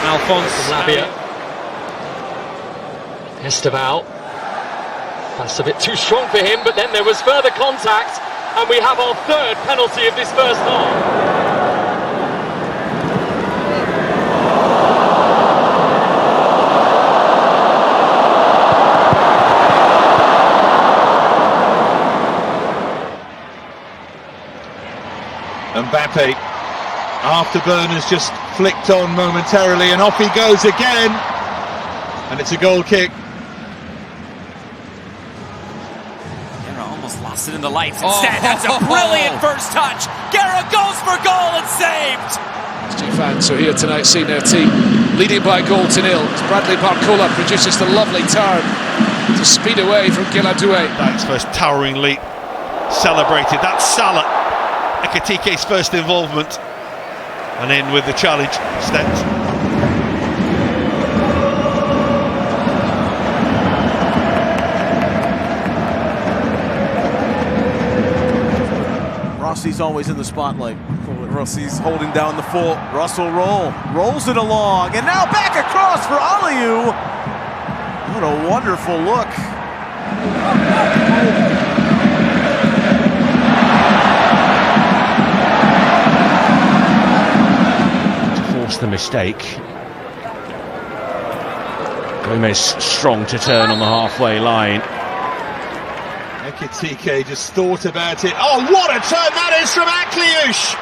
Alphonse Labia. Esteval. That's a bit too strong for him, but then there was further contact, and we have our third penalty of this first half. Mbappe, afterburners just flicked on momentarily, and off he goes again, and it's a goal kick. Almost lost it in the lights instead. That's a brilliant first touch. Guerra goes for goal and saved. Fans who are here tonight seeing their team leading by 0-0. Bradley Barcola produces the lovely turn to speed away from kylian doue. That's first towering leap celebrated. That's Salah, Ekitike's first involvement, and in with the challenge steps. Rossi's always in the spotlight. Rossi's holding down the fort. Russell rolls it along, and now back across for Aliou. What a wonderful look. To force the mistake. Gomez strong to turn on the halfway line. Ekitike just thought about it. Oh, what a turn that is from Akliouche!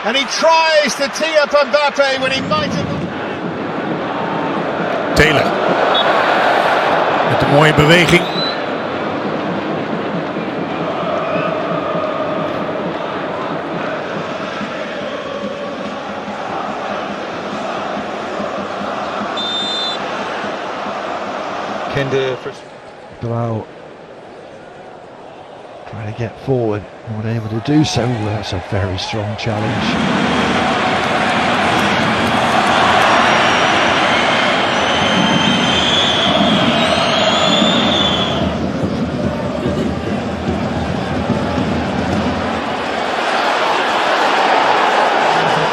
And he tries to tee up Mbappe when he might have... Taylor. Met een mooie beweging. Kende for... Bilal trying to get forward, not able to do so. That's a very strong challenge.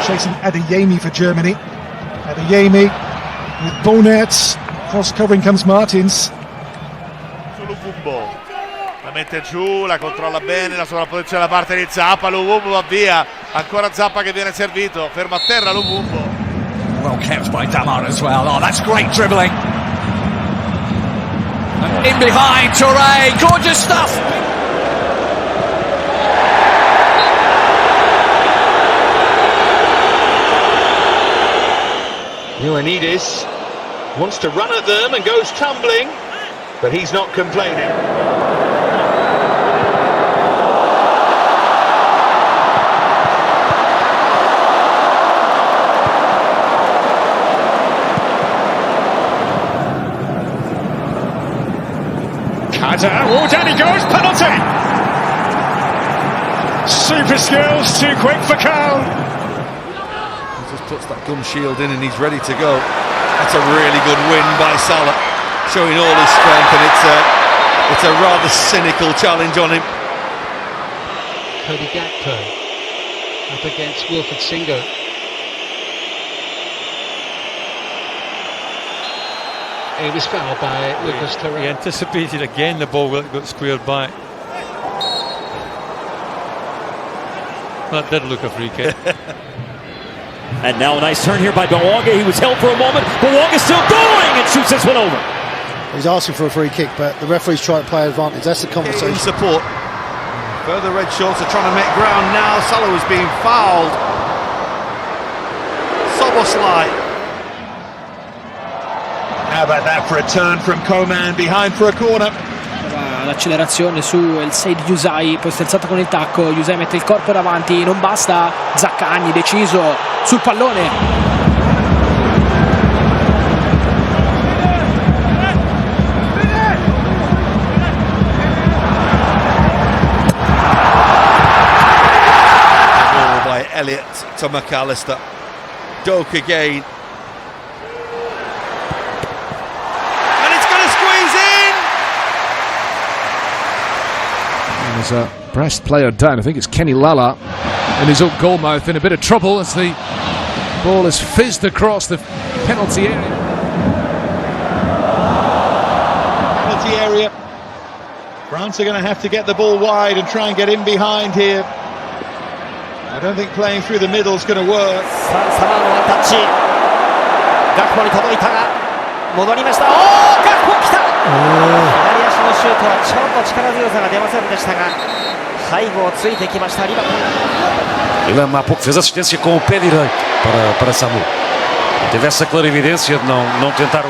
Chasing Adeyemi for Germany. Adeyemi with Bonnet. Cross covering comes Martins. Luvumbo la mette giù, la controlla bene, la sovrapposizione da parte di Zappa. Luvumbo va via, ancora Zappa che viene servito, ferma a terra Luvumbo. Well kept by Damar as well. Oh, that's great dribbling. And in behind, Touré, gorgeous stuff. Ioannidis wants to run at them and goes tumbling, but he's not complaining. Oh, down he goes, penalty! Super skills, too quick for Cal. He just puts that gum shield in and he's ready to go. That's a really good win by Salah. showing all his strength, and it's a rather cynical challenge on him. Cody Gakpo up against Wilfred Singo. He was fouled by Lucas Torreira. He anticipated again the ball got squared back. That did look a free kick. And now a nice turn here by Bawanga. He was held for a moment. Bawanga's still going and shoots this one over. He's asking for a free kick, but the referee's trying to play advantage. That's the conversation. Support. Further red shorts are trying to make ground now. Salah is being fouled. Soboslai. How about that for a turn from Coman behind for a corner? L'accelerazione su il 6 di Yusai, poi sterzata con il tacco. Yusai mette il corpo davanti, non basta. Zaccagni deciso sul pallone. Ball by Elliott to McAllister. Doku again. There's a Brest player down. I think it's Kenny Lala in his own goalmouth in a bit of trouble as the ball is fizzed across the penalty area. Penalty area. France are going to have to get the ball wide and try and get in behind here. I don't think playing through the middle is going to work. ガクポに届いたが戻りました。ガクポ来た。左足のシュートはちょっと力強さが出ませんでしたが背後をついてきましたリバプール。Ele há pouco fez assistência com o pé direito para Samu. Teve essa clarividência de não tentar o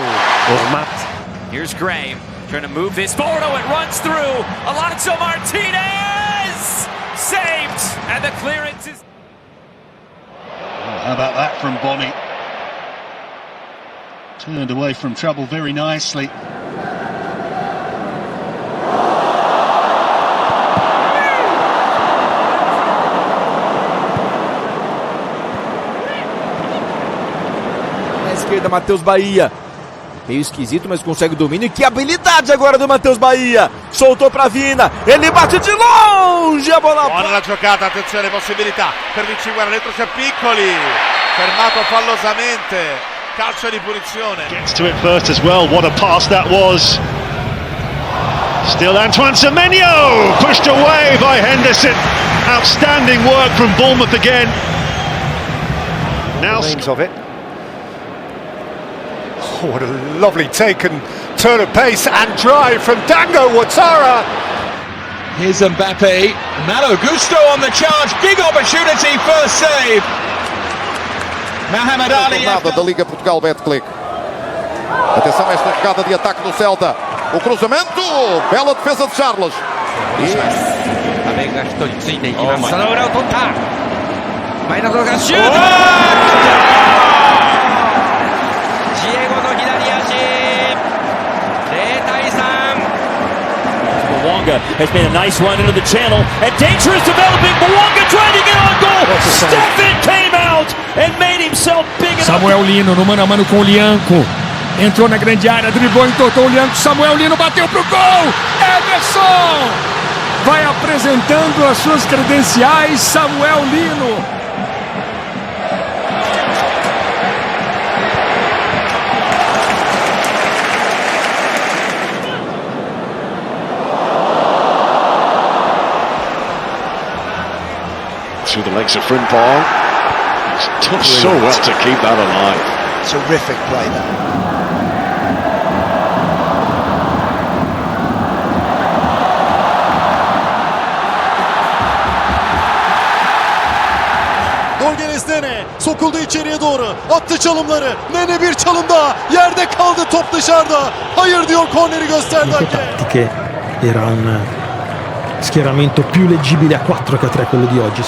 remate. Here's Gray trying to move this forward. Oh, it runs through. Alonso Martinez saved, and the clearance is. Oh, how about that from Bonnie? Turned away from trouble very nicely. Na esquerda, Matheus Bahia. Meio esquisito, mas consegue o domínio. E que habilidade agora do Matheus Bahia. Soltou pra Vina. Ele bate de longe. A bola. Buona la giocata, attenzione, possibilità per Vinci. Guarda, dentro c'è Piccoli. Fermato fallosamente. Calcio di punizione. Gets to it first as well. What a pass that was. Still Antoine Semenyo. Pushed away by Henderson. Outstanding work from Bournemouth again. Now of it. Oh, what a lovely take and turn of pace and drive from Dango Ouattara. Here's Mbappe. Malo Gusto on the charge. Big opportunity, first save. Mohamed Ali. Nada da Liga Portugal, Betclic. Atenção a esta jogada de ataque do Celta. O cruzamento. Bela defesa de Charles. 阿部が一人ついていきます。その裏を取った。前田がシュート。Bawanga has made a nice run into the channel, and danger is developing. Bawanga trying to get on goal. Stefan came out and made himself big enough. Samuel Lino no mano a mano com o Lianco. Entrou na grande área, driblou, entortou o Lianco. Samuel Lino bateu pro gol. Everson vai apresentando as suas credenciais. Samuel Lino. through the legs of Frimpong. He's done so well to keep that alive. Terrific play there. Gol gerisinde ne? Sokuldu içeriye doğru. Attı çalımları. Nene bir çalım daha. Yerde kaldı, top dışarıda. Hayır diyor, korneri gösterdi hakem. Tattiche era un schieramento più leggibile a 4 che a 3 quello di oggi.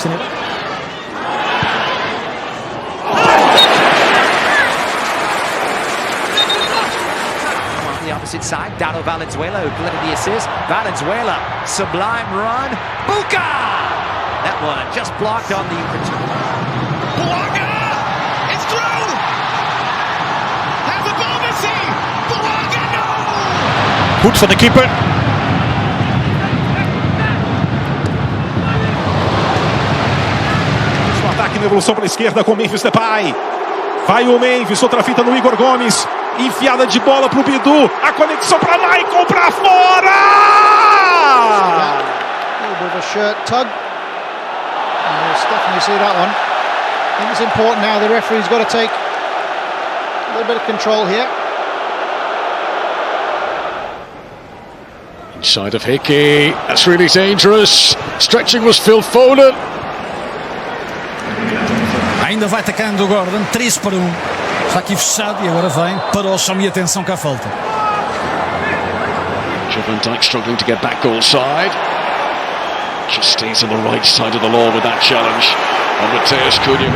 The opposite side, Dado Valenzuela who delivered the assist. Valenzuela, sublime run. Buka! That one just blocked on the return. Bawanga! It's through! Has the ball, Messi! Bawanga, no! Goed van de keeper. Ataque na evolução para a esquerda com Memphis Depay. Vai o Memphis, outra fita no Igor Gomes. Enfiada de bola pro Bidu. A conexão para Michael, para fora! A little bit of a shirt tug. You'll definitely see that one. I think it's important now. The referee's got to take a little bit of control here. Inside of Hickey. That's really dangerous. Stretching was Phil Foden. Ainda vai atacando o Gordon, 3-1. Está aqui fechado e agora vem para o chame e atenção que há falta. Van Dijk struggling to get back goal side. Just stays on the right side of the law with that challenge. And Mateus Cunha,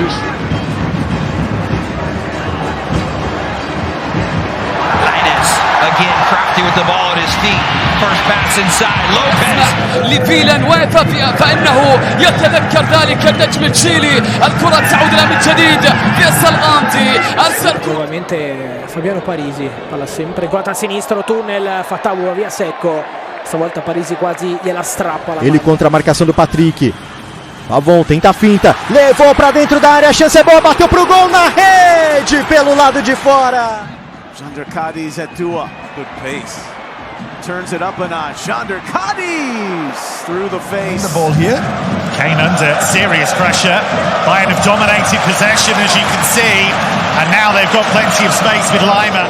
Again, crafty with the ball at his feet. First pass inside. Lopez. لكيليان واقف فإنه يتذكر ذلك النجم التشيلي. الكرة تعود له من جديد. فيصل غامدي أرسل. Nuovamente Fabiano Parisi, palla sempre guarda a sinistro, tunnel, fa tavola via secco. Stavolta Parisi quasi gliela strappa. Ele contra a marcação do Patrick. Pavon tenta a finta, levou pra dentro da área, a chance é boa, bateu pro gol na rede, pelo lado de fora. Jandar Cadiz at Doue. Good pace. Turns it up a notch. Jandar Cadiz through the face. The ball here. Kane under serious pressure. Bayern have dominated possession, as you can see, and now they've got plenty of space with Lima.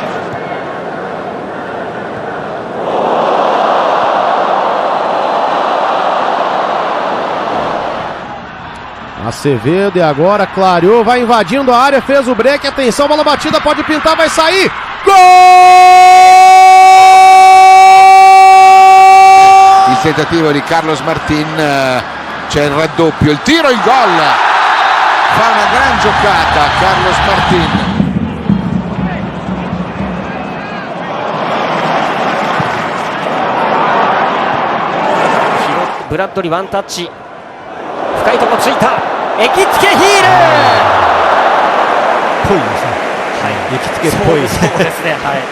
Acevedo e agora clareou, vai invadindo a área, fez o break, atenção, bola batida, pode pintar, vai sair, gol! Il tentativo di Carlos Martin, c'è il raddoppio, il tiro, il gol, fa una gran giocata Carlos Martin. Bradleyワンタッチ、深いとこついた、エキつけヒールぽいですね。はい、エキつけっぽいですね。そうですね、はい。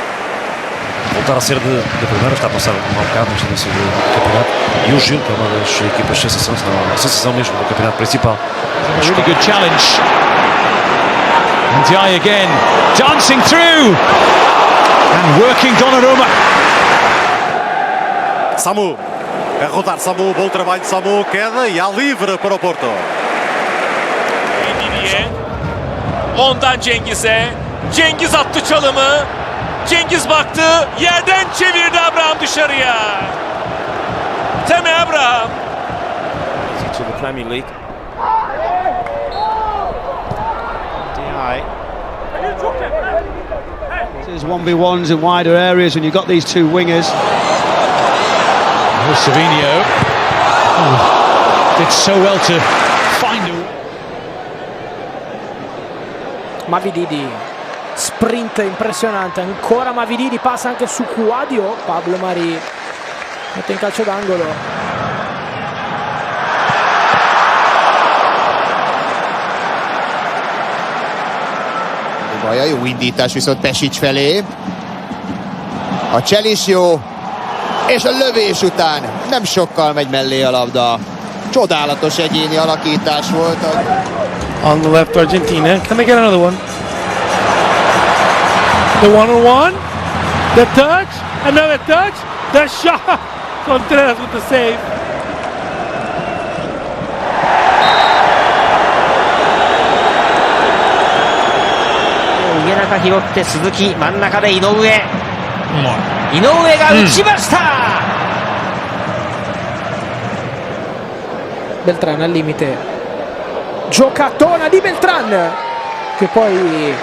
Voltar a ser de primeira, está a passar um mau bocado neste início do campeonato. E o Gil, que é uma das equipas sensação, a sensação mesmo do campeonato principal. a really good challenge. And Ndiaye again, dancing through and working Donnarumma. Samu, a rodar Samu, bom trabalho de Samu, queda e há livre para o Porto. Ondan Cengiz'e. Cengiz attı çalımı. Cengiz baktı. Yerden çevirdi Abraham dışarıya. Temi Abraham. To the Premier League. There's 1v1s in wider areas when you've got these two wingers. Savinho did so well to find a... Mavididi, sprint impressionante, ancora Mavididi, passa anche su Quadio, Pablo Mari mette in calcio d'angolo. Baja, jó indítás viszont Pesic felé. A cselés jó, és a lövés után nem sokkal megy mellé a labda. Csodálatos egyéni alakítás volt. On the left, Argentina. Can they get another one? The one-on-one. The touch. Another touch. The shot. Contreras with the save. Uenaka 拾って鈴木、真ん中で井上。井上が打ちました。Beltran al limite, giocatona di Beltran che poi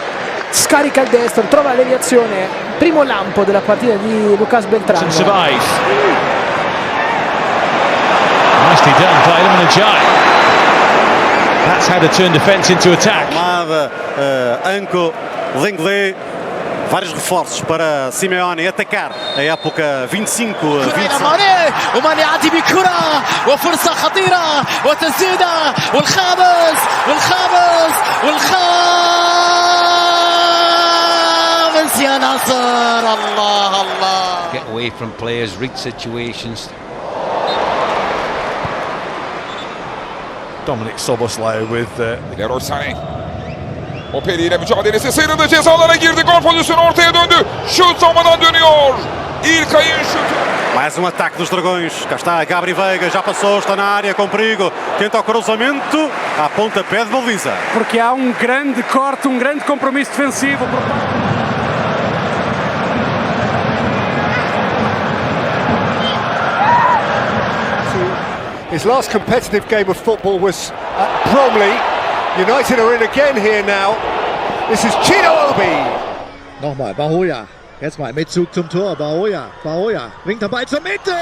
scarica il destro, trova la deviazione, primo lampo della partita di Lucas Beltran. Nicely done by Iliman Ndiaye. That's how to turn defence into attack. Anco, Lenglet, vários reforços para Simeone atacar a época 25. وماني يعدي بكرة وفرصة خطيرة وتسديدة والخامس Valencia Nasser. Allah, Allah. Get away from players, read situations. Dominic Szoboszlai with Leroy Sané. O Peri ile mücadelesi sıyrıldı, cezalara girdi, gol pozisyonu ortaya döndü. Şut savunmadan dönüyor. İlkay'ın şutu. Mais ataque dos Dragões. Cá está Gabri Veiga, já passou, está na área com perigo. Tenta o cruzamento, à pontapé de baliza. Porque há grande corte, grande compromisso defensivo. His last competitive game of football was at Bromley. United are in again here now. This is Chino Obi. Nochmal, Bahoya. Jetzt mal mit Zug zum Tor. Bahoya bringt den Ball zur Mitte.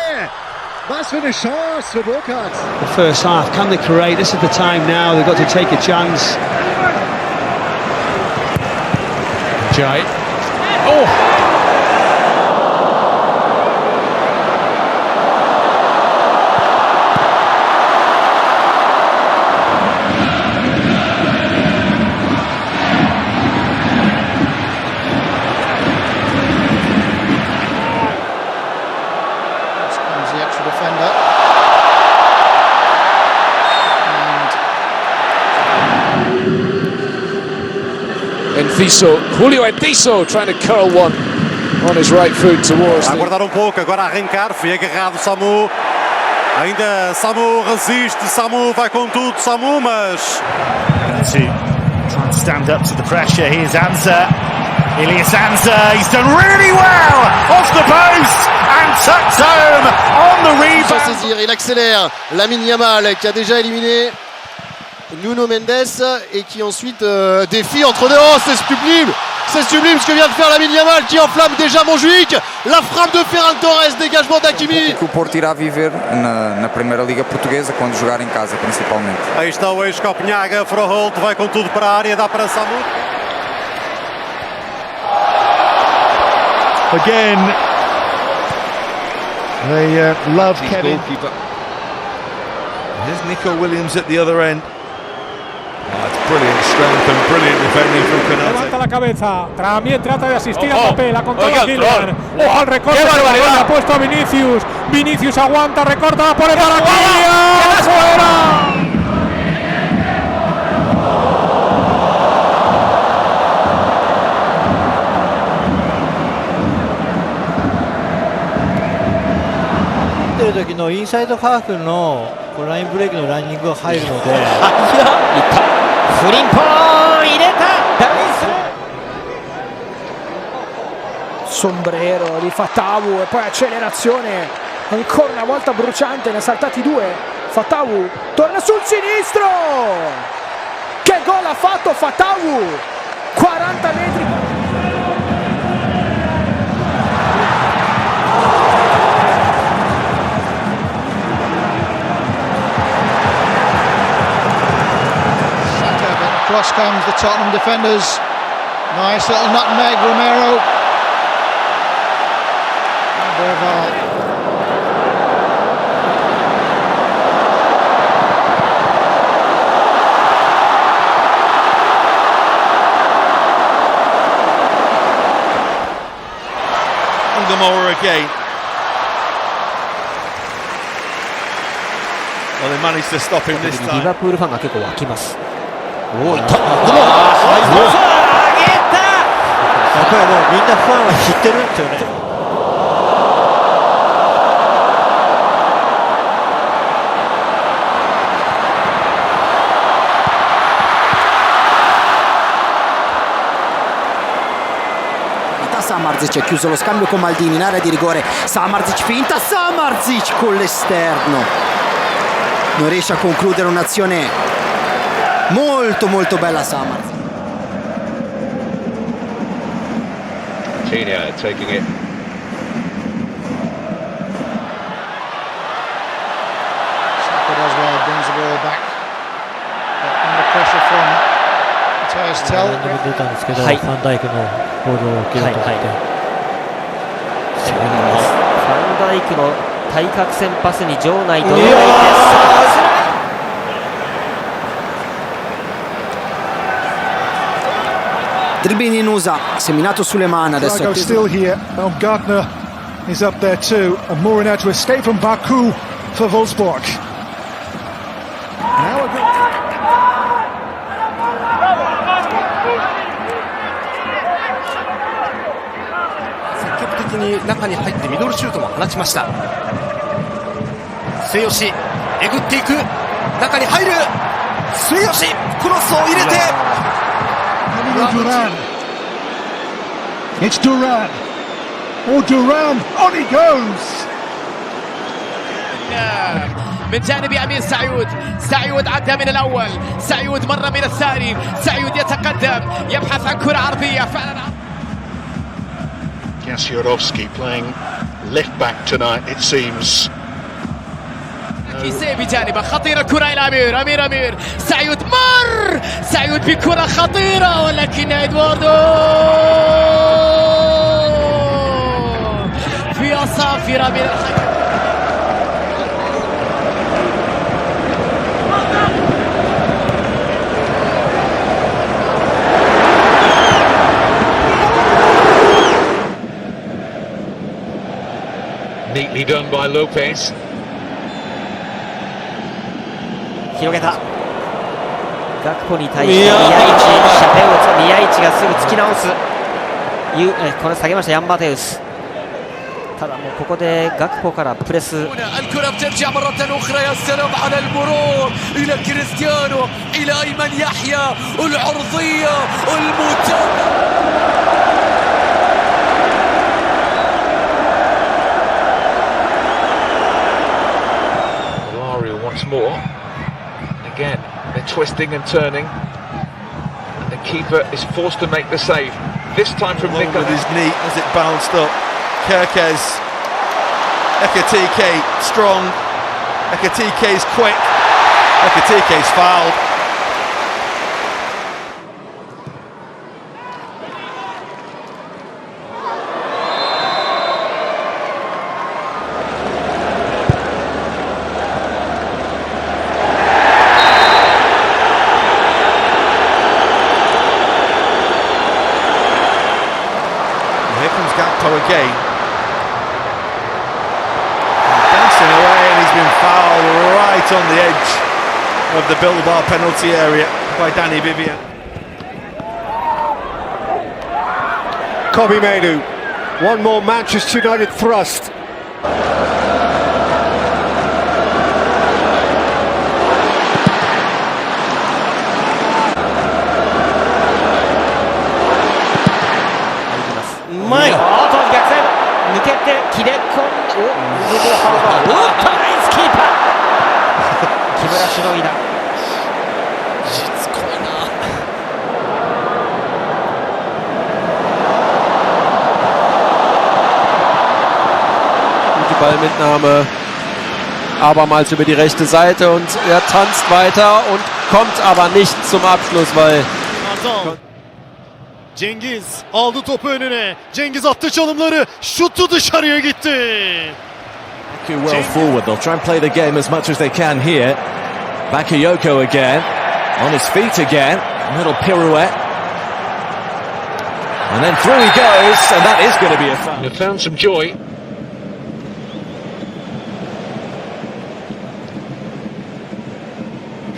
Was für eine Chance für Burkhardt. The first half, can they create? This is the time now. They've got to take a chance. Jai. Oh! Julio Enciso trying to curl one on his right foot towards A aguardar pouco, agora a arrancar, foi agarrado Samu. Ainda Samu resiste, Samu vai com tudo, Samu, mas... Trying to stand up to the pressure, here's Anza. Ilias Anza, he's done really well off the post and tucked home on the rebound. Il accélère, Lamine Yamal qui a déjà éliminé Nuno Mendes et qui ensuite défie entre deux. Oh, c'est sublime ce que vient de faire Lamine Yamal qui enflamme déjà Montjuic. La frappe de Ferran Torres, dégagement d'Hakimi. Que o Porto irá viver na Primeira Liga Portuguesa quando jogar em casa, principalmente. Aí está o ex-Copenhaga, Froholt vai com tudo para a área, dá para Samu. Again, they love Kevin. Here's Nico Williams at the other end. That's brilliant strength and brilliant defending from Konate. Levanta la cabeza, también trata de asistir a Mbappé, la controla Kylian. ¡Oh, al recorte! Ha puesto a Vinicius. Vinicius aguanta, recorta, la pone para Kylian. ¡Fuera!インサイドハーフのラインブレークのランニングが入るので、フリンポー入れたダビス Sombrero di Fatawu e poi accelerazione ancora una volta bruciante, ne ha saltati due. Fatawu torna sul sinistro, che gol ha fatto Fatawu, 40 metri. Across comes the Tottenham defenders. Nice little nutmeg, Romero. Berval. Ungamoa again. Well, they managed to stop him this time. リバプールファンが結構湧きます。おお、いった。やっぱりもうみんなファンは知ってるんですよね。Samardzic ha chiuso lo scambio con Maldini in area di rigore. Samardzic finta, Samardzic con l'esterno. Non riesce a concludere un'azione molto bella Samardzic. Tina taking it. Saka does well, brings the ball back. Under pressure from Matthias Tell. 出たんですけど、ファンダイクのボールを蹴ると思って、ファンダイクの対角線パスに場内とどめいて、dribbling in usa, seminato sulle mani adesso. Drago still here, Gardner is up there too, and Mourin now to escape from Baku for Wolfsburg. Now a good... 積極的に中に入ってミドルシュートも放ちました。末吉えぐっていく、中に入る末吉、クロスを入れて Duran. It's Duran. Oh, Duran, on he goes. من جانب أمين سعيود. سعيود عدى من الأول، سعيود مر من الثاني، سعيود يتقدم يبحث عن كرة عرضية فعلا. Kasiorowski playing left back tonight, it seems. كيسيه بجانبه خطيرة الكرة إلى أمير سعيود مر، سعيود بكرة خطيرة ولكن إدواردو في أصافرة من الحكم. Neatly done by Lopez. 広げたガクポに対して宮市がすぐ突き直す。これ下げましたヤンバテウス。ただもうここでガクポからプレス。الكرة بترجع مرة أخرى، يا سلام على المرور إلى كريستيانو إلى أيمن يحيى، العرضية المتابعة. Once more. Again, they're twisting and turning, and the keeper is forced to make the save. This time from Nicola. With his knee as it bounced up. Kerkez, Ekatike strong. Ekatike's quick. Ekatike's fouled. Again, dancing away, and he's been fouled right on the edge of the Bilbao penalty area by Danny Vivian. Kobe Mainu, one more Manchester United thrust. Mike. 抜けて切れ込んで、お、打ったナイスキーパー。木村しのいだ。しつこいな。Gute Ballmitnahme, abermals über die rechte Seite und er tanzt weiter und kommt aber nicht zum Abschluss, weil Cengiz aldı topu önüne. Cengiz attı çalımları. Şutu dışarıya gitti. Well forward. They'll try and play the game as much as they can here. Bakayoko again. On his feet again. Little pirouette. And then through he goes. And that is going to be a foul. They found some joy.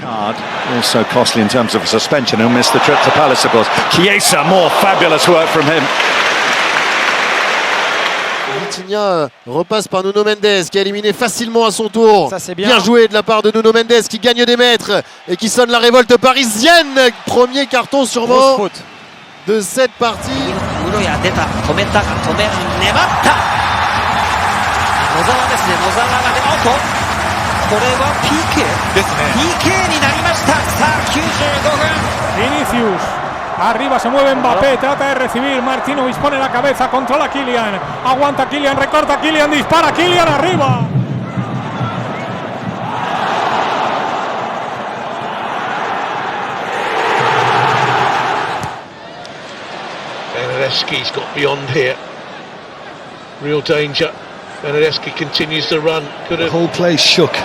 Card, also costly in terms of a suspension. He'll miss the trip to Palace, of course. Chiesa, more fabulous work from him. Vitinha repasse par Nuno Mendes qui a éliminé facilement à son tour. Ça, bien joué de la part de Nuno Mendes qui gagne des mètres et qui sonne la révolte parisienne. Premier carton sûrement de cette partie. これは PK ですね。PK になりました。さあ95分。Vinicius. Arriba se mueve Mbappé, trata de recibir. Martinovic pone la cabeza, controla Kylian. Aguanta Kylian, recorta Kylian, dispara Kylian arriba. Benedeski's got beyond here. Real danger. Benedeski continues to run. Could have. The whole place shook.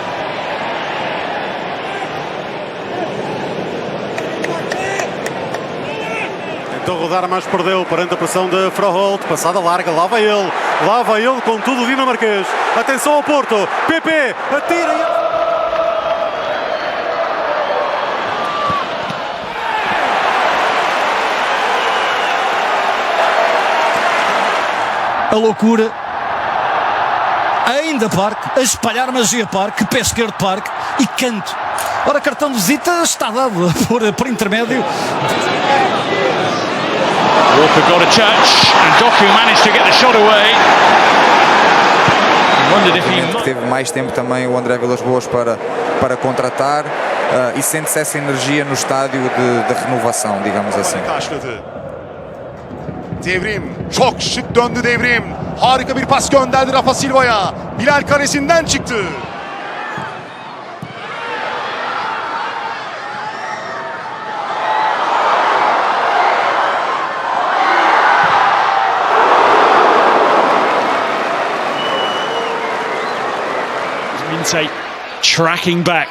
Tentou rodar, mas perdeu perante a pressão de Froholt. Passada larga, lá vai ele com tudo o dinamarquês. Atenção ao Porto, PP, atira e... A loucura, ainda Parque, a espalhar magia Parque, pé esquerdo Parque e canto. Ora, cartão de visita está dado por intermédio. Walker got a touch and doku managed to get the shot away. Teve mais tempo também o André Vilas-Boas para contratar e sente-se essa energia no estádio de renovação, digamos assim. Devrim, çok şık döndü Devrim. Harika bir pas gönderdi Rafa Silva'ya. Bilal kalesinden çıktı. Minte tracking back.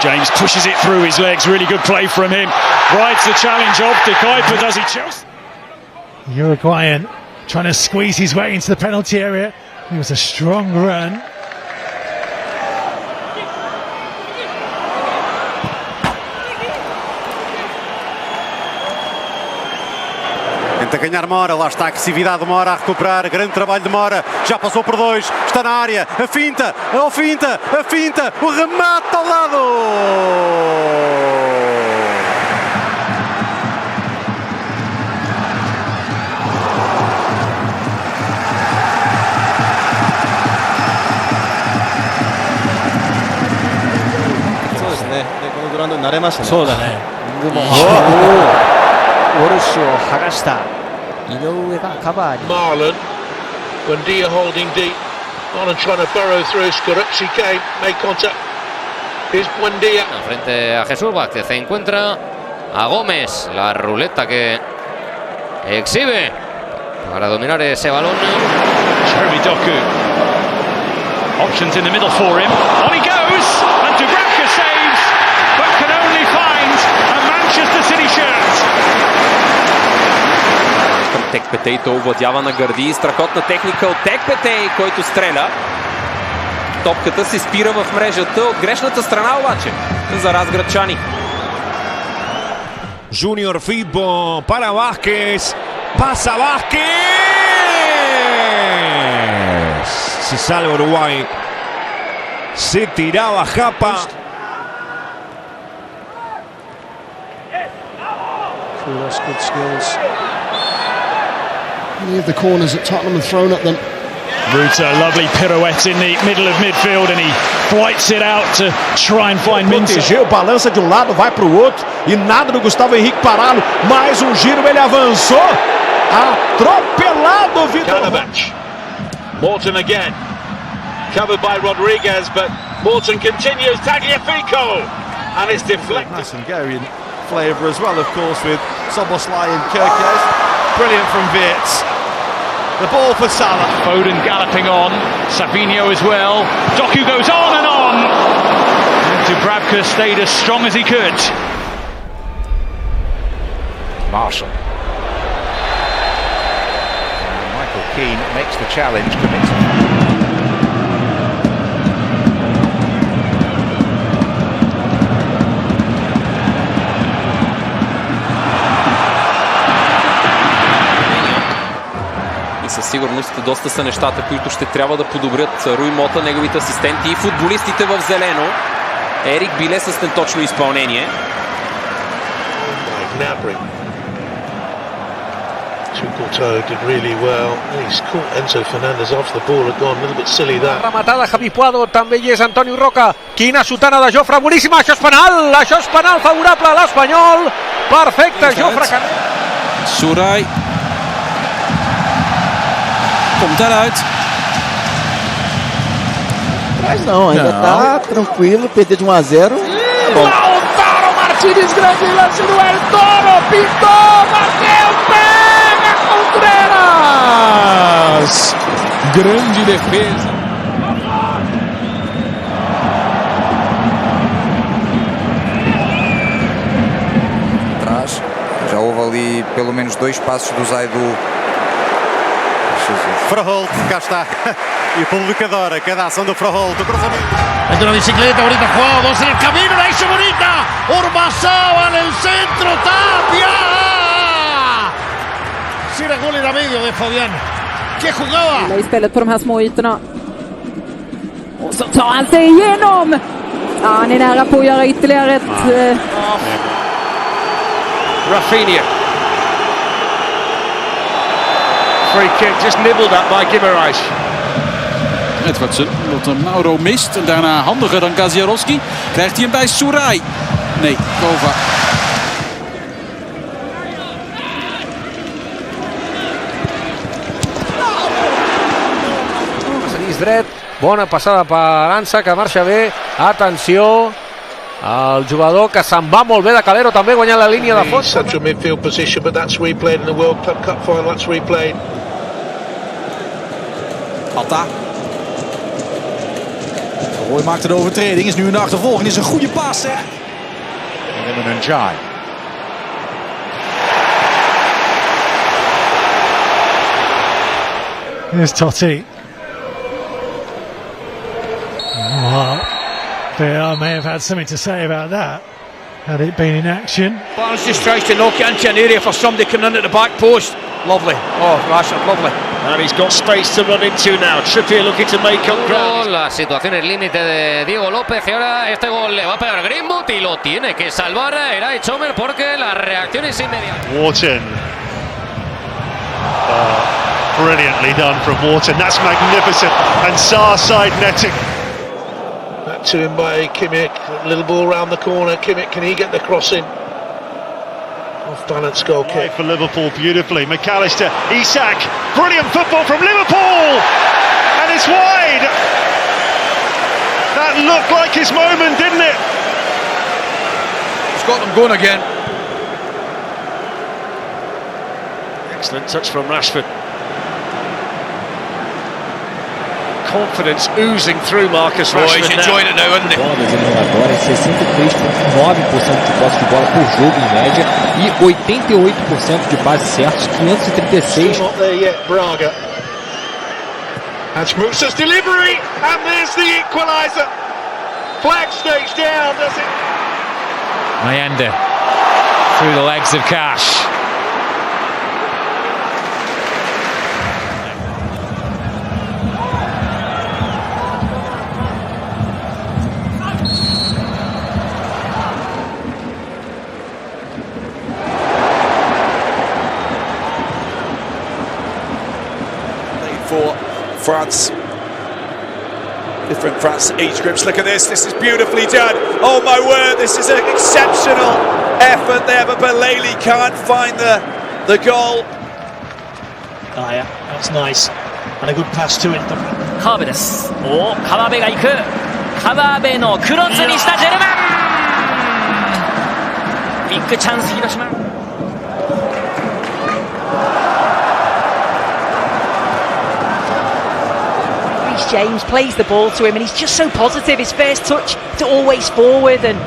James pushes it through his legs. Really good play from him. Rides the challenge off. De Kuyper does it. Chelsea. Uruguayan trying to squeeze his way into the penalty area. It was a strong run. Tenta ganhar Mora, lá está a agressividade de Mora a recuperar, grande trabalho de Mora, já passou por dois, está na área, a finta, o remate ao lado! Marlon, Buendia holding deep. Marlon trying to burrow through. Skorupski came, made contact. Here's Buendia. Frente a Jesús Vázquez, se encuentra a Gómez. La ruleta que exhibe para dominar ese balón. Jeremy Doku. Options in the middle for him. On he goes, and Dubravka saves, but can only find a Manchester City shirt. Текпетей, той овладява на гърди. Страхотна техника от Текпетей, който стреля. Топката се спира в мрежата от грешната страна обаче за разградчани. Junior Firpo para Vázquez. Pasa Vázquez. Se salva Uruguay. Se tiraba Japa. That's good skills. Any of the corners that Tottenham have thrown at them. Ruta, lovely pirouette in the middle of midfield, and he flights it out to try and find Minte. Protegeu, balança de um lado, vai para o outro e nada do Gustavo Henrique pará-lo. Mais um giro, ele avançou. Atropelado, Vitor. Morton again. Covered by Rodriguez, but Morton continues. Tagliafico, and it's deflected. Nice Hungarian flavour as well, of course, with Soboslai and Kirkes. Brilliant from Wirtz. The ball for Salah. Foden galloping on. Savinho as well. Doku goes on and on. And Dubravka stayed as strong as he could. Marshall. And Michael Keane makes the challenge, commits. Със сигурност доста са нещата, които ще трябва да подобрят Руй Мота, неговите асистенти и футболистите в зелено. Ерик Биле с неточно изпълнение. Rematada, Javi Puado, també hi és Antonio Roca. Quina sotana de Jofre, boníssima, això és penal favorable a l'Espanyol. Perfecte, Jofre. Surai. Komt daaruit. Mas não, ainda tá tranquilo, perder de 1-0. Lautaro Martínez, grande lance do El Toro, pintou, bateu, pega Contreras. Grande defesa. Atrás, já houve ali pelo menos 2 passos do Zaidu. Fraholt, cá está. Y el público adora cada ação do Fraholt, o cruzamento. Entra una bicicleta, bonita jugada, 2 en el camino, la hizo bonita. Ormazábal en el centro, Tapia. Ser gol era medio de Fabián. ¡Qué jugada! Istället på de här små ytorna. Och så tar han sig igenom. Ja, han är nära på att göra ytterligare ett... Rafinha. Free kick, just nibbled at by Guimaraes. Edwardsen, wat Mauro mist. En daarna handiger dan Gaziarowski. Krijgt hij hem bij Sourai. Nee, Kova. Dret, bona passada per Arança, que marxa bé, atenció el jugador que se'n va molt bé de Calero, també guanyant la línia de fons. Central midfield position, but that's replayed in the World Cup final, that's replayed. Atta. Roy maakt een overtreding, is nu in de achtervolging, is een goede paas zeg. En Njai. Here's Totti. Well, I may have had something to say about that had it been in action. Barnes just tries to knock it into an area for somebody coming in at the back post. Lovely. Oh, Rashford, lovely. And he's got space to run into now. Trippier looking to make up ground. La situación es límite de Diego López y ahora este gol le va a pegar Greenwood y lo tiene que salvar Eray Chomer porque la reacción es inmediata. Wharton. Brilliantly done from Wharton. That's magnificent. And Sarr side netting. Back to him by Kimmich. Little ball round the corner. Kimmich, can he get the cross in? Off balance goal kick. For Liverpool beautifully. McAllister, Isak. Brilliant football from Liverpool. And it's wide. That looked like his moment, didn't it? It's got them going again. Excellent touch from Rashford. Confidence oozing through Marcus Rashford. He's enjoying it now, isn't he? Bolas eliminatórias, 63,9% de posse de bola por jogo em média e 88% de passes certos, 536. Not there yet, Braga. That's Musa's delivery, and there's the equaliser. Flag stage down, does it? Mayenda through the legs of Cash. For France, different France age groups. Look at this is beautifully done. Oh my word, this is an exceptional effort there, but Belali can't find the goal. Oh yeah, that's nice. And a good pass to it. 川辺です。お、川辺が行く。川辺のクロスにしたジェルマン。ビッグチャンス広島。James plays the ball to him and he's just so positive. His first touch to always forward and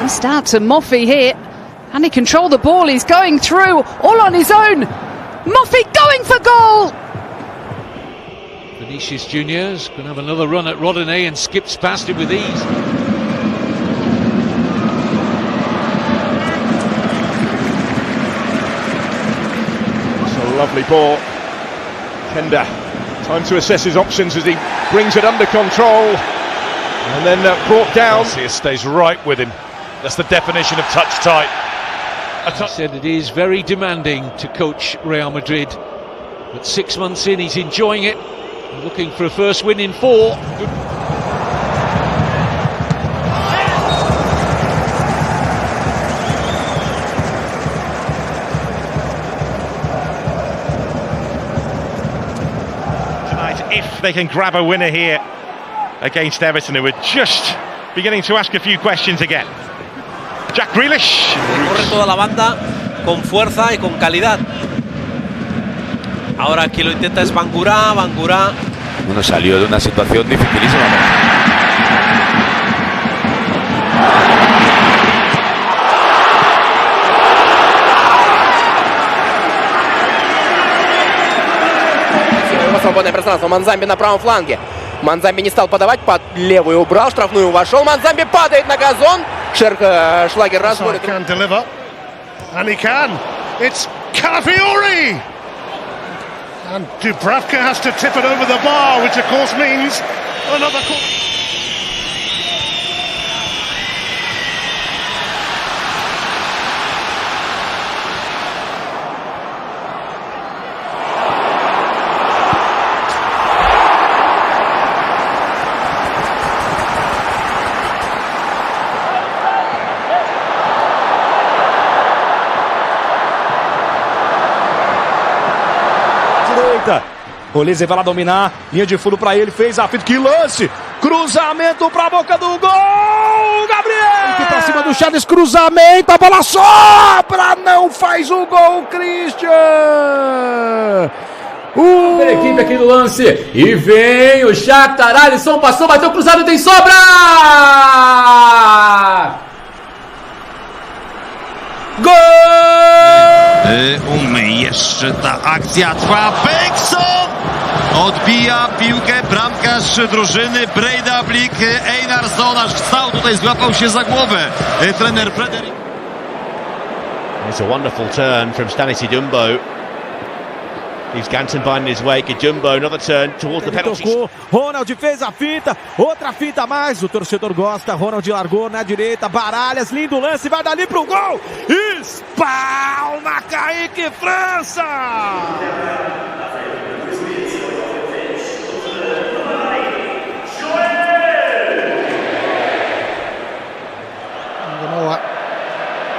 starts and Moffey here and he controlled the ball. He's going through all on his own. Moffey going for goal. Vinicius Junior's going to have another run at Rodinei and skips past him with ease. It's a lovely ball. Kenda, time to assess his options as he brings it under control and then brought down. Garcia stays right with him. That's the definition of touch tight. He said it is very demanding to coach Real Madrid, but 6 months in, he's enjoying it, looking for a first win in 4. If they can grab a winner here against Everton, who are just beginning to ask a few questions again. Jack Grealish. Corre toda la banda con fuerza y con calidad. Ahora quien lo intenta es Bangura. Bueno, salió de una situación dificilísima. Свободное пространство. Манзамби на правом фланге. Манзамби не стал подавать, под левую убрал, штрафную вошел. Манзамби падает на газон. Шлагер разводит. Can deliver, and he can. It's Calafiori, and Dubravka has to tip it over the bar, which of course means another. Olise vai lá dominar, linha de fundo para ele, fez a fita, que lance, cruzamento para a boca do gol, Gabriel! Aqui para cima do Charles, cruzamento, a bola sobra, não faz o gol, Christian! A equipe aqui do lance, e vem o Shakhtar, Alisson passou, bateu cruzado, tem sobra! Gol! Jeszcze ta akcja trwa. Bengtsson odbija piłkę bramkarz drużyny Breiðablik Einarsson, aż wstał tutaj, złapał się za głowę trener Frederik. It's a wonderful turn from Stanislas Dumbo. Leaves Ganson finding his way. Jumbo, another turn towards the penalty. Tocou, Ronald fez a fita, outra fita a mais, o torcedor gosta, Ronald largou na direita, Baralhas, lindo lance, vai dali pro gol, espalma Kaique França!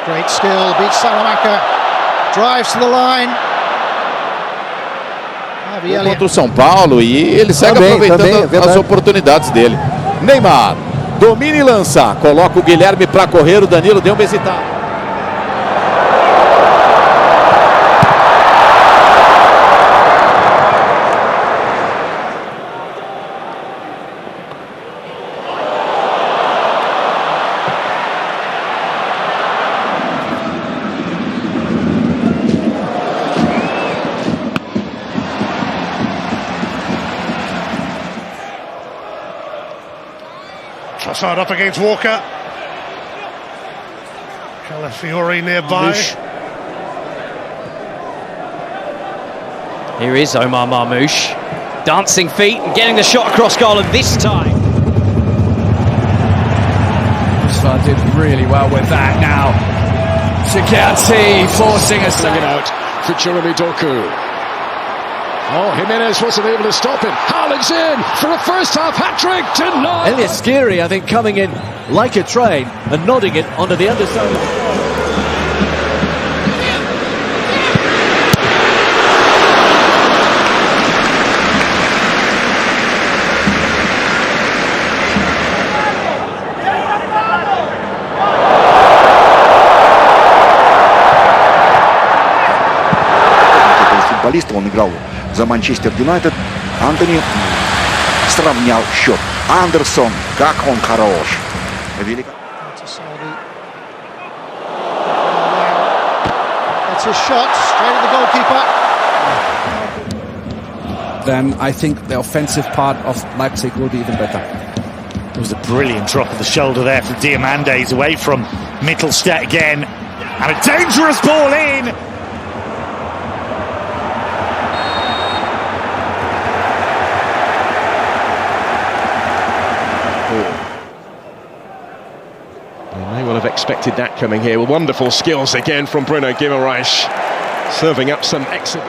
Great skill, beats Salamanca, drives to the line. Contra o São Paulo, e ele segue aproveitando as oportunidades dele. Neymar domina e lança, coloca o Guilherme para correr, o Danilo deu uma hesitada. Trossard up against Walker. Calafiori nearby. Here is Omar Marmoush. Dancing feet and getting the shot across goal, and this time Trossard did really well with that. Now Chikati forcing a second out for Jeremy Doku. Oh, Jimenez wasn't able to stop him. Haaland's in for a first-half hat-trick tonight. Elias Skiri, I think, coming in like a train and nodding it onto the underside. Он играл за Манчестер Юнайтед. Антони сравнял счет. Андерсон, как он хорош. That's a shot straight at the goalkeeper. Then I think the offensive part of Leipzig will be even better. It was a brilliant drop of the shoulder there from Diamandes away from Mittelstadt again. And a dangerous ball in. expected that coming here. Wonderful skills again from Bruno Guimaraes, serving up some excellent.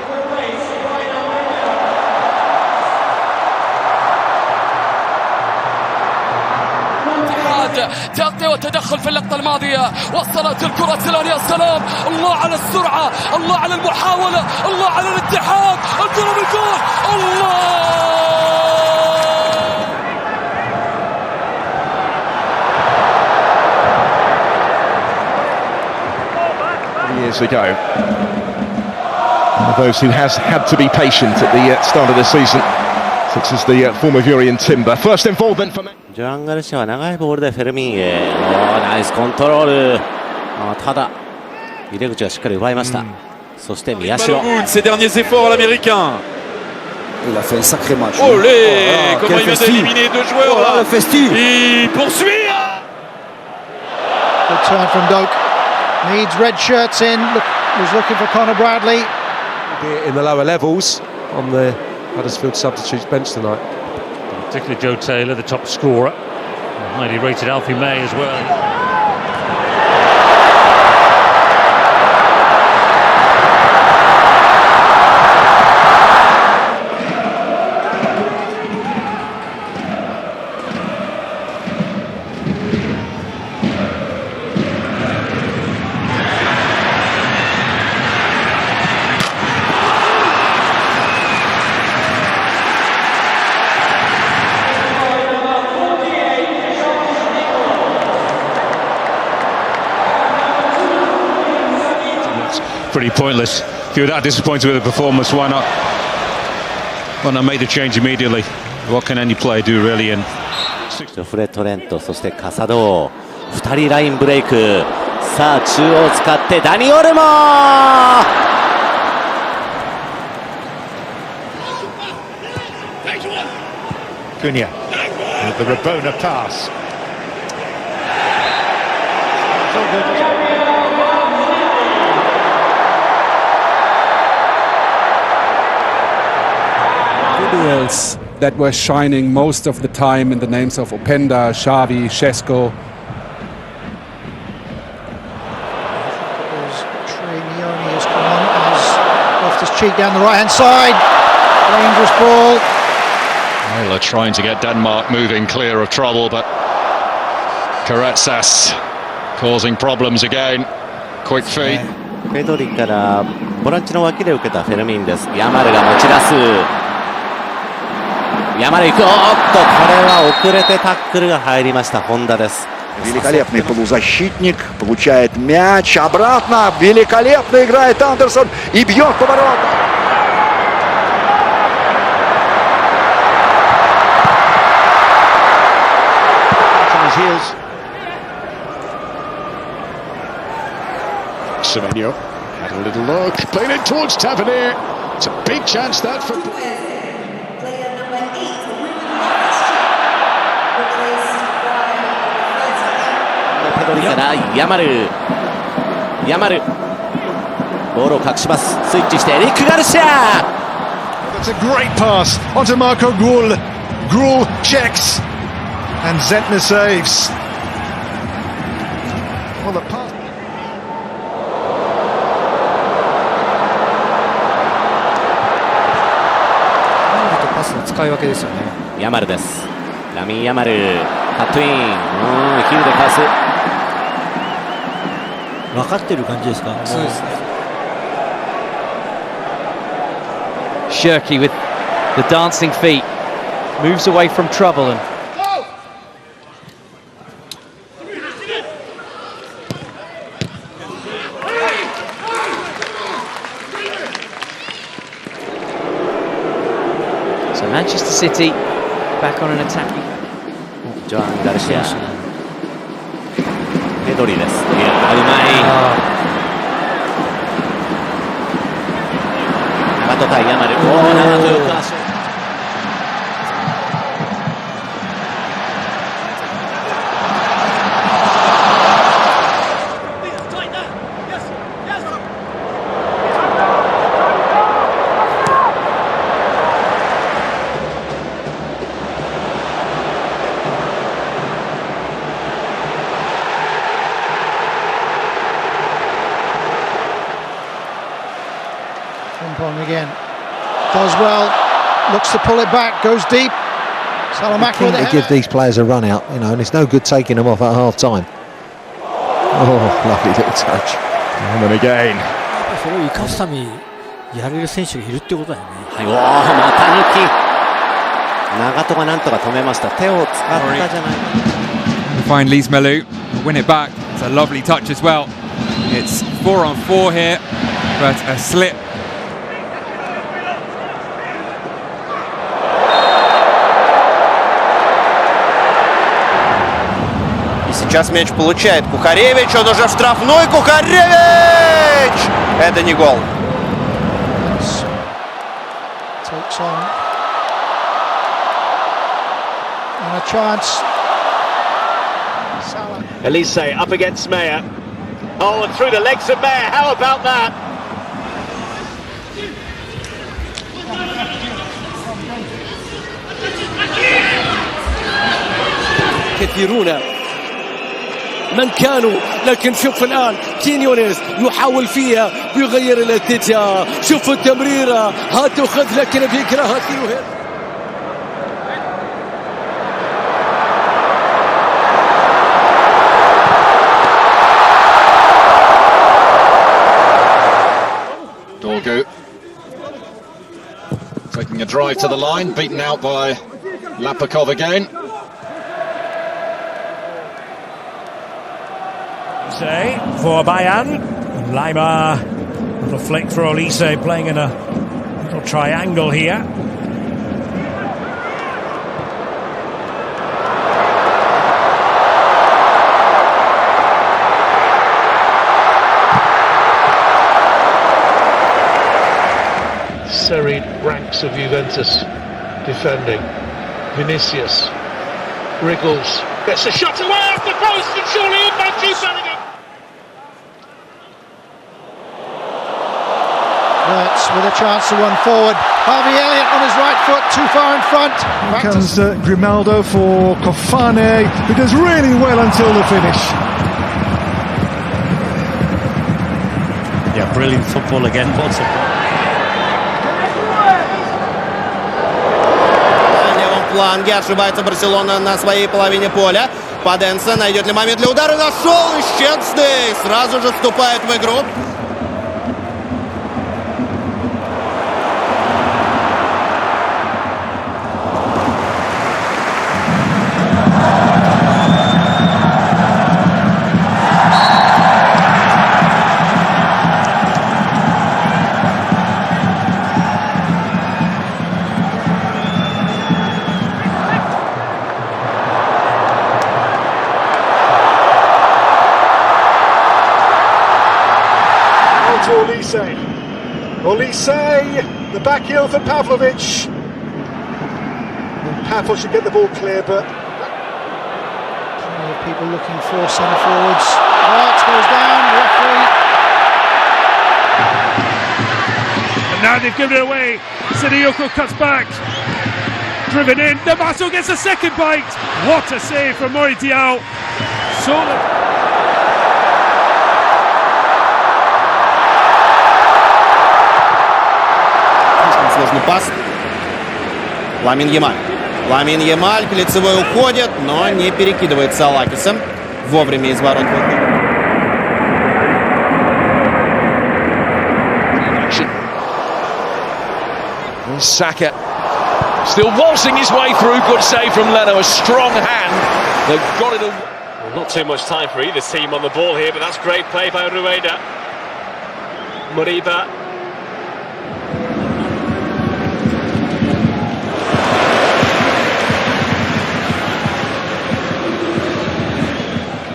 تغطية وتدخل في اللقطة الماضية، وصلت الكرة سلان، يا سلام، الله على السرعة، الله على المحاولة، الله على الاتحاد، الكرة بالجول، الله! Years ago, those who has had to be patient at the start of the season, such as the former Urian Timber. First involvement for. ジョアン・ガルシアは長いボールでフェルミンへ、ナイスコントロール。ただ入れ口はしっかり奪いました。そして宮代。Ces derniers efforts à l'américain. Il a fait un sacré match. Olé, comment il vient d'éliminer deux joueurs là. Le festi. Il poursuit. Good turn from Doke. Needs red shirts in. Was looking for Conor Bradley. In the lower levels on the Huddersfield substitutes bench tonight. Particularly Joe Taylor, the top scorer. Highly rated Alfie May as well. Pretty pointless. If you're that disappointed with the performance, why not make the change immediately? What can any player do really? And フレ・トレント、そしてカサド2人ラインブレイク。さあ中央を使ってダニ・オルモ。Cunha with the Rabona pass. Individuals that were shining most of the time in the names of Openda, Xavi, Šeško. Trinioni has come on as Loftus-Cheek down the right-hand side. Dangerous ball. Taylor trying to get Denmark moving clear of trouble, but Karetsas causing problems again. Quick feet. ペドリからボランチの脇で受けたフェルミンです。ヤマルが持ち出す。ヤマル行く。おっと、これは遅れてタックルが入りました。本田です。Великолепный полузащитник, получает мяч, обратно, великолепно играет Андерсон и бьет поворот. Semenyo had a little look, played it towards Tavernier. It's a big chance that for. ペドリからヤマルボールを隠します。スイッチしてエリック・ガルシア。 That's a great pass onto Marco Gruel. Gruel checks and Zentner saves. Well, the pass. パスの使い分けですよね。ヤマルです。ラミン・ヤマルカットイン、ヒルでかわす。分かってる感じですか。そうですね。Shirky with the dancing feet moves away from trouble and so Manchester City back on an attacking. ジョアン・ガルシア、ペドリです。いやうまい。長戸対ヤマル。長戸よく足を。again. Does well. Looks to pull it back. Goes deep. Salamaker with it. Give these players a run out, you know, and it's no good taking them off at half time. Oh, lovely little touch. And then again. それを生かすためにやれる選手がいるってことだよね。はい、おー、また抜き。長戸がなんとか止めました。手を使ったじゃない。Find Lise Melou, win it back. It's a lovely touch as well. It's 4-on-4 here, but a slip. И сейчас мяч получает Кухаревич, он уже в штрафной. Кухаревич! Это не гол. Takes on. And a chance. Elise up against Meyer. Oh, and through the legs of Meyer. How about that? كثيرون من كانوا، لكن شوف الآن كينيونيز يحاول فيها بيغير الاتجاه. شوف التمريرة هات وخذ، لكن بيكرهها كيلوهير. Doku taking a drive to the line, beaten out by Lapakov again. For Bayern, Lima with a flick for Olise, playing in a little triangle here. Serried ranks of Juventus defending. Vinicius wriggles, gets a shot away off the post, and surely in by Jude Bellingham. Wirtz with a chance to run forward. Harvey Elliott on his right foot, too far in front. Here comes Grimaldo for Kofane, who does really well until the finish. Yeah, brilliant football again. What's it? Фланге ошибается Барселона на своей половине поля. Паденса найдет ли момент для удара? Нашел! Щедстый сразу же вступает в игру. Olise, the back heel for Pavlovic. Pavlo should get the ball clear, but plenty of people looking for centre forwards. Wirtz goes down, referee. And now they've given it away. Sidiyoko cuts back. Driven in. Namato gets a second bite. What a save from Mori Diaw. Сложный пас. Ламин Ямаль. Ламин Ямаль к лицевой уходит, но не перекидывает Салакиса. Вовремя из ворот выходит. Saka still waltzing his way through. Good save from Leno. A strong hand. They've got it. Well, not too much time for either team on the ball here, but that's great play by Rueda. Moriba.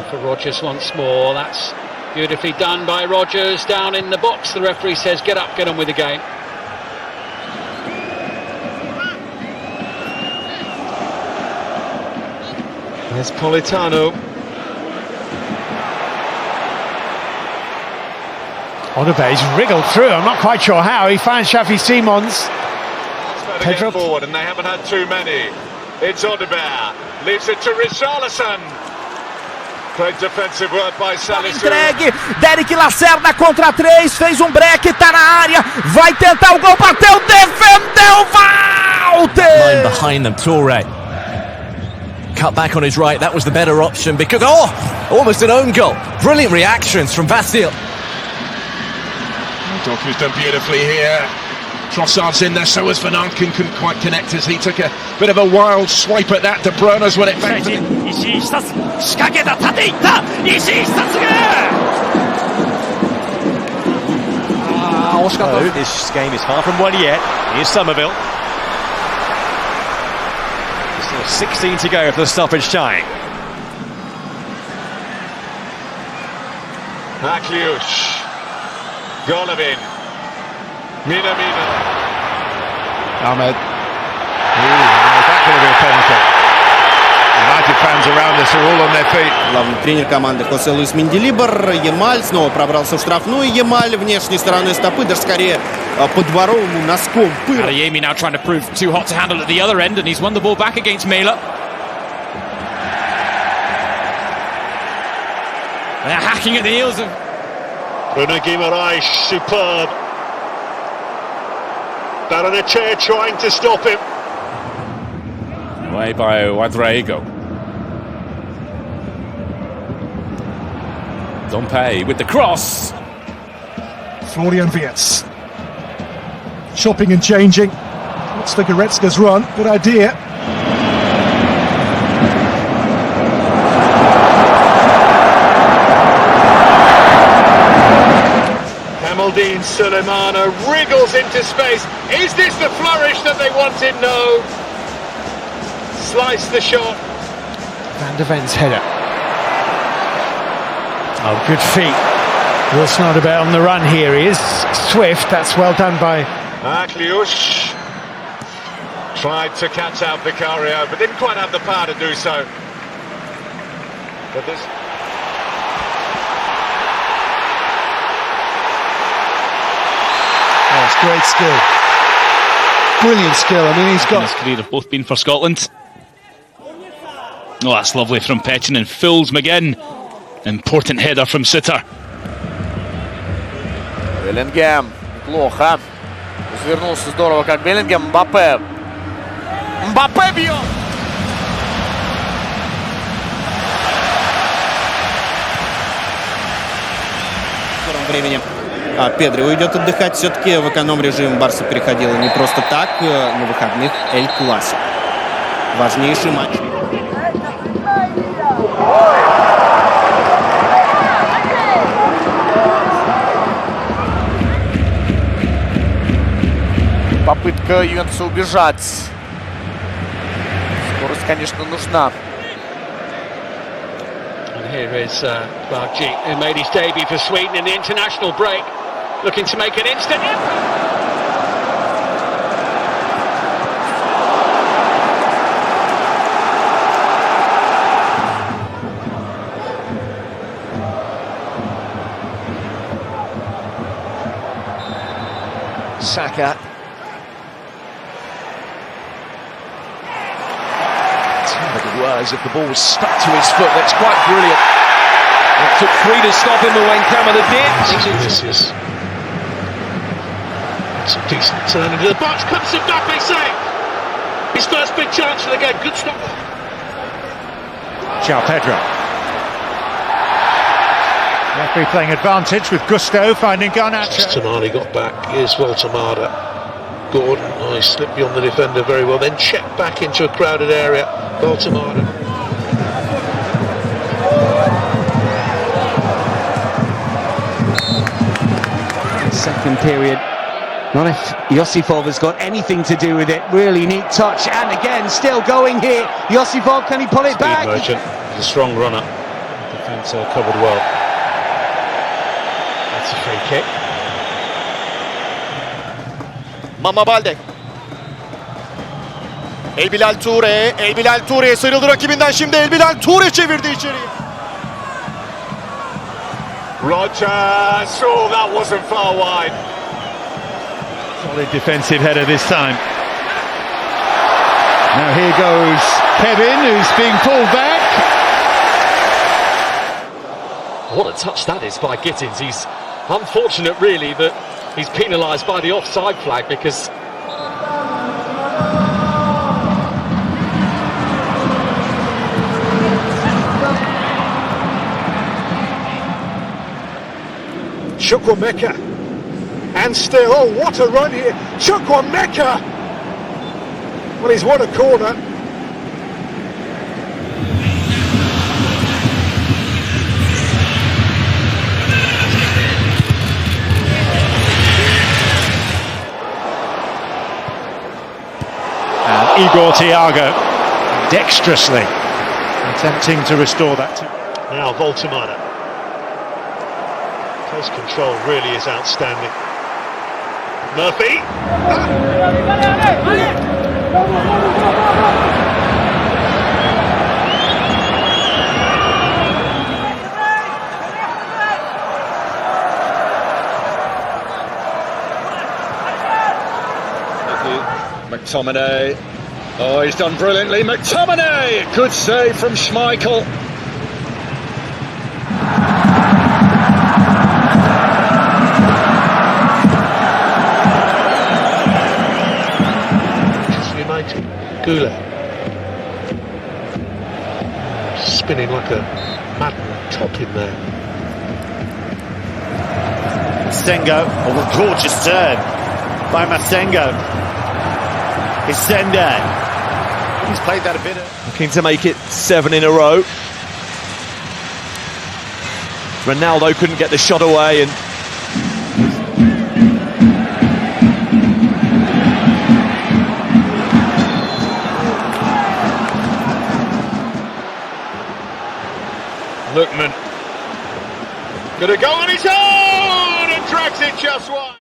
For Rodgers once more. That's beautifully done by Rodgers. Down in the box. The referee says, get up, get on with the game. There's Politano. Odebe's wriggled through. I'm not quite sure how. He finds Shafi Simons. Pedro forward, and they haven't had too many. It's Odebear. Leaves it to Richarlison. Great defensive work by Salisu. Entregue, Derek Lacerda contra 3, fez um break, tá na área, vai tentar o gol, bateu, defendeu, Walter! Line behind them, Toure. Cut back on his right, that was the better option because, almost an own goal. Brilliant reactions from Vasile. Doku's done beautifully here. Trossard's in there, so was Van Arken, couldn't quite connect as he took a bit of a wild swipe at that. De Bruyne's won it back to him. This game is far from won yet. Here's Somerville. Still 16 to go for the stoppage time. Akliush. Golovin. Mina. Ahmed. That could have been a penalty. United fans around us are all on their feet. Главный тренер команды Хосе Луис Менделибар. Ямаль снова пробрался в штрафную. Ямаль внешней стороной стопы, даже скорее по дворовому носком пыра. Adeyemi now trying to prove too hot to handle at the other end, and he's won the ball back against Mela. They're hacking at the heels of Bruno Guimaraes, superb. Barrenetxea trying to stop him. Away by Ouedraogo. Dompe with the cross. Florian Wirtz. Chopping and changing. Looks like Goretzka's run. Good idea. Kamaldeen Sulemana wriggles into space. Is this the flourish that they wanted? No. Slice the shot. Van der Ven's header. Oh, good feet. Wilson Odobert on the run here. He is swift. That's well done by Akliush. Tried to catch out Vicario, but didn't quite have the power to do so. But this. Oh, it's great skill. Brilliant skill. I mean, he's got... In his career have both been for Scotland. Oh, that's lovely from Petchin and fools McGinn. Important header from Sitter. Беллингем. Плохо. Извернулся здорово, как Беллингем. Мбаппе. Мбаппе бьет! В скором времени Педри уйдет отдыхать. Все-таки в эконом-режим Барса переходила не просто так. На выходных Эль Классико. Важнейший матч. Попытка Ювентуса убежать. Скорость, конечно, нужна. And here is Bargi, who made his debut for Sweden in the international break, looking to make an instant impact. Saka. Was if the ball was stuck to his foot. That's quite brilliant. It took 3 to stop him, but when Kamada did. It's a decent turn into the box. Comes mbappe save. His first big chance for the game. Good stop. João Pedro. Referee playing advantage with Gusto finding Garnacho. Tamani got back. Here's Voltamada. Gordon, he slipped beyond the defender very well, then checked back into a crowded area. Voltamada. Second period. Not if Josifov has got anything to do with it. Really neat touch, and again, still going here. Josifov, can he pull it back? Merchant, he's a strong runner. Defence covered well. That's a free kick. Mama Balde. Elbilal Toure. Elbilal Toure'ye sıyrıldı rakibinden şimdi. Elbilal Toure çevirdi içeriye. Rogers. Oh, that wasn't far wide. Solid defensive header this time. Now here goes Kevin, who's being pulled back. What a touch that is by Gittins. He's unfortunate, really, that he's penalised by the offside flag because... Chukwuemeka, and still, oh, what a run here, Chukwuemeka! Well, he's won a corner. And Igor Thiago dexterously attempting to restore that. Now Voltemada. Close control really is outstanding. Murphy. McTominay. Oh, he's done brilliantly. McTominay! Good save from Schmeichel. Doue. Spinning like a madman top in there. Masengo, oh, a gorgeous turn by Masengo. Isende. He's played that a bit. Looking to make it 7 in a row. Ronaldo couldn't get the shot away and Lookman. Gonna go on his own and drags it just wide.